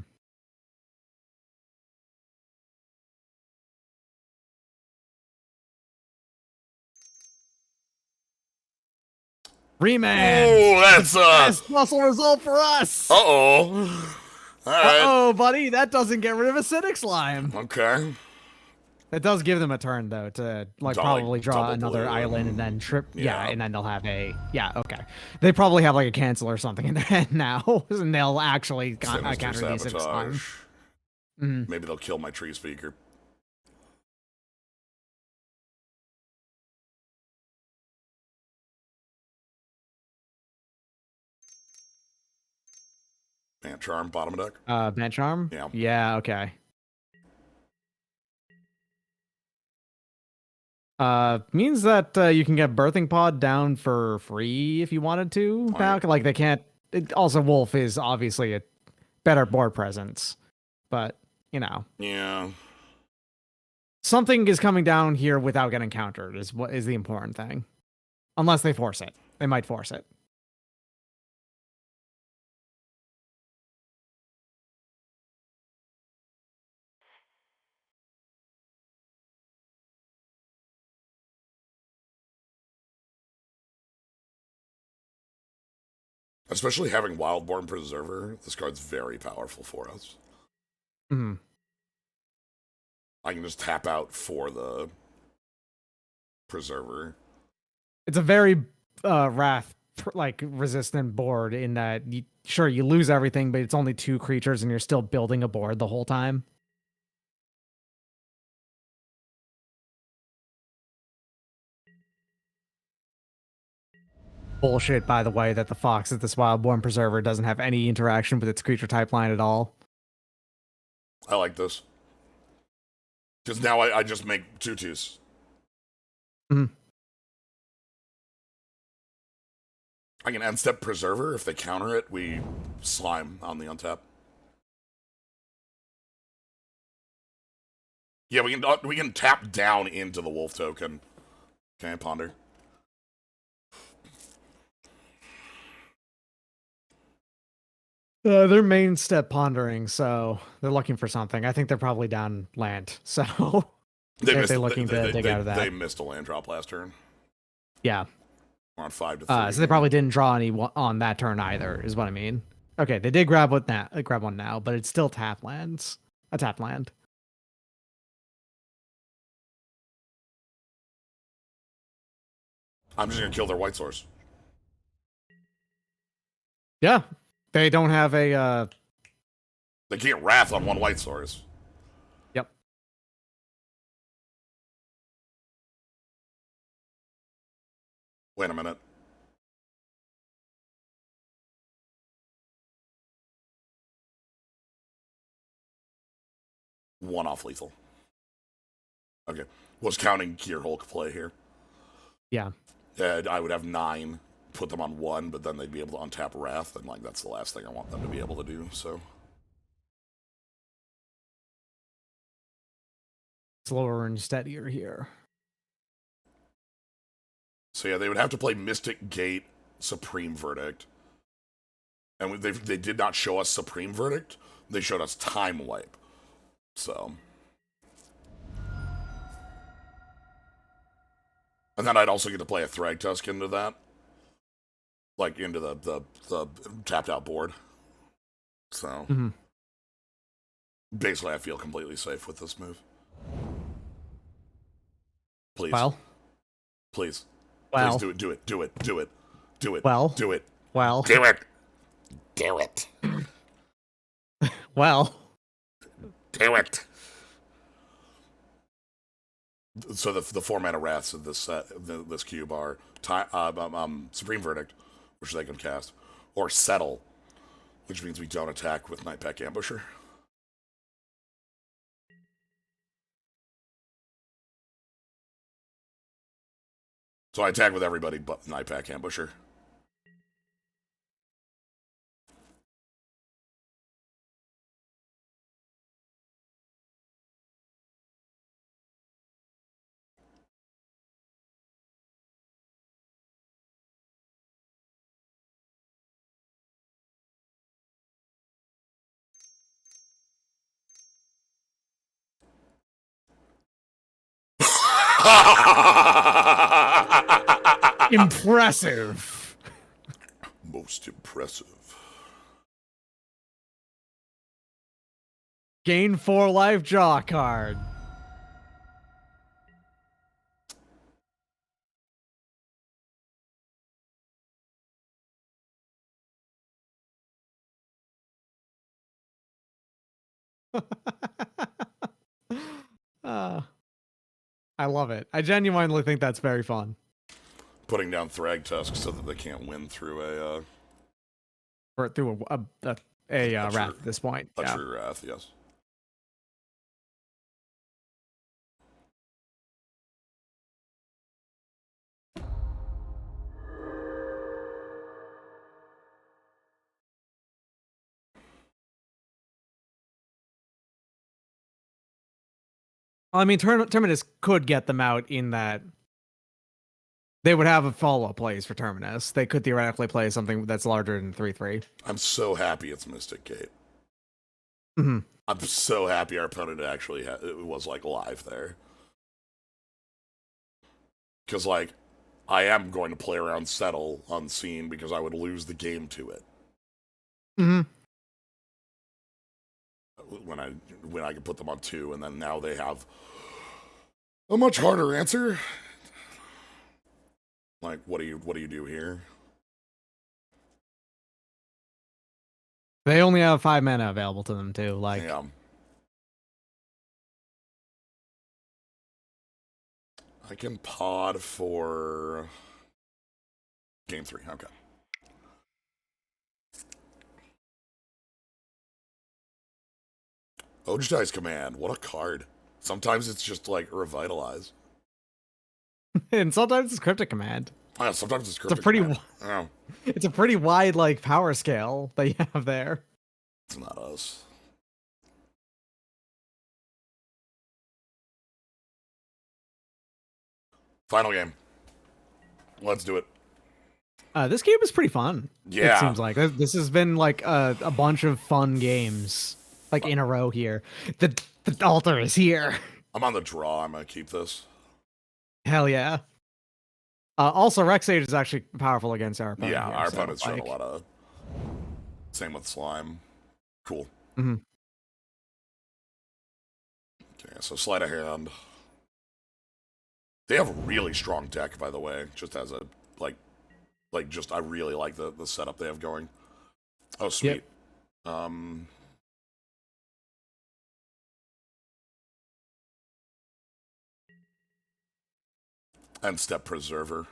Rematch. Oh, that's best muscle result for us. Uh-oh. Alright. Oh, buddy, that doesn't get rid of acidic slime. Okay. It does give them a turn though to like probably draw another island and then trip. Yeah, and then they'll have a okay. They probably have like a cancel or something in their hand now, and they'll actually counter the acidic slime. Mm-hmm. Maybe they'll kill my tree speaker. Bant Charm, bottom of deck. Bant Charm? Yeah. Yeah, okay. Means that you can get Birthing Pod down for free if you wanted to. Right. Like they can't. Also, Wolf is obviously a better board presence, but you know. Yeah. Something is coming down here without getting countered is what is the important thing. Unless they force it, they might force it. Especially having Wildborn Preserver, this card's very powerful for us. Mm-hmm. I can just tap out for the Preserver. It's a very Wrath like resistant board in that sure you lose everything, but it's only 2 creatures and you're still building a board the whole time. Bullshit, by the way, that the Fox at this Wildborn Preserver doesn't have any interaction with its creature type line at all. I like this. Because now I just make 2/2s. Mm-hmm. I can end step Preserver. If they counter it, we slime on the untap. Yeah, we can tap down into the Wolf token. Okay, Ponder. Their main step pondering, so they're looking for something. I think they're probably down land, so they're looking to dig out of that. They missed a land drop last turn. Yeah. We're on 5-3. So they probably didn't draw any on that turn either, is what I mean. Okay, they did grab one now, but it's still tap lands. A tap land. I'm just gonna kill their white source. Yeah. They don't have a They can't Wrath on one white source. Yep. Wait a minute. One off lethal. Okay. Was counting Gearhulk play here. Yeah. I would have 9, put them on 1, but then they'd be able to untap Wrath, and like that's the last thing I want them to be able to do, so. Slower and steadier here. So yeah, they would have to play Mystic Gate, Supreme Verdict. And they did not show us Supreme Verdict. They showed us Time Wipe. So. And then I'd also get to play a Thragtusk into that. like into the tapped out board. So Hmm. basically, I feel completely safe with this move. Please, Well, please, please well, do it, do it, do it, do it, do it, well, do it, well, do it, do it, well. do it. So the 4 mana wraths of this this cube are Supreme Verdict, which they can cast, or Settle, which means we don't attack with Nightpack Ambusher. So I attack with everybody but Nightpack Ambusher. Impressive. Most impressive. Gain 4 life, draw a card. uh, I love it. I genuinely think that's very fun. Putting down Thragtusk so that they can't win through Or through a wrath at this point. a Yeah. true wrath, yes. I mean, Terminus could get them out in that they would have a follow-up plays for Terminus. They could theoretically play something that's larger than 3/3. I'm so happy it's Mystic Gate. Mm-hmm. I'm so happy our opponent actually it was like live there. Because like I am going to play around Settle unseen because I would lose the game to it. Mm-hmm. When I could put them on 2, and then now they have a much harder answer. Like, what do you do here? They only have 5 mana available to them too. Like, Yeah. I can pod for game 3. Okay. Ojtai's Command. What a card. Sometimes it's just like Revitalize. and sometimes it's Cryptic Command. Sometimes it's It's a pretty, Oh, it's a pretty wide like power scale that you have there. it's not us. Final game. Let's do it. This game is pretty fun. Yeah. It seems like this has been like a bunch of fun games like in a row here. The altar is here. I'm on the draw. I'm gonna keep this. Hell yeah. Also, Rex Age is actually powerful against our opponent. Yeah, here, our so, opponent's shown like, a lot of. Same with Slime. Cool. Mm-hmm. Okay, so sleight of hand. They have a really strong deck, by the way. Just as a just I really like the setup they have going. Oh, sweet. Yep. And Step Preserver.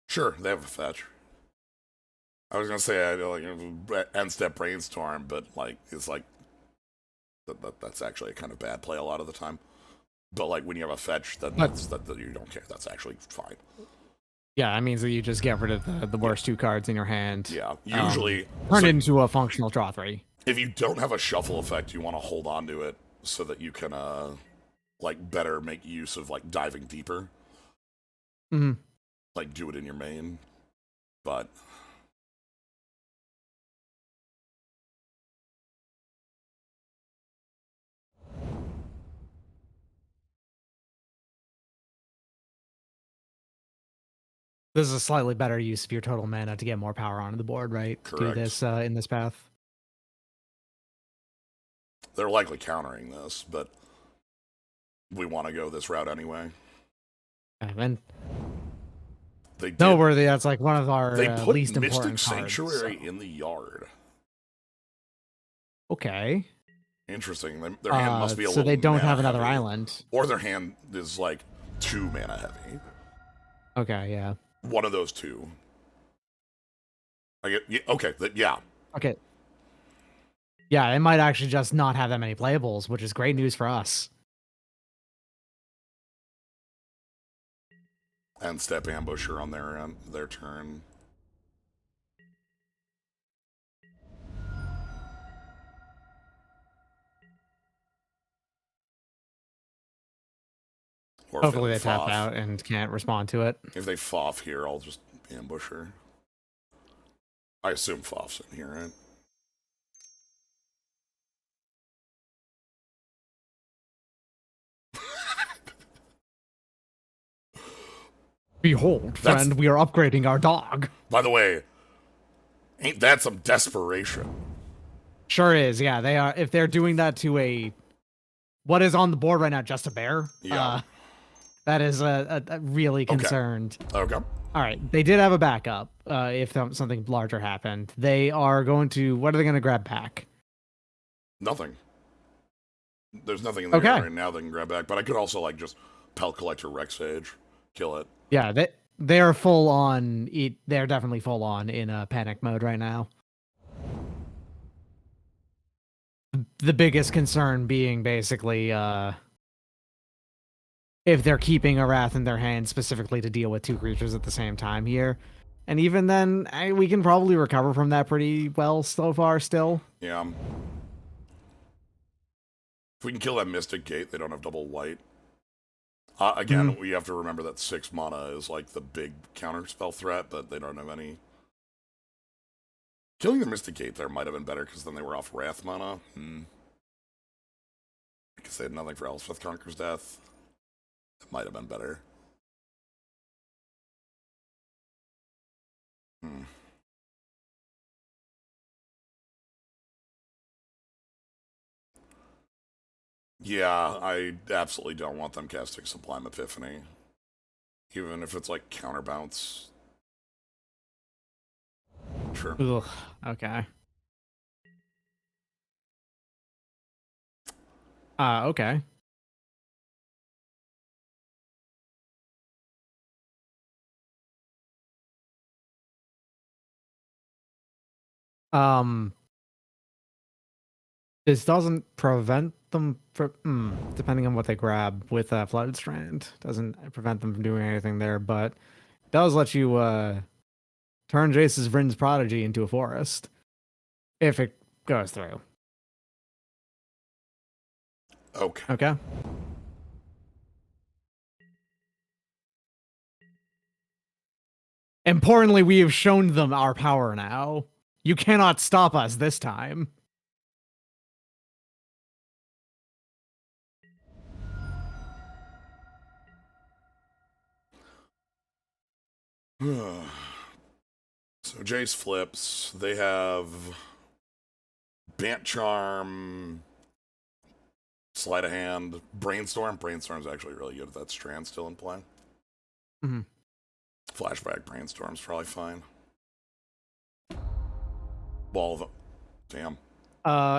Sure, they have a fetch. I was gonna say I like end step brainstorm, but like it's like that's actually a kind of bad play a lot of the time. But like when you have a fetch, that you don't care. That's actually fine. Yeah, that means that you just get rid of the worst 2 cards in your hand. Yeah, usually turn it into a functional draw 3. if you don't have a shuffle effect, you want to hold on to it so that you can like better make use of like diving deeper. Mm-hmm. Like do it in your main, but This is a slightly better use of your total mana to get more power onto the board, right? To do Correct. this in this path. They're likely countering this, but we want to go this route anyway. And They did. noteworthy, that's like one of our They put least Mystic important Sanctuary cards, so. in the yard. Okay. Interesting. Their hand must be a so little they don't mana have another heavy. island. Or their hand is like 2 mana heavy. Okay, yeah. One of those two. I get, yeah, okay, yeah. Okay. Yeah, it might actually just not have that many playables, which is great news for us. And step ambusher on their turn. Or Hopefully they tap out and can't respond to it. If they foff here, I'll just ambusher. I assume foff's in here, right? Behold, friend, we are upgrading our dog. By the way, ain't that some desperation? Sure is, yeah. They are. If they're doing that to what is on the board right now, just a bear. Yeah. That is a really concerned. Okay. All right, they did have a backup. If something larger happened, they are going to. What are they going to grab back? Nothing. There's nothing in there right now they can grab back. But I could also like just Pelt Collector Rex Sage, kill it. Yeah, they are full on. They're definitely full on in panic mode right now. The biggest concern being basically if they're keeping a Wrath in their hand specifically to deal with 2 creatures at the same time here. And even then, we can probably recover from that pretty well so far still. Yeah. If we can kill that Mystic Gate, they don't have double white. Again, we have to remember that 6 mana is like the big counter spell threat, but they don't have any. Killing the Mystic Gate there might have been better because then they were off Wrath mana. Because they had nothing for Elspeth Conquer's Death. It might have been better. Yeah, I absolutely don't want them casting Sublime Epiphany. Even if it's like counterbounce. Sure. Ugh, okay. Okay. This doesn't prevent them from, depending on what they grab with Flooded Strand, doesn't prevent them from doing anything there, but does let you turn Jace's Vryn's Prodigy into a forest if it goes through. Okay. Okay. Importantly, we have shown them our power now. You cannot stop us this time. So Jace flips. They have Bant Charm, Sleight of Hand, Brainstorm. Brainstorm's actually really good if that Strand still in play. Flashback Brainstorm's probably fine. Ball of them. Damn.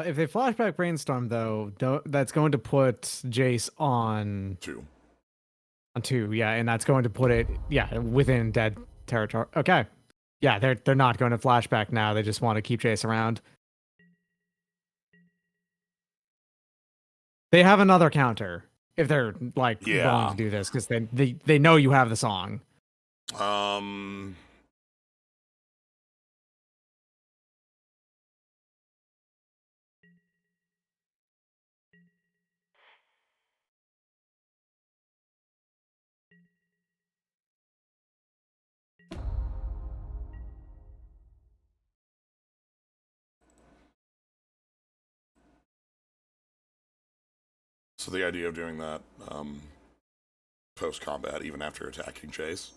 If they flashback Brainstorm, though, that's going to put Jace on 2. On 2, yeah, and that's going to put it, within dead territory. Okay. Yeah, they're not going to flashback now. They just want to keep Jace around. They have another counter if they're like willing to do this because they know you have the song. So the idea of doing that post-combat, even after attacking Jace,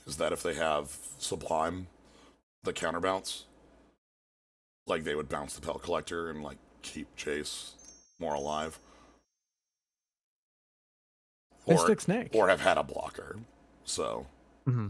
is that if they have Sublime, the counterbounce, like they would bounce the Pelt Collector and like keep Chase more alive. Mystic Snake. Or have had a blocker. So. Mm-hmm.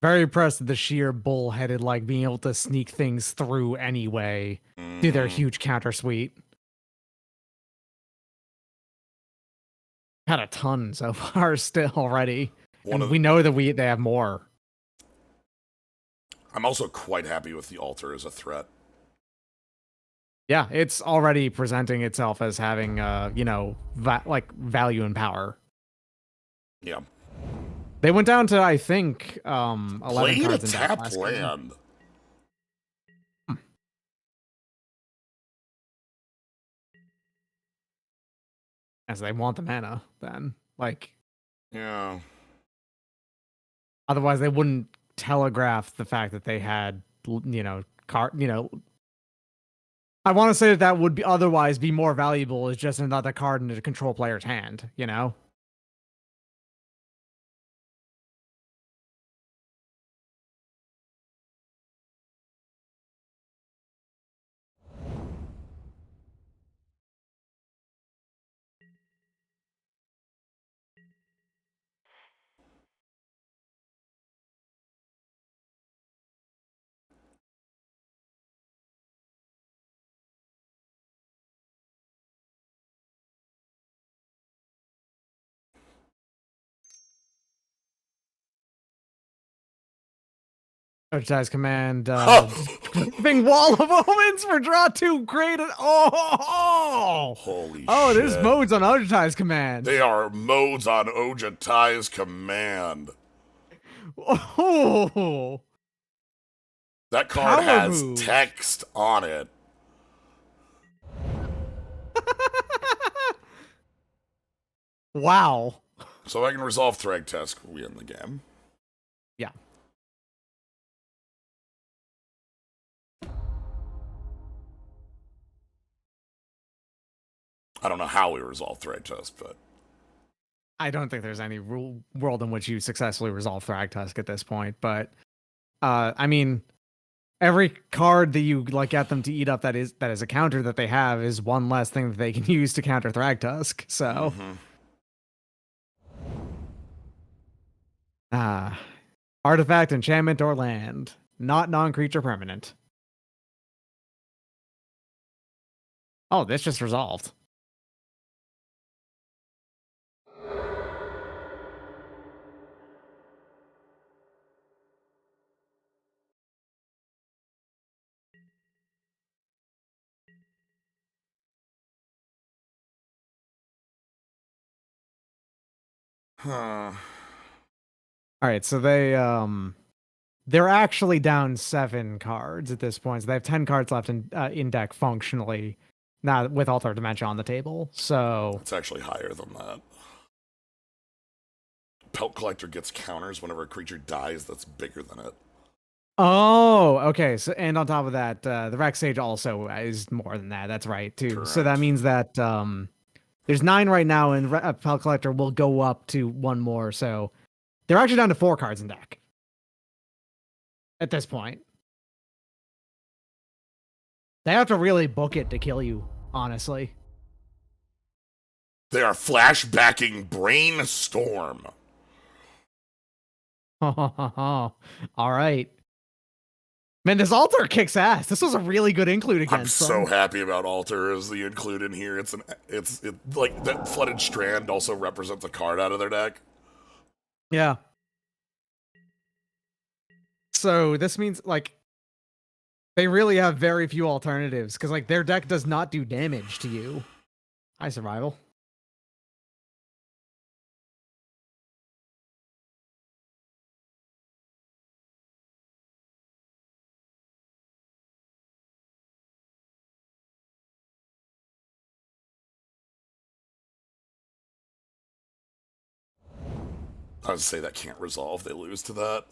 Very impressed with the sheer bullheaded, like being able to sneak things through anyway through their huge counter suite. Had a ton so far still already. And we know that they have more. I'm also quite happy with the altar as a threat. Yeah, it's already presenting itself as having, like value and power. Yeah. They went down to, I think, 11 Played cards a in tapped land. As they want the mana, then. Like. Yeah. Otherwise, they wouldn't telegraph the fact that they had, I want to say that would be otherwise be more valuable as just another card in a control player's hand, you know? Advertise command, Gripping Wall of Omens for draw 2, great. Holy shit. Oh, there's modes on Advertise command. They are modes on Ojatai's command. Oh. That card has moves. text on it. Wow. So if I can resolve Thragtusk, we end the game. Yeah. I don't know how we resolve Thragtusk, but I don't think there's any world in which you successfully resolve Thragtusk at this point, but I mean, every card that you like get them to eat up that is a counter that they have is one less thing that they can use to counter Thragtusk. So, artifact, enchantment, or land, not non-creature permanent. Oh, this just resolved. Huh. All right, so they're actually down 7 cards at this point. So they have 10 cards left in deck functionally, not with Altar Dementia on the table. So it's actually higher than that. Pelt Collector gets counters whenever a creature dies that's bigger than it. Oh, okay. So, and on top of that, the Rex Sage also is more than that. That's right, too. Correct. So that means that there's 9 right now, and Pelt Collector will go up to 1 more. So they're actually down to 4 cards in deck at this point. They have to really book it to kill you, honestly. They are flashbacking Brainstorm. All right. Man, this altar kicks ass. This was a really good include against I'm so happy about Altar as the include in here. It's like that Flooded Strand also represents a card out of their deck. Yeah. So this means like they really have very few alternatives because like their deck does not do damage to you. Hi, Survival. I would say that can't resolve. They lose to that.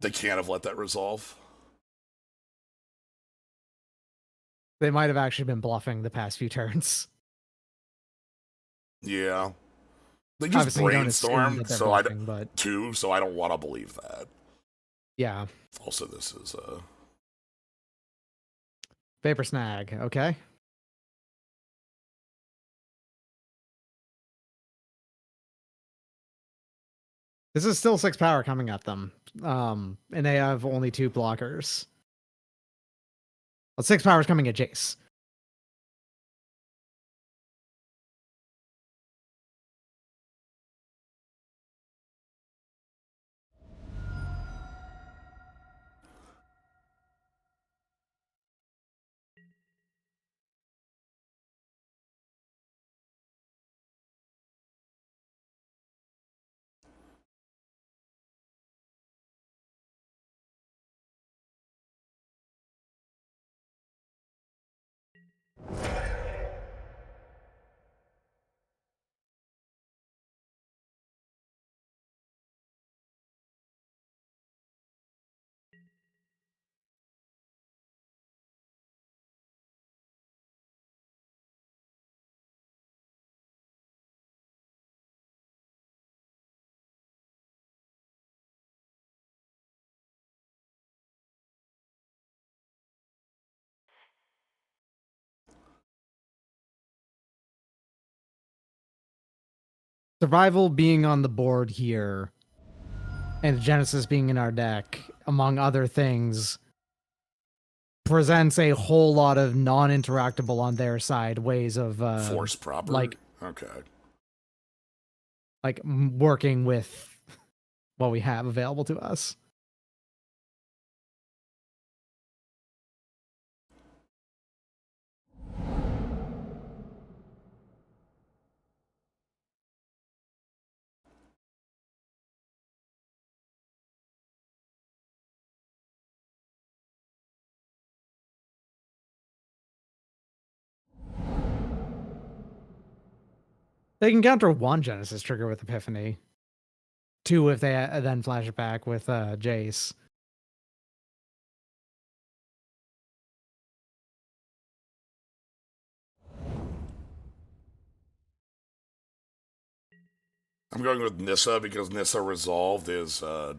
They can't have let that resolve. They might have actually been bluffing the past few turns. Yeah. They just Obviously, you don't assume brainstormed, that they're so I bluffing, but so I don't want to believe that. yeah. Also, this is Vapor Snag, okay. This is still 6 power coming at them. And they have only 2 blockers. Well, 6 power is coming at Jace. Survival being on the board here, and Genesis being in our deck, among other things, presents a whole lot of non-interactable on their side ways of force proper. like Okay. working with what we have available to us. They can counter 1 Genesis trigger with Epiphany. 2 if they then flash it back with Jace. I'm going with Nissa because Nissa resolved is the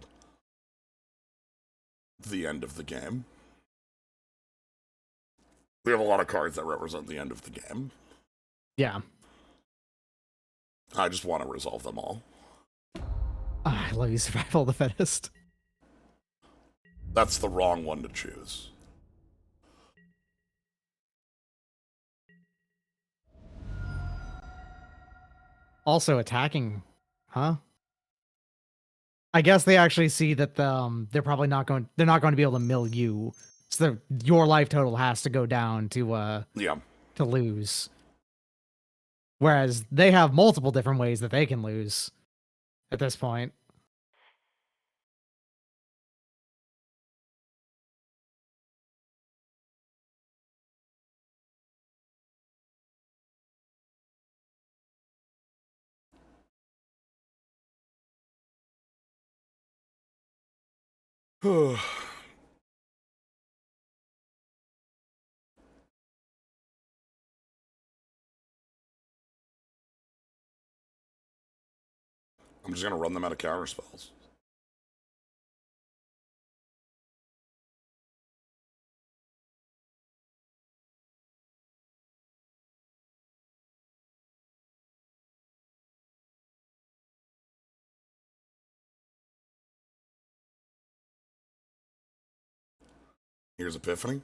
end of the game. We have a lot of cards that represent the end of the game. Yeah. I just want to resolve them all. I love you, Survival of the Fittest. That's the wrong one to choose. Also attacking, huh? I guess they actually see that they're probably not going. They're not going to be able to mill you, so your life total has to go down to Yeah. lose. Whereas they have multiple different ways that they can lose at this point. I'm just going to run them out of counter spells. Here's Epiphany.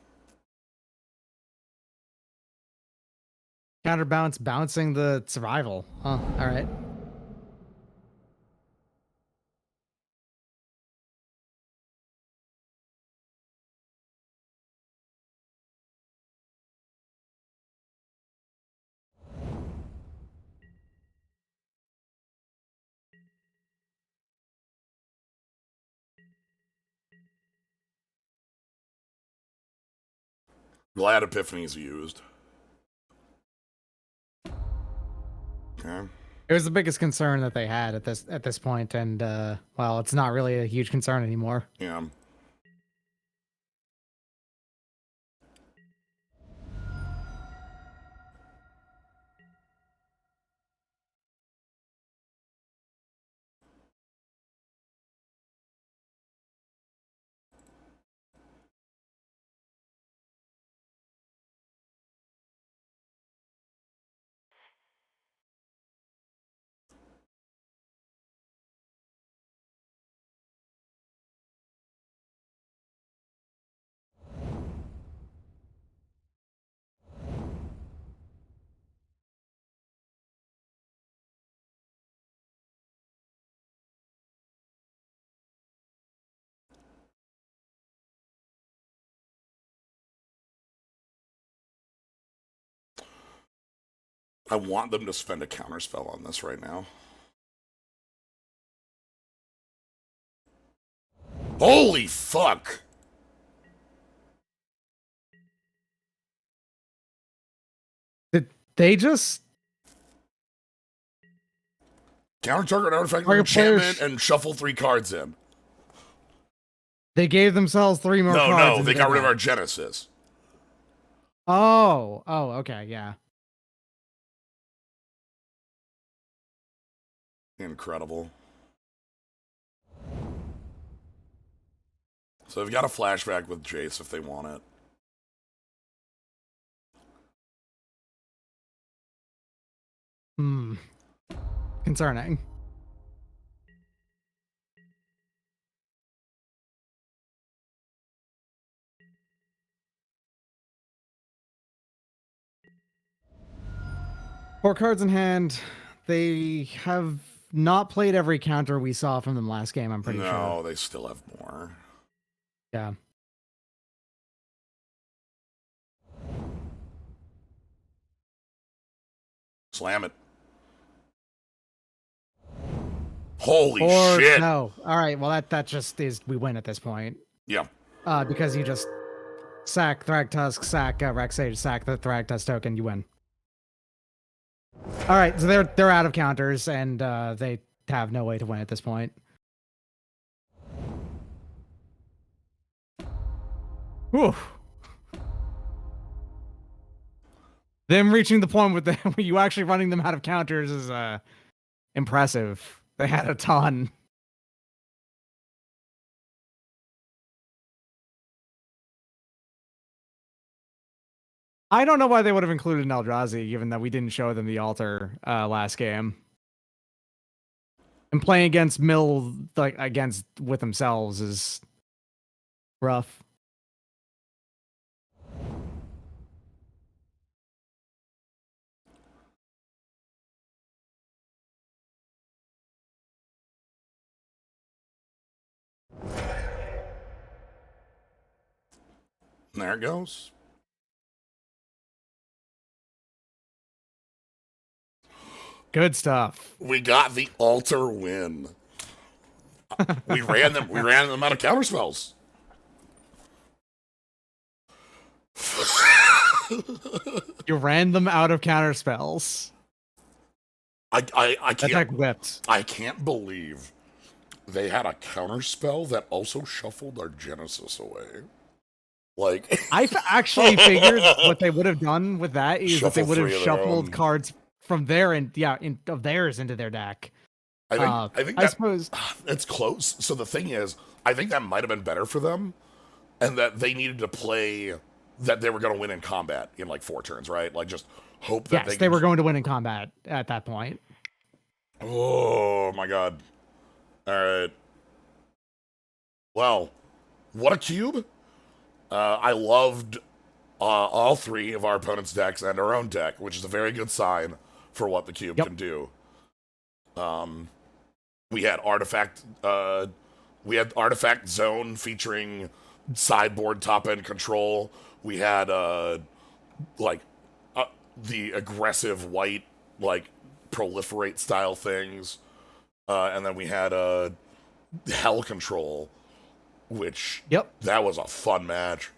Counterbalance bouncing the survival. Huh. All right. Glad Epiphany's used. Okay. It was the biggest concern that they had at this point, and well, it's not really a huge concern anymore. Yeah. I want them to spend a counterspell on this right now. Holy fuck! Did they just Counter target artifact or Target enchantment players- and shuffle 3 cards in. they gave themselves 3 more cards? No, into they their got rid of deck? our Genesis. Oh, okay, yeah. Incredible. So they've got a flashback with Jace if they want it. Concerning. Four cards in hand. They have not played every counter we saw from them last game, I'm pretty sure. No, they still have more. Yeah. Slam it. Holy Or shit. no. All right, well that just is we win at this point. Yeah. Because you just sack Thragtusk, sack Rexage, sack the Thragtusk token, you win. All right, so they're out of counters and they have no way to win at this point. Whew. Them reaching the point with you actually running them out of counters is impressive. They had a ton. I don't know why they would have included an Eldrazi, given that we didn't show them the altar last game. And playing against Mill, like against with themselves, is rough. There it goes. Good stuff. We got the altar win. We ran them out of counterspells. You ran them out of counter spells. I That deck can't whipped. I can't believe they had a counterspell that also shuffled our Genesis away. Like I actually figured what they would have done with that is that they Shuffle would have 3 of their shuffled own. cards from their of theirs into their deck. I think I that, suppose it's close. So the thing is, I think that might have been better for them, and that they needed to play that they were going to win in combat in like 4 turns, right? Like just hope that yes, they were going to win in combat at that point. Oh my god! All right. Well, what a cube! I loved all 3 of our opponent's decks and our own deck, which is a very good sign for what the cube can do. We had artifact zone featuring sideboard top end control. We had the aggressive white like proliferate style things, and then we had hell control, which Yep. that was a fun match.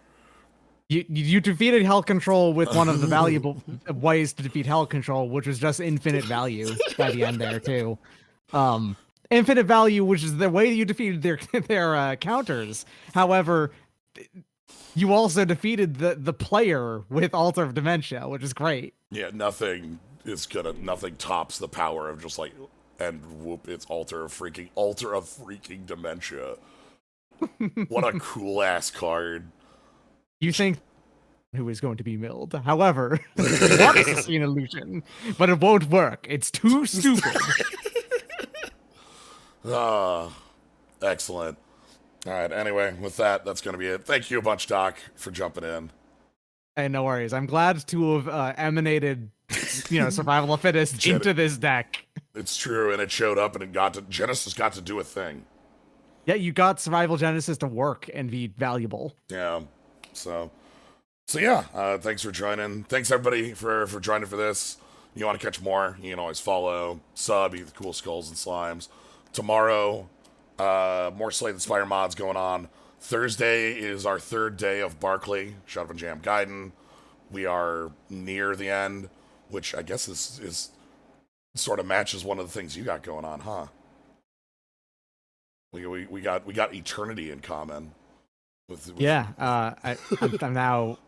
You defeated Hell Control with one of the valuable ways to defeat Hell Control, which was just infinite value by the end there too. Um, Infinite value, which is the way you defeated their counters. However, you also defeated the player with Altar of Dementia, which is great. Yeah, nothing tops the power of just like, and whoop, it's altar of freaking dementia. What a cool ass card. You think who is going to be milled? However, you want to see an illusion, but it won't work. It's too stupid. Excellent. All right. Anyway, with that, that's going to be it. Thank you a bunch, Doc, for jumping in. Hey, no worries. I'm glad to have emanated, survival of fittest into this deck. It's true, and it showed up, and Genesis got to do a thing. Yeah, you got Survival Genesis to work and be valuable. Yeah. So yeah. Thanks for joining. Thanks everybody for joining for this. You want to catch more? You can always follow, sub, eat the cool skulls and slimes. Tomorrow, more Slay the Spire mods going on. Thursday is our third day of Barkley, Shut Up and Jam Gaiden. We are near the end, which I guess is sort of matches one of the things you got going on, huh? We got eternity in common. I'm now.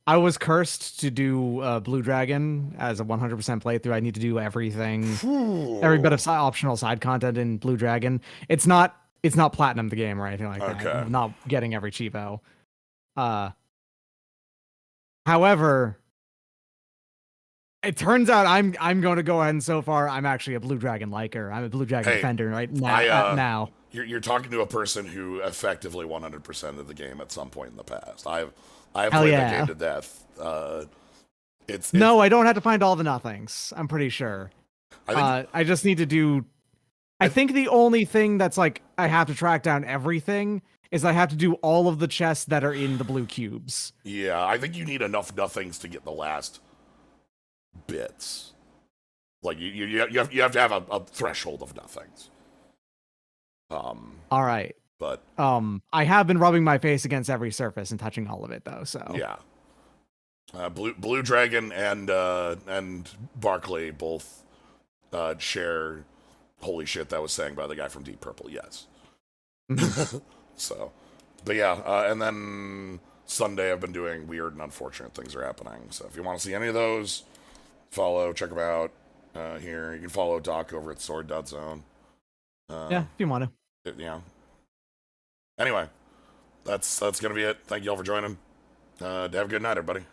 I was cursed to do Blue Dragon as a 100% playthrough. I need to do everything, every bit of optional side content in Blue Dragon. It's not platinum the game or anything like that. I'm not getting every cheapo. However, it turns out I'm going to go ahead and so far I'm actually a Blue Dragon liker. I'm a Blue Dragon defender right now. Now you're talking to a person who effectively 100% of the game at some point in the past. I've played that game to death. No, I don't have to find all the nothings. I'm pretty sure. I just need to do. I think the only thing that's like I have to track down everything is I have to do all of the chests that are in the blue cubes. Yeah, I think you need enough nothings to get the last bits. Like you have to have a threshold of nothings. All right. But I have been rubbing my face against every surface and touching all of it though. So yeah. Blue Dragon and Barkley both share holy shit that was sang by the guy from Deep Purple. Yes. So, but yeah, and then Sunday I've been doing weird and unfortunate things are happening. So if you want to see any of those, check them out. Here you can follow Doc over at sword.zone. Yeah, if you want to. Yeah. Anyway, that's gonna be it. Thank you all for joining. Have a good night, everybody.